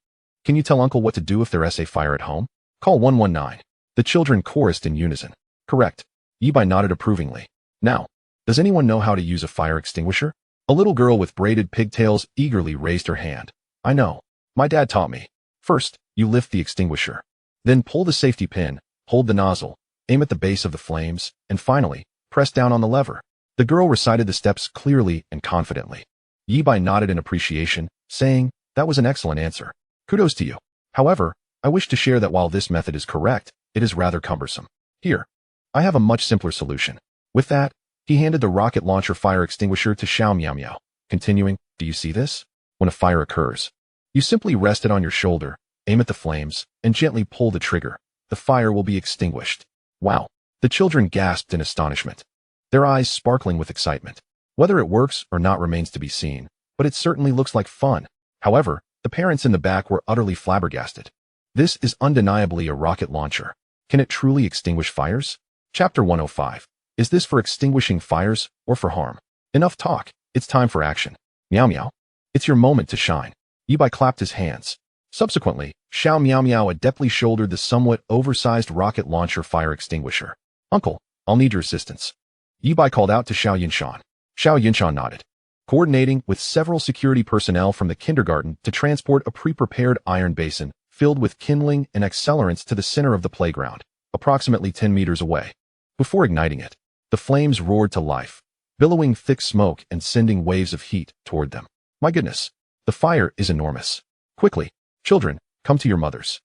can you tell Uncle what to do if there's a fire at home? Call 119. The children chorused in unison. Correct. Yi Bai nodded approvingly. Now, does anyone know how to use a fire extinguisher? A little girl with braided pigtails eagerly raised her hand. I know. My dad taught me. First, you lift the extinguisher. Then pull the safety pin, hold the nozzle, aim at the base of the flames, and finally, press down on the lever. The girl recited the steps clearly and confidently. Yi Bai nodded in appreciation, saying, "That was an excellent answer. Kudos to you. However, I wish to share that while this method is correct, it is rather cumbersome. Here, I have a much simpler solution." With that, he handed the rocket launcher fire extinguisher to Xiao Miao Miao, continuing, "Do you see this? When a fire occurs, you simply rest it on your shoulder, aim at the flames, and gently pull the trigger. The fire will be extinguished." Wow! The children gasped in astonishment, their eyes sparkling with excitement. Whether it works or not remains to be seen, but it certainly looks like fun. However, the parents in the back were utterly flabbergasted. This is undeniably a rocket launcher. Can it truly extinguish fires? Chapter 105. Is this for extinguishing fires or for harm? Enough talk. It's time for action. Meow Meow. It's your moment to shine. Yi Bai clapped his hands. Subsequently, Xiao Miao Miao adeptly shouldered the somewhat oversized rocket launcher fire extinguisher. Uncle, I'll need your assistance. Yi Bai called out to Xiao Yinshan. Xiao Yinshan nodded, coordinating with several security personnel from the kindergarten to transport a pre-prepared iron basin filled with kindling and accelerants to the center of the playground, approximately 10 meters away. Before igniting it, the flames roared to life, billowing thick smoke and sending waves of heat toward them. My goodness, the fire is enormous. Quickly, children, come to your mothers.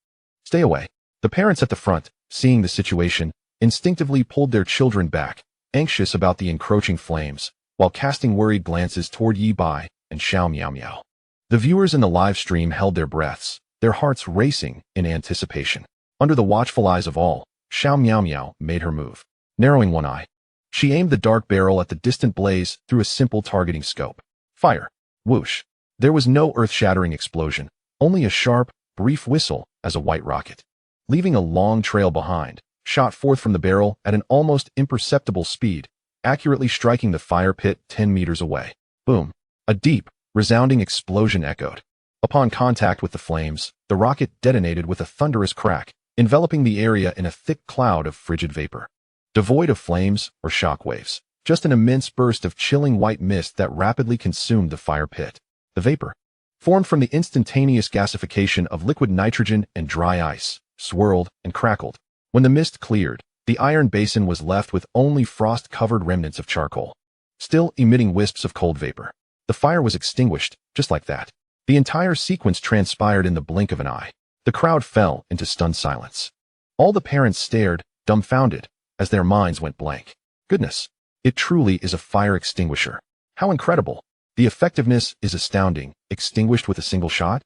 Stay away. The parents at the front, seeing the situation, instinctively pulled their children back, anxious about the encroaching flames, while casting worried glances toward Yi Bai and Xiao Miao Miao. The viewers in the live stream held their breaths, their hearts racing in anticipation. Under the watchful eyes of all, Xiao Miao Miao made her move. Narrowing one eye, she aimed the dark barrel at the distant blaze through a simple targeting scope. Fire. Whoosh. There was no earth-shattering explosion, only a sharp, brief whistle as a white rocket, leaving a long trail behind, shot forth from the barrel at an almost imperceptible speed, accurately striking the fire pit 10 meters away. Boom. A deep, resounding explosion echoed. Upon contact with the flames, the rocket detonated with a thunderous crack, enveloping the area in a thick cloud of frigid vapor. Devoid of flames or shock waves, just an immense burst of chilling white mist that rapidly consumed the fire pit. The vapor, formed from the instantaneous gasification of liquid nitrogen and dry ice, swirled and crackled. When the mist cleared, the iron basin was left with only frost-covered remnants of charcoal, still emitting wisps of cold vapor. The fire was extinguished, just like that. The entire sequence transpired in the blink of an eye. The crowd fell into stunned silence. All the parents stared, dumbfounded, as their minds went blank. Goodness, it truly is a fire extinguisher. How incredible. The effectiveness is astounding, extinguished with a single shot.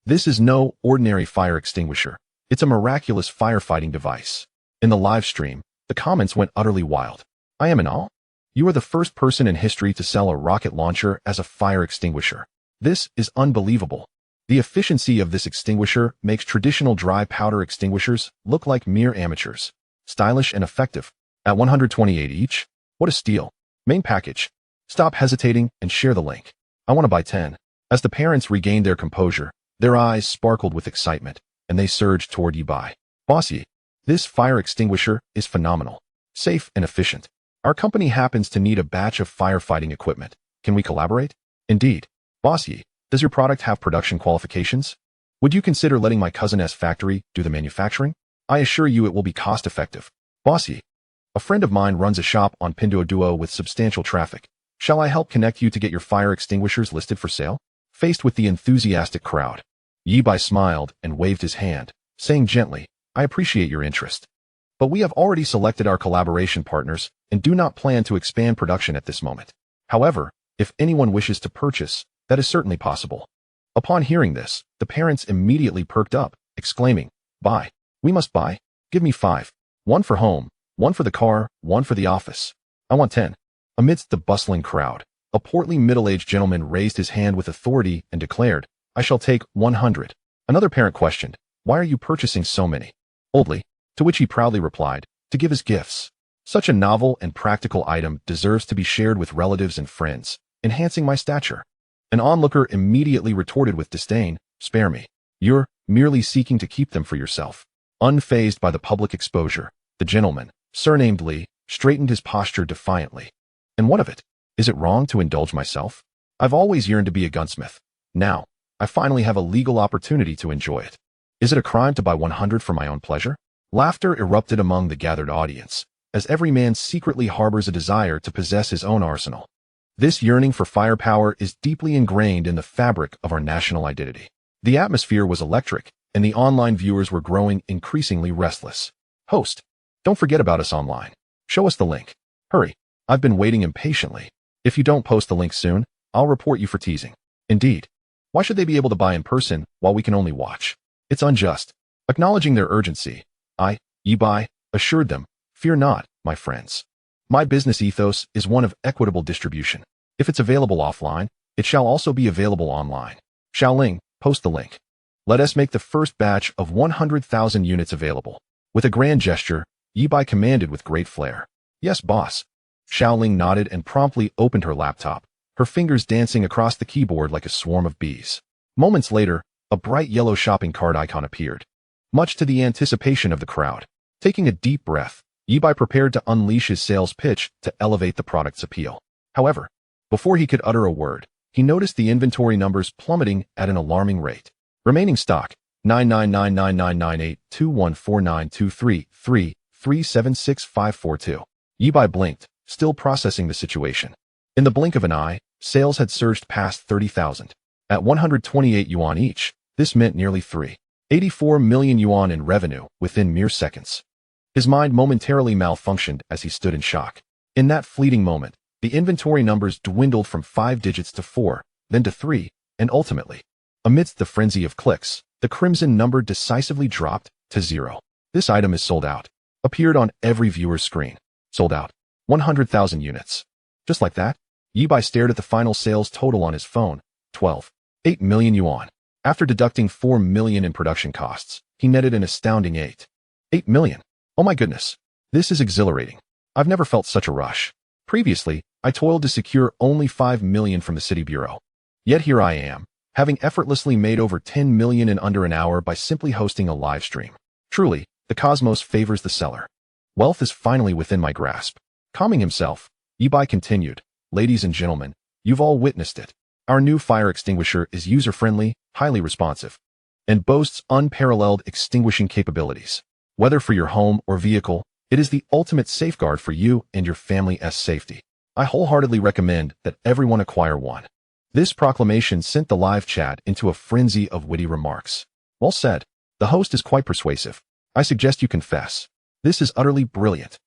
This is no ordinary fire extinguisher. It's a miraculous firefighting device. In the live stream, the comments went utterly wild. I am in awe. You are the first person in history to sell a rocket launcher as a fire extinguisher. This is unbelievable. The efficiency of this extinguisher makes traditional dry powder extinguishers look like mere amateurs. Stylish and effective. At 128 each? What a steal. Main package. Stop hesitating and share the link. I want to buy 10. As the parents regained their composure, their eyes sparkled with excitement, and they surged toward Yi Bai. Bossy, this fire extinguisher is phenomenal. Safe and efficient. Our company happens to need a batch of firefighting equipment. Can we collaborate? Indeed. Bossy, does your product have production qualifications? Would you consider letting my cousin's factory do the manufacturing? I assure you it will be cost-effective. Bossy, a friend of mine runs a shop on Pinduoduo with substantial traffic. Shall I help connect you to get your fire extinguishers listed for sale? Faced with the enthusiastic crowd, Yi Bai smiled and waved his hand, saying gently, I appreciate your interest. But we have already selected our collaboration partners and do not plan to expand production at this moment. However, if anyone wishes to purchase, that is certainly possible. Upon hearing this, the parents immediately perked up, exclaiming, Buy. We must buy. Give me 5. 1 for home, 1 for the car, 1 for the office. I want 10. Amidst the bustling crowd, a portly middle-aged gentleman raised his hand with authority and declared, I shall take 100. Another parent questioned, Why are you purchasing so many? Oldly, to which he proudly replied, To give as gifts. Such a novel and practical item deserves to be shared with relatives and friends, enhancing my stature. An onlooker immediately retorted with disdain, Spare me. You're merely seeking to keep them for yourself. Unfazed by the public exposure, the gentleman, surnamed Li, straightened his posture defiantly. And what of it? Is it wrong to indulge myself? I've always yearned to be a gunsmith. Now, I finally have a legal opportunity to enjoy it. Is it a crime to buy 100 for my own pleasure? Laughter erupted among the gathered audience, as every man secretly harbors a desire to possess his own arsenal. This yearning for firepower is deeply ingrained in the fabric of our national identity. The atmosphere was electric, and the online viewers were growing increasingly restless. Host, don't forget about us online. Show us the link. Hurry, I've been waiting impatiently. If you don't post the link soon, I'll report you for teasing. Indeed. Why should they be able to buy in person while we can only watch? It's unjust. Acknowledging their urgency, I, Yi Bai, assured them, Fear not, my friends. My business ethos is one of equitable distribution. If it's available offline, it shall also be available online. Xiaoling, post the link. Let us make the first batch of 100,000 units available. With a grand gesture, Yi Bai commanded with great flair. Yes, boss. Xiaoling nodded and promptly opened her laptop, her fingers dancing across the keyboard like a swarm of bees. Moments later, A bright yellow shopping cart icon appeared, much to the anticipation of the crowd. Taking a deep breath, Yibai prepared to unleash his sales pitch to elevate the product's appeal. However, before he could utter a word, he noticed the inventory numbers plummeting at an alarming rate. Remaining stock, 999999821492333376542. Yibai blinked, still processing the situation. In the blink of an eye, sales had surged past 30,000. At 128 yuan each, this meant nearly 384 million yuan in revenue within mere seconds. His mind momentarily malfunctioned as he stood in shock. In that fleeting moment, the inventory numbers dwindled from 5 digits to 4, then to 3, and ultimately, amidst the frenzy of clicks, the crimson number decisively dropped to 0. This item is sold out. Appeared on every viewer's screen. Sold out. 100,000 units. Just like that, Yibai stared at the final sales total on his phone. 8 million yuan. After deducting 4 million in production costs, he netted an astounding 8 million. Oh my goodness. This is exhilarating. I've never felt such a rush. Previously, I toiled to secure only 5 million from the city bureau. Yet here I am, having effortlessly made over 10 million in under an hour by simply hosting a live stream. Truly, the cosmos favors the seller. Wealth is finally within my grasp. Calming himself, Yibai continued, "Ladies and gentlemen, you've all witnessed it. Our new fire extinguisher is user-friendly, highly responsive, and boasts unparalleled extinguishing capabilities. Whether for your home or vehicle, it is the ultimate safeguard for you and your family's safety. I wholeheartedly recommend that everyone acquire one." This proclamation sent the live chat into a frenzy of witty remarks. Well said. The host is quite persuasive. I suggest you confess. This is utterly brilliant.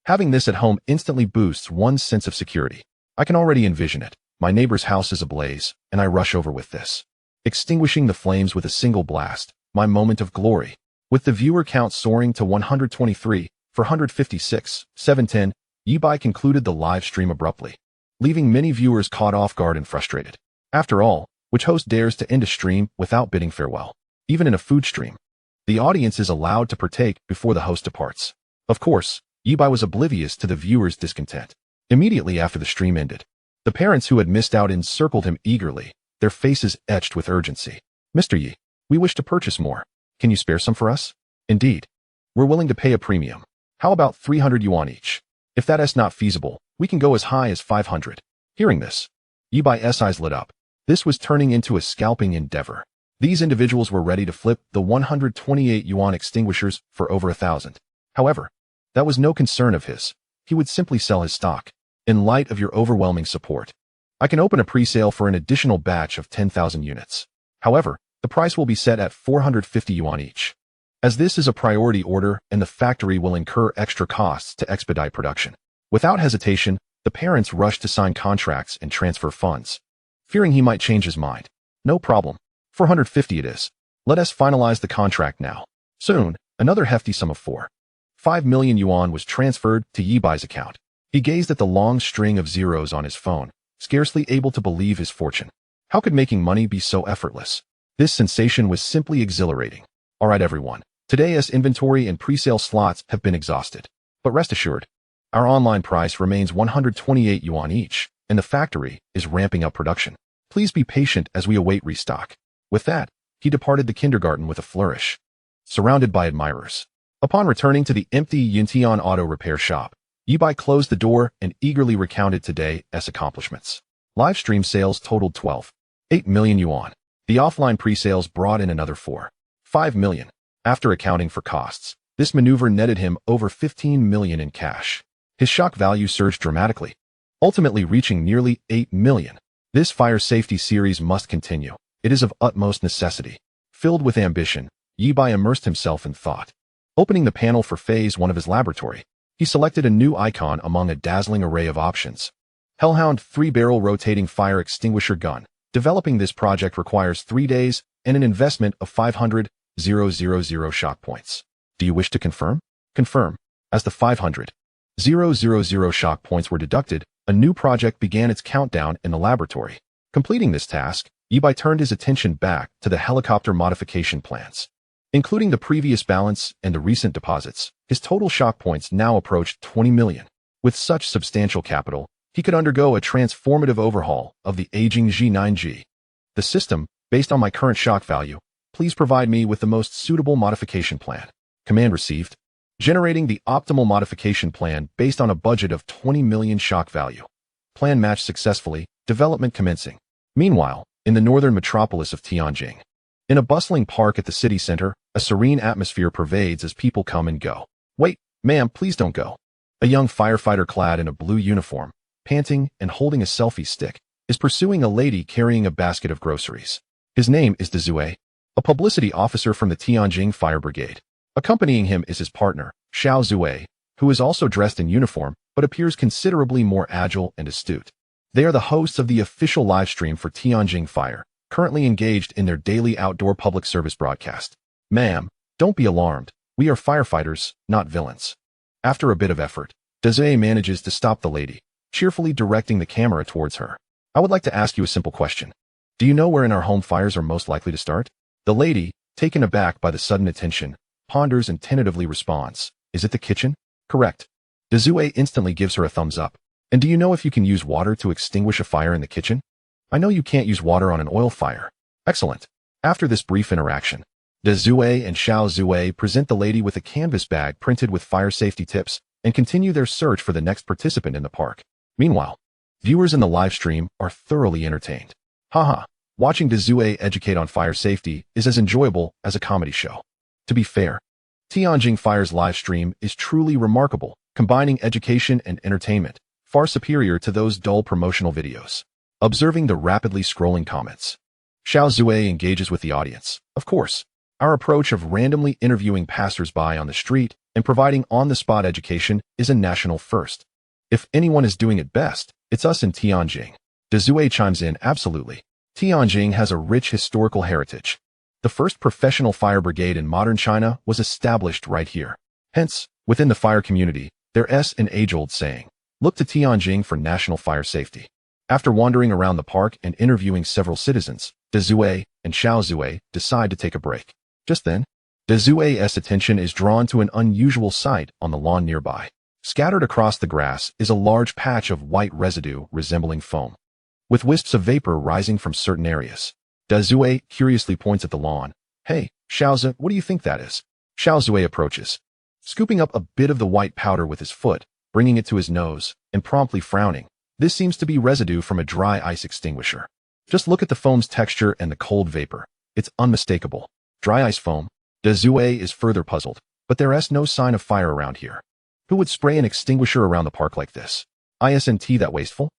Having this at home instantly boosts one's sense of security. I can already envision it. My neighbor's house is ablaze, and I rush over with this. Extinguishing the flames with a single blast, my moment of glory. With the viewer count soaring to 123, 456, 710, Yibai concluded the live stream abruptly, leaving many viewers caught off guard and frustrated. After all, which host dares to end a stream without bidding farewell? Even in a food stream, the audience is allowed to partake before the host departs. Of course, Yibai was oblivious to the viewers' discontent. Immediately after the stream ended, the parents who had missed out encircled him eagerly, their faces etched with urgency. "Mr. Yi, we wish to purchase more. Can you spare some for us?" "Indeed. We're willing to pay a premium. How about 300 yuan each? If that is not feasible, we can go as high as 500. Hearing this, Yibai's eyes lit up. This was turning into a scalping endeavor. These individuals were ready to flip the 128 yuan extinguishers for over 1,000. However, that was no concern of his. He would simply sell his stock. "In light of your overwhelming support, I can open a pre-sale for an additional batch of 10,000 units. However, the price will be set at 450 yuan each. As this is a priority order and the factory will incur extra costs to expedite production." Without hesitation, the parents rushed to sign contracts and transfer funds, fearing he might change his mind. "No problem. 450 it is. Let us finalize the contract now." Soon, another hefty sum of 5 million yuan was transferred to Yibai's account. He gazed at the long string of zeros on his phone, scarcely able to believe his fortune. How could making money be so effortless? This sensation was simply exhilarating. All right, everyone. Today's inventory and pre-sale slots have been exhausted. But rest assured, our online price remains 128 yuan each, and the factory is ramping up production. Please be patient as we await restock. With that, he departed the kindergarten with a flourish, surrounded by admirers. Upon returning to the empty Yintian auto repair shop, Yibai closed the door and eagerly recounted today's accomplishments. Live stream sales totaled 8 million yuan. The offline pre-sales brought in another 5 million. After accounting for costs, this maneuver netted him over 15 million in cash. His shock value surged dramatically, ultimately reaching nearly 8 million. This fire safety series must continue. It is of utmost necessity. Filled with ambition, Yibai immersed himself in thought. Opening the panel for phase 1 of his laboratory, he selected a new icon among a dazzling array of options. Hellhound 3-barrel rotating fire extinguisher gun. Developing this project requires 3 days and an investment of 500,000 shock points. Do you wish to confirm? Confirm. As the 500,000 shock points were deducted, a new project began its countdown in the laboratory. Completing this task, Yibai turned his attention back to the helicopter modification plans. Including the previous balance and the recent deposits, his total shock points now approached 20 million. With such substantial capital, he could undergo a transformative overhaul of the aging G9G. The system, based on my current shock value, please provide me with the most suitable modification plan. Command received. Generating the optimal modification plan based on a budget of 20 million shock value. Plan matched successfully, development commencing. Meanwhile, in the northern metropolis of Tianjin. In a bustling park at the city center, a serene atmosphere pervades as people come and go. Wait, ma'am, please don't go. A young firefighter clad in a blue uniform, panting and holding a selfie stick, is pursuing a lady carrying a basket of groceries. His name is Dezue, a publicity officer from the Tianjin Fire Brigade. Accompanying him is his partner, Xiao Zue, who is also dressed in uniform but appears considerably more agile and astute. They are the hosts of the official live stream for Tianjin Fire, currently engaged in their daily outdoor public service broadcast. Ma'am, don't be alarmed. We are firefighters, not villains. After a bit of effort, Dezue manages to stop the lady, cheerfully directing the camera towards her. I would like to ask you a simple question. Do you know where in our home fires are most likely to start? The lady, taken aback by the sudden attention, ponders and tentatively responds. Is it the kitchen? Correct. Dezue instantly gives her a thumbs up. And do you know if you can use water to extinguish a fire in the kitchen? I know you can't use water on an oil fire. Excellent. After this brief interaction, Dezue and Xiao Zue present the lady with a canvas bag printed with fire safety tips and continue their search for the next participant in the park. Meanwhile, viewers in the live stream are thoroughly entertained. Haha, watching Dezue educate on fire safety is as enjoyable as a comedy show. To be fair, Tianjin Fire's live stream is truly remarkable, combining education and entertainment, far superior to those dull promotional videos. Observing the rapidly scrolling comments, Xiao Zue engages with the audience. Of course, our approach of randomly interviewing passers-by on the street and providing on-the-spot education is a national first. If anyone is doing it best, it's us in Tianjin. Dezue chimes in, absolutely. Tianjin has a rich historical heritage. The first professional fire brigade in modern China was established right here. Hence, within the fire community, there's an age-old saying, look to Tianjin for national fire safety. After wandering around the park and interviewing several citizens, Dezue and Xiao Zue decide to take a break. Just then, Dezue's attention is drawn to an unusual sight on the lawn nearby. Scattered across the grass is a large patch of white residue resembling foam, with wisps of vapor rising from certain areas. Dezue curiously points at the lawn. Hey, Xiaozi, what do you think that is? Xiao Zue approaches, scooping up a bit of the white powder with his foot, bringing it to his nose, and promptly frowning. This seems to be residue from a dry ice extinguisher. Just look at the foam's texture and the cold vapor. It's unmistakable. Dry ice foam. Dezue is further puzzled, but there's no sign of fire around here. Who would spray an extinguisher around the park like this? Isn't that wasteful?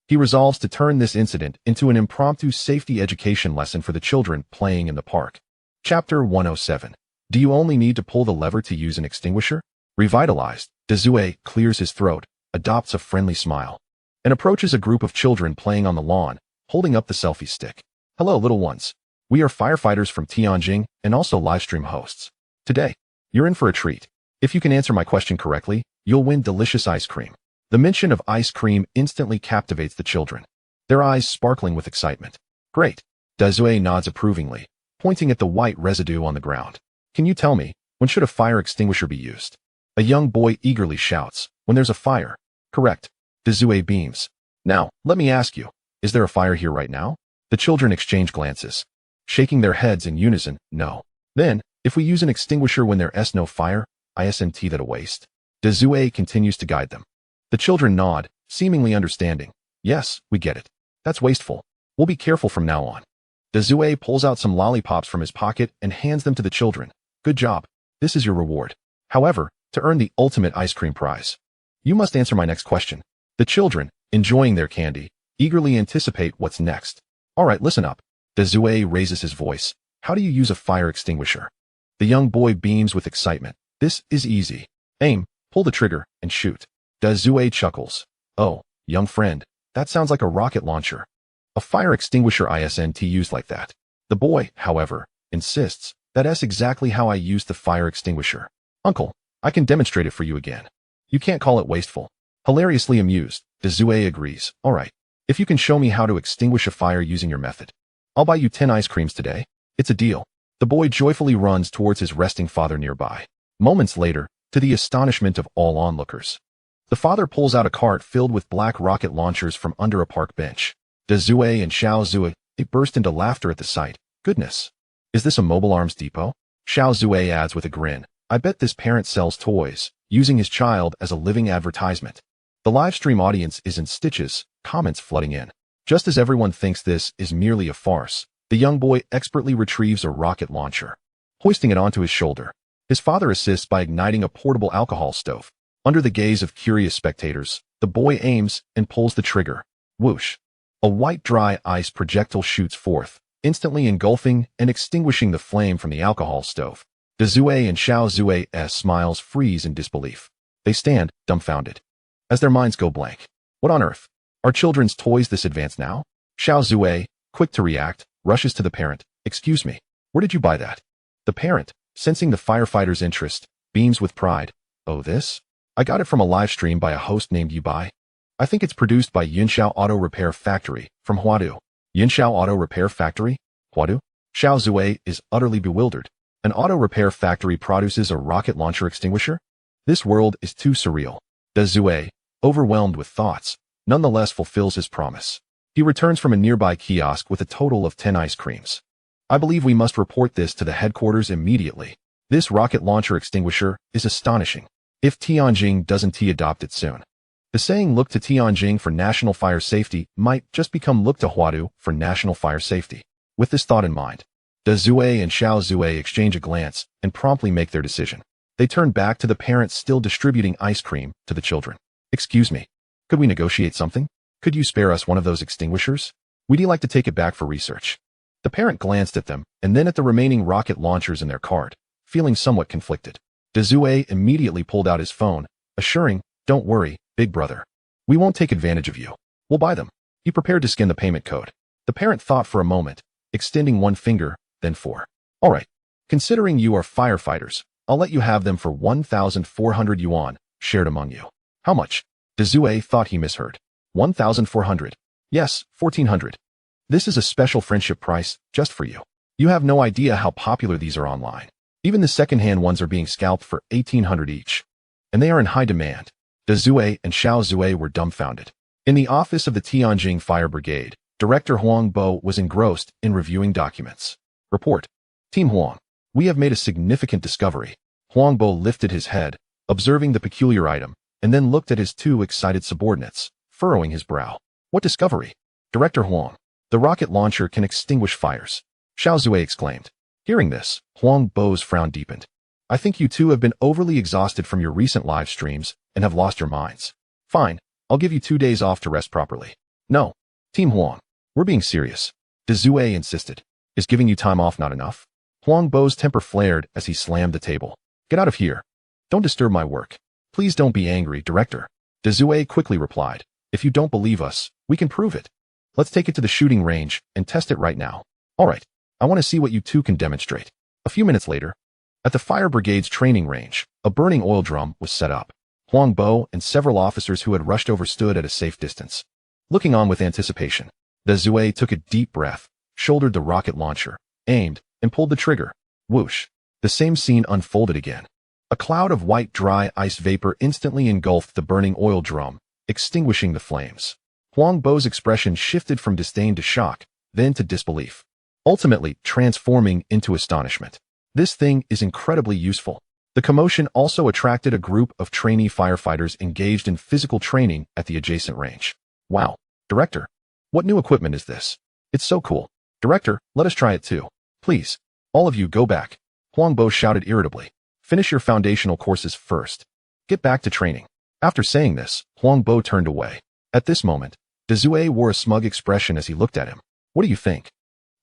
He resolves to turn this incident into an impromptu safety education lesson for the children playing in the park. Chapter 107. Do you only need to pull the lever to use an extinguisher? Revitalized, Dezue clears his throat, adopts a friendly smile, and approaches a group of children playing on the lawn, holding up the selfie stick. Hello, little ones. We are firefighters from Tianjin and also livestream hosts. Today, you're in for a treat. If you can answer my question correctly, you'll win delicious ice cream. The mention of ice cream instantly captivates the children, their eyes sparkling with excitement. Great. Dezue nods approvingly, pointing at the white residue on the ground. Can you tell me, when should a fire extinguisher be used? A young boy eagerly shouts, when there's a fire. Correct. Dezue beams. Now, let me ask you, is there a fire here right now? The children exchange glances, shaking their heads in unison, no. Then, if we use an extinguisher when there's no fire, isn't that a waste? Dezue continues to guide them. The children nod, seemingly understanding. Yes, we get it. That's wasteful. We'll be careful from now on. Dezue pulls out some lollipops from his pocket and hands them to the children. Good job. This is your reward. However, to earn the ultimate ice cream prize, you must answer my next question. The children, enjoying their candy, eagerly anticipate what's next. All right, listen up. Dezue raises his voice. How do you use a fire extinguisher? The young boy beams with excitement. This is easy. Aim, pull the trigger, and shoot. Dezue chuckles. Oh, young friend, that sounds like a rocket launcher. A fire extinguisher isn't used like that. The boy, however, insists, that's exactly how I use the fire extinguisher. Uncle, I can demonstrate it for you again. You can't call it wasteful. Hilariously amused, Dezue agrees. All right, if you can show me how to extinguish a fire using your method, I'll buy you 10 ice creams today. It's a deal. The boy joyfully runs towards his resting father nearby. Moments later, to the astonishment of all onlookers, the father pulls out a cart filled with black rocket launchers from under a park bench. Dezue and Xiao Zue, they burst into laughter at the sight. Goodness. Is this a mobile arms depot? Xiao Zui adds with a grin. I bet this parent sells toys, using his child as a living advertisement. The live stream audience is in stitches, comments flooding in. Just as everyone thinks this is merely a farce, the young boy expertly retrieves a rocket launcher, hoisting it onto his shoulder. His father assists by igniting a portable alcohol stove. Under the gaze of curious spectators, the boy aims and pulls the trigger. Whoosh! A white dry ice projectile shoots forth, instantly engulfing and extinguishing the flame from the alcohol stove. Dezue and Xiao Zui's smiles freeze in disbelief. They stand, dumbfounded, as their minds go blank. What on earth? Are children's toys this advanced now? Xiao Zui, quick to react, rushes to the parent. Excuse me, where did you buy that? The parent, sensing the firefighter's interest, beams with pride. Oh, this? I got it from a live stream by a host named Yubai. I think it's produced by Yunxiao Auto Repair Factory from Huadu. Yunxiao Auto Repair Factory? Huadu? Xiao Zui is utterly bewildered. An auto repair factory produces a rocket launcher extinguisher? This world is too surreal. Dezue, overwhelmed with thoughts, nonetheless fulfills his promise. He returns from a nearby kiosk with a total of 10 ice creams. I believe we must report this to the headquarters immediately. This rocket launcher extinguisher is astonishing. If Tianjin doesn't adopt it soon. The saying look to Tianjin for national fire safety might just become look to Huadu for national fire safety. With this thought in mind, Dezue and Xiao Zui exchange a glance and promptly make their decision. They turn back to the parents still distributing ice cream to the children. Excuse me, could we negotiate something? Could you spare us one of those extinguishers? We'd like to take it back for research. The parent glanced at them and then at the remaining rocket launchers in their cart, feeling somewhat conflicted. Dezue immediately pulled out his phone, assuring, don't worry, big brother. We won't take advantage of you. We'll buy them. He prepared to scan the payment code. The parent thought for a moment, extending one finger, then four. All right. Considering you are firefighters, I'll let you have them for 1,400 yuan, shared among you. How much? Dezue thought he misheard. 1,400. Yes, 1,400. This is a special friendship price, just for you. You have no idea how popular these are online. Even the second-hand ones are being scalped for 1,800 each. And they are in high demand. Dezue and Xiao Zui were dumbfounded. In the office of the Tianjin Fire Brigade, Director Huang Bo was engrossed in reviewing documents. Report. Team Huang, we have made a significant discovery. Huang Bo lifted his head, observing the peculiar item, and then looked at his two excited subordinates, furrowing his brow. What discovery? Director Huang, the rocket launcher can extinguish fires. Xiao Zui exclaimed. Hearing this, Huang Bo's frown deepened. I think you two have been overly exhausted from your recent live streams and have lost your minds. Fine, I'll give you 2 days off to rest properly. No, Team Huang, we're being serious. Dezue insisted. Is giving you time off not enough? Huang Bo's temper flared as he slammed the table. Get out of here. Don't disturb my work. Please don't be angry, Director. Dezue quickly replied. If you don't believe us, we can prove it. Let's take it to the shooting range and test it right now. All right, I want to see what you two can demonstrate. A few minutes later, at the fire brigade's training range, a burning oil drum was set up. Huang Bo and several officers who had rushed over stood at a safe distance, looking on with anticipation. Dezue took a deep breath, shouldered the rocket launcher, aimed, and pulled the trigger. Whoosh! The same scene unfolded again. A cloud of white dry ice vapor instantly engulfed the burning oil drum, extinguishing the flames. Huang Bo's expression shifted from disdain to shock, then to disbelief, ultimately transforming into astonishment. This thing is incredibly useful. The commotion also attracted a group of trainee firefighters engaged in physical training at the adjacent range. Wow, Director, what new equipment is this? It's so cool. Director, let us try it too. Please, all of you go back. Huang Bo shouted irritably. Finish your foundational courses first. Get back to training. After saying this, Huang Bo turned away. At this moment, Dezue wore a smug expression as he looked at him. What do you think?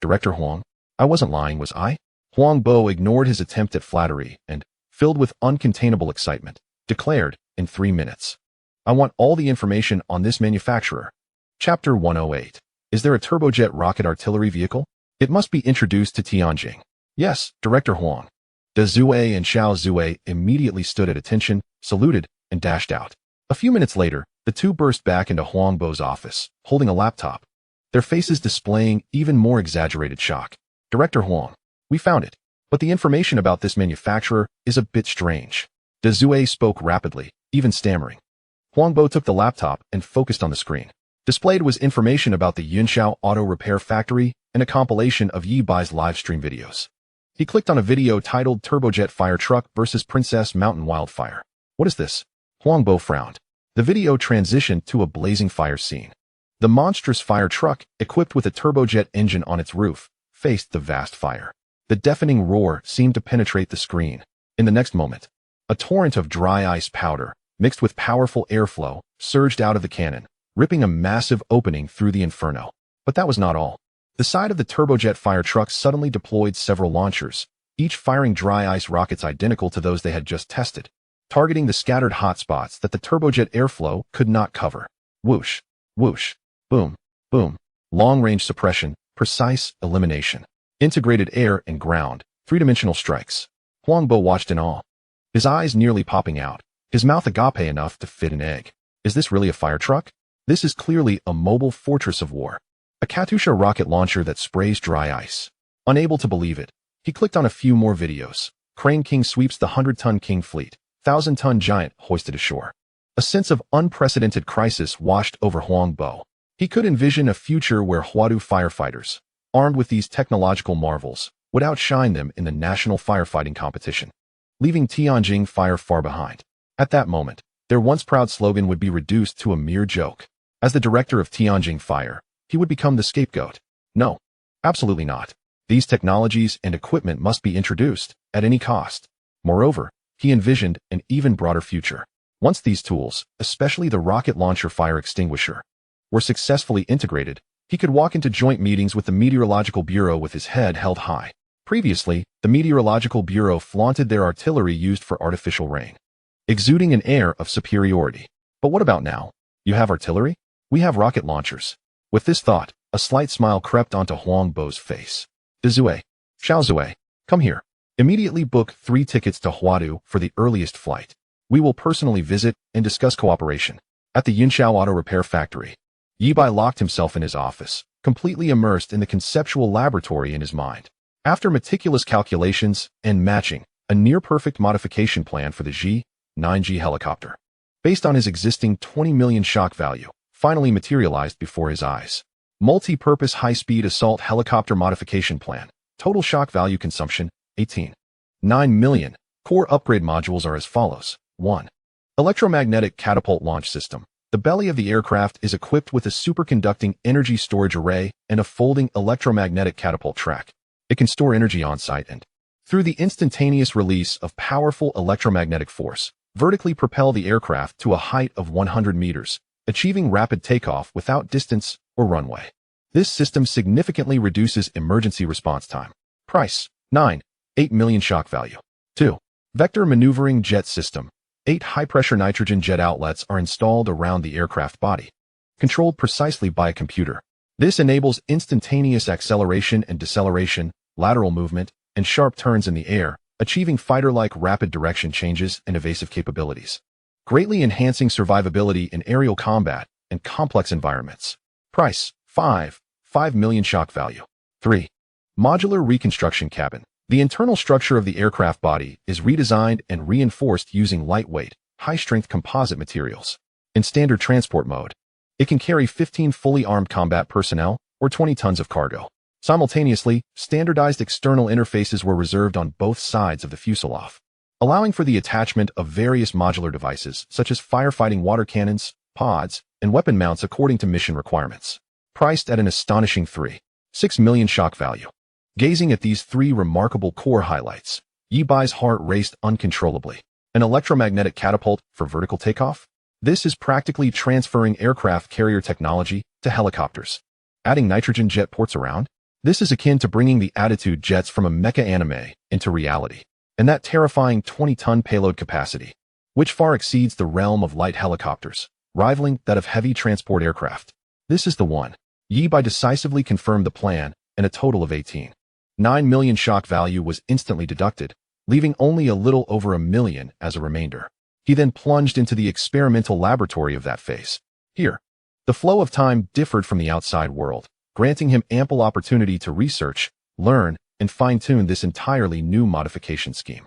Director Huang, I wasn't lying, was I? Huang Bo ignored his attempt at flattery and, filled with uncontainable excitement, declared, in 3 minutes. I want all the information on this manufacturer. Chapter 108. Is there a turbojet rocket artillery vehicle? It must be introduced to Tianjin. Yes, Director Huang. Dezue and Xiao Zui immediately stood at attention, saluted, and dashed out. A few minutes later, the two burst back into Huang Bo's office, holding a laptop, their faces displaying even more exaggerated shock. Director Huang, we found it, but the information about this manufacturer is a bit strange. Dezue spoke rapidly, even stammering. Huang Bo took the laptop and focused on the screen. Displayed was information about the Yunxiao Auto Repair Factory and a compilation of Yi Bai's live stream videos. He clicked on a video titled Turbojet Fire Truck vs. Princess Mountain Wildfire. What is this? Huangbo frowned. The video transitioned to a blazing fire scene. The monstrous fire truck, equipped with a turbojet engine on its roof, faced the vast fire. The deafening roar seemed to penetrate the screen. In the next moment, a torrent of dry ice powder, mixed with powerful airflow, surged out of the cannon, ripping a massive opening through the inferno. But that was not all. The side of the turbojet fire truck suddenly deployed several launchers, each firing dry ice rockets identical to those they had just tested, targeting the scattered hotspots that the turbojet airflow could not cover. Whoosh, whoosh, boom, boom. Long-range suppression, precise elimination. Integrated air and ground, three-dimensional strikes. Huangbo watched in awe, his eyes nearly popping out, his mouth agape enough to fit an egg. Is this really a fire truck? This is clearly a mobile fortress of war. A Katyusha rocket launcher that sprays dry ice. Unable to believe it, he clicked on a few more videos. Crane King sweeps the 100-ton King fleet. 1,000-ton giant hoisted ashore. A sense of unprecedented crisis washed over Huangbo. He could envision a future where Huadu firefighters, armed with these technological marvels, would outshine them in the national firefighting competition, leaving Tianjin Fire far behind. At that moment, their once proud slogan would be reduced to a mere joke. As the director of Tianjin Fire, he would become the scapegoat. No, absolutely not. These technologies and equipment must be introduced at any cost. Moreover, he envisioned an even broader future. Once these tools, especially the rocket launcher fire extinguisher, were successfully integrated, he could walk into joint meetings with the Meteorological Bureau with his head held high. Previously, the Meteorological Bureau flaunted their artillery used for artificial rain, exuding an air of superiority. But what about now? You have artillery? We have rocket launchers. With this thought, a slight smile crept onto Huangbo's face. Dezue, Xiaozue, come here. Immediately book 3 tickets to Huadu for the earliest flight. We will personally visit and discuss cooperation. At the Yunxiao Auto Repair Factory, Yi Bai locked himself in his office, completely immersed in the conceptual laboratory in his mind. After meticulous calculations and matching, a near-perfect modification plan for the G-9G helicopter, based on his existing 20 million shock value, finally materialized before his eyes. Multi-purpose high-speed assault helicopter modification plan. Total shock value consumption, 18. 9 million. Core upgrade modules are as follows. 1. Electromagnetic catapult launch system. The belly of the aircraft is equipped with a superconducting energy storage array and a folding electromagnetic catapult track. It can store energy on-site and, through the instantaneous release of powerful electromagnetic force, vertically propel the aircraft to a height of 100 meters, achieving rapid takeoff without distance or runway. This system significantly reduces emergency response time. Price, 9. 8 million shock value. 2. Vector maneuvering jet system. 8 high-pressure nitrogen jet outlets are installed around the aircraft body, controlled precisely by a computer. This enables instantaneous acceleration and deceleration, lateral movement, and sharp turns in the air, achieving fighter-like rapid direction changes and evasive capabilities, greatly enhancing survivability in aerial combat and complex environments. Price, 5 million shock value. 3. Modular reconstruction cabin. The internal structure of the aircraft body is redesigned and reinforced using lightweight, high-strength composite materials. In standard transport mode, it can carry 15 fully armed combat personnel or 20 tons of cargo. Simultaneously, standardized external interfaces were reserved on both sides of the fuselage, allowing for the attachment of various modular devices such as firefighting water cannons, pods, and weapon mounts according to mission requirements. Priced at an astonishing 6 million shock value. Gazing at these 3 remarkable core highlights, Yi Bai's heart raced uncontrollably. An electromagnetic catapult for vertical takeoff? This is practically transferring aircraft carrier technology to helicopters. Adding nitrogen jet ports around? This is akin to bringing the Attitude jets from a mecha anime into reality. And that terrifying 20-ton payload capacity, which far exceeds the realm of light helicopters, rivaling that of heavy transport aircraft. This is the one. Yi Bai decisively confirmed the plan, and a total of 9 million shock value was instantly deducted, leaving only a little over 1 million as a remainder. He then plunged into the experimental laboratory of that phase. Here, the flow of time differed from the outside world, granting him ample opportunity to research, learn, and fine-tune this entirely new modification scheme.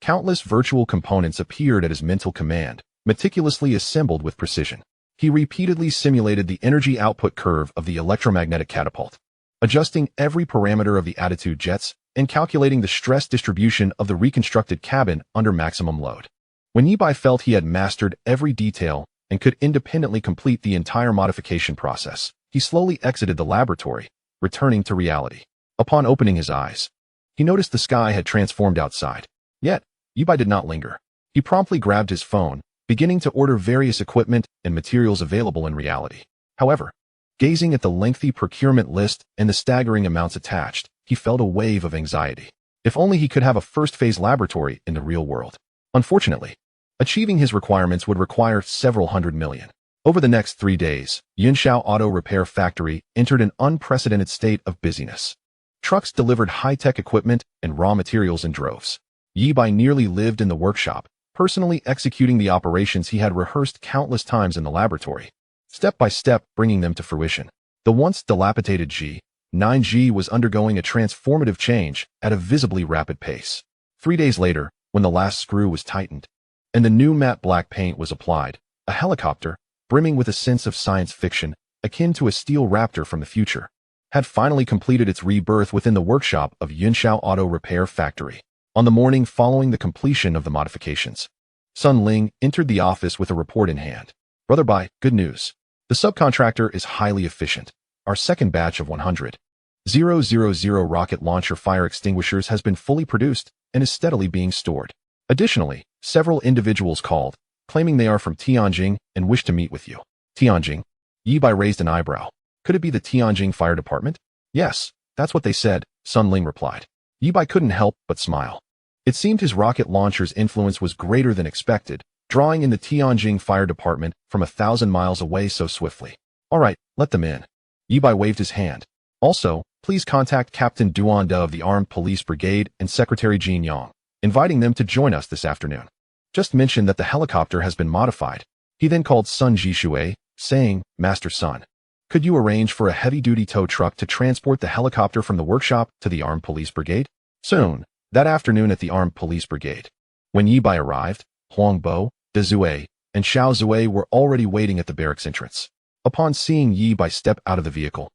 Countless virtual components appeared at his mental command, meticulously assembled with precision. He repeatedly simulated the energy output curve of the electromagnetic catapult, adjusting every parameter of the attitude jets and calculating the stress distribution of the reconstructed cabin under maximum load. When Yi Bai felt he had mastered every detail and could independently complete the entire modification process, he slowly exited the laboratory, returning to reality. Upon opening his eyes, he noticed the sky had transformed outside. Yet, Yi Bai did not linger. He promptly grabbed his phone, beginning to order various equipment and materials available in reality. However, gazing at the lengthy procurement list and the staggering amounts attached, he felt a wave of anxiety. If only he could have a first-phase laboratory in the real world. Unfortunately, achieving his requirements would require several hundred million. Over the next 3 days, Yunshao Auto Repair Factory entered an unprecedented state of busyness. Trucks delivered high-tech equipment and raw materials in droves. Yi Bai nearly lived in the workshop, personally executing the operations he had rehearsed countless times in the laboratory, step by step bringing them to fruition. The once dilapidated G9G was undergoing a transformative change at a visibly rapid pace. 3 days later, when the last screw was tightened and the new matte black paint was applied, a helicopter, brimming with a sense of science fiction, akin to a steel raptor from the future, had finally completed its rebirth within the workshop of Yunshao Auto Repair Factory. On the morning following the completion of the modifications, Sun Ling entered the office with a report in hand. Brother Bai, good news. The subcontractor is highly efficient. Our second batch of 100,000 rocket launcher fire extinguishers has been fully produced and is steadily being stored. Additionally, several individuals called, claiming they are from Tianjin and wish to meet with you. Tianjin? Yi Bai raised an eyebrow. Could it be the Tianjin Fire Department? Yes, that's what they said, Sun Ling replied. Yi Bai couldn't help but smile. It seemed his rocket launcher's influence was greater than expected, drawing in the Tianjin Fire Department from 1,000 miles away so swiftly. All right, let them in. Yi Bai waved his hand. Also, please contact Captain Duanda of the Armed Police Brigade and Secretary Jin Yang, inviting them to join us this afternoon. Just mention that the helicopter has been modified. He then called Sun Jishui, saying, Master Sun, could you arrange for a heavy-duty tow truck to transport the helicopter from the workshop to the Armed Police Brigade? Soon, that afternoon at the Armed Police Brigade. When Yi Bai arrived, Huang Bo, De Zue, and Xiao Zue were already waiting at the barracks entrance. Upon seeing Yi Bai step out of the vehicle,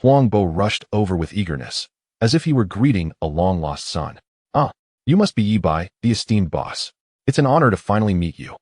Huang Bo rushed over with eagerness, as if he were greeting a long-lost son. Ah, you must be Yi Bai, the esteemed boss. It's an honor to finally meet you.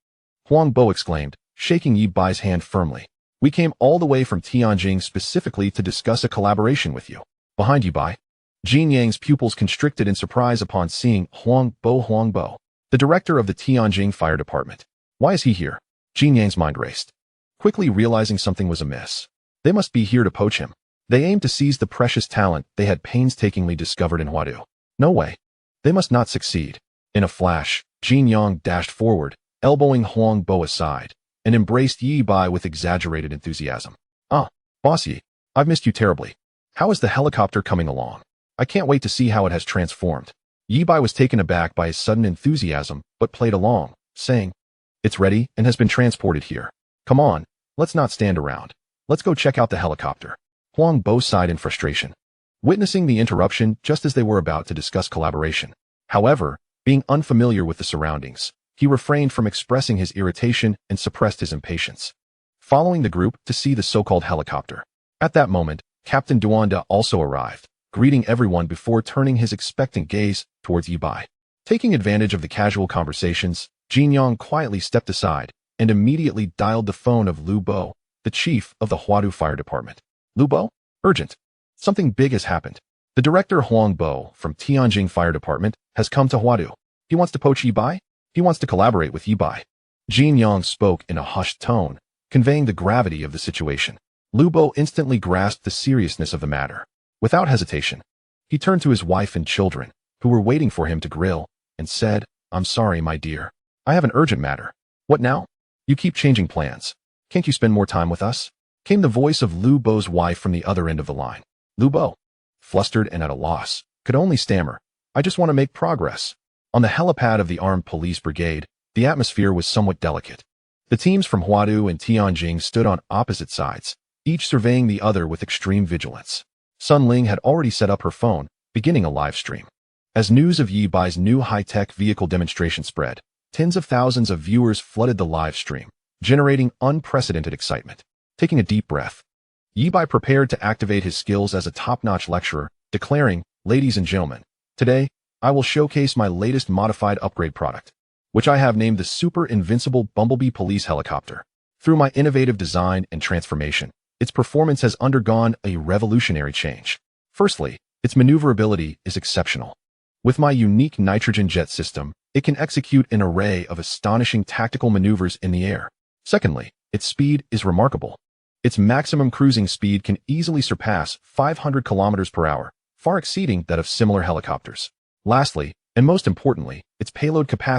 Huang Bo exclaimed, shaking Yi Bai's hand firmly. We came all the way from Tianjin specifically to discuss a collaboration with you. Behind Yi Bai, Jin Yang's pupils constricted in surprise upon seeing Huang Bo, the director of the Tianjin Fire Department. Why is he here? Jin Yang's mind raced, quickly realizing something was amiss. They must be here to poach him. They aimed to seize the precious talent they had painstakingly discovered in Huadu. No way. They must not succeed. In a flash, Jin Yang dashed forward, elbowing Huang Bo aside, and embraced Yi Bai with exaggerated enthusiasm. Ah, bossy, I've missed you terribly. How is the helicopter coming along? I can't wait to see how it has transformed. Yi Bai was taken aback by his sudden enthusiasm, but played along, saying, It's ready and has been transported here. Come on, let's not stand around. Let's go check out the helicopter. Huang Bo sighed in frustration, witnessing the interruption just as they were about to discuss collaboration. However, being unfamiliar with the surroundings, he refrained from expressing his irritation and suppressed his impatience, following the group to see the so-called helicopter. At that moment, Captain Duanda also arrived, greeting everyone before turning his expectant gaze towards Yi Bai. Taking advantage of the casual conversations, Jin Yang quietly stepped aside and immediately dialed the phone of Lu Bo, the chief of the Huadu Fire Department. Lu Bo? Urgent. Something big has happened. The director Huang Bo from Tianjin Fire Department has come to Huadu. He wants to poach Yi Bai? He wants to collaborate with Yi Bai. Jin Yang spoke in a hushed tone, conveying the gravity of the situation. Lu Bo instantly grasped the seriousness of the matter. Without hesitation, he turned to his wife and children, who were waiting for him to grill, and said, I'm sorry, my dear. I have an urgent matter. What now? You keep changing plans. Can't you spend more time with us? Came the voice of Lu Bo's wife from the other end of the line. Lu Bo, flustered and at a loss, could only stammer, I just want to make progress. On the helipad of the Armed Police Brigade, the atmosphere was somewhat delicate. The teams from Huadu and Tianjin stood on opposite sides, each surveying the other with extreme vigilance. Sun Ling had already set up her phone, beginning a live stream. As news of Yi Bai's new high-tech vehicle demonstration spread, tens of thousands of viewers flooded the live stream, generating unprecedented excitement. Taking a deep breath, Yibai prepared to activate his skills as a top-notch lecturer, declaring, "Ladies and gentlemen, today, I will showcase my latest modified upgrade product, which I have named the Super Invincible Bumblebee Police Helicopter. Through my innovative design and transformation, its performance has undergone a revolutionary change. Firstly, its maneuverability is exceptional. With my unique nitrogen jet system, it can execute an array of astonishing tactical maneuvers in the air. Secondly, its speed is remarkable. Its maximum cruising speed can easily surpass 500 kilometers per hour, far exceeding that of similar helicopters. Lastly, and most importantly, its payload capacity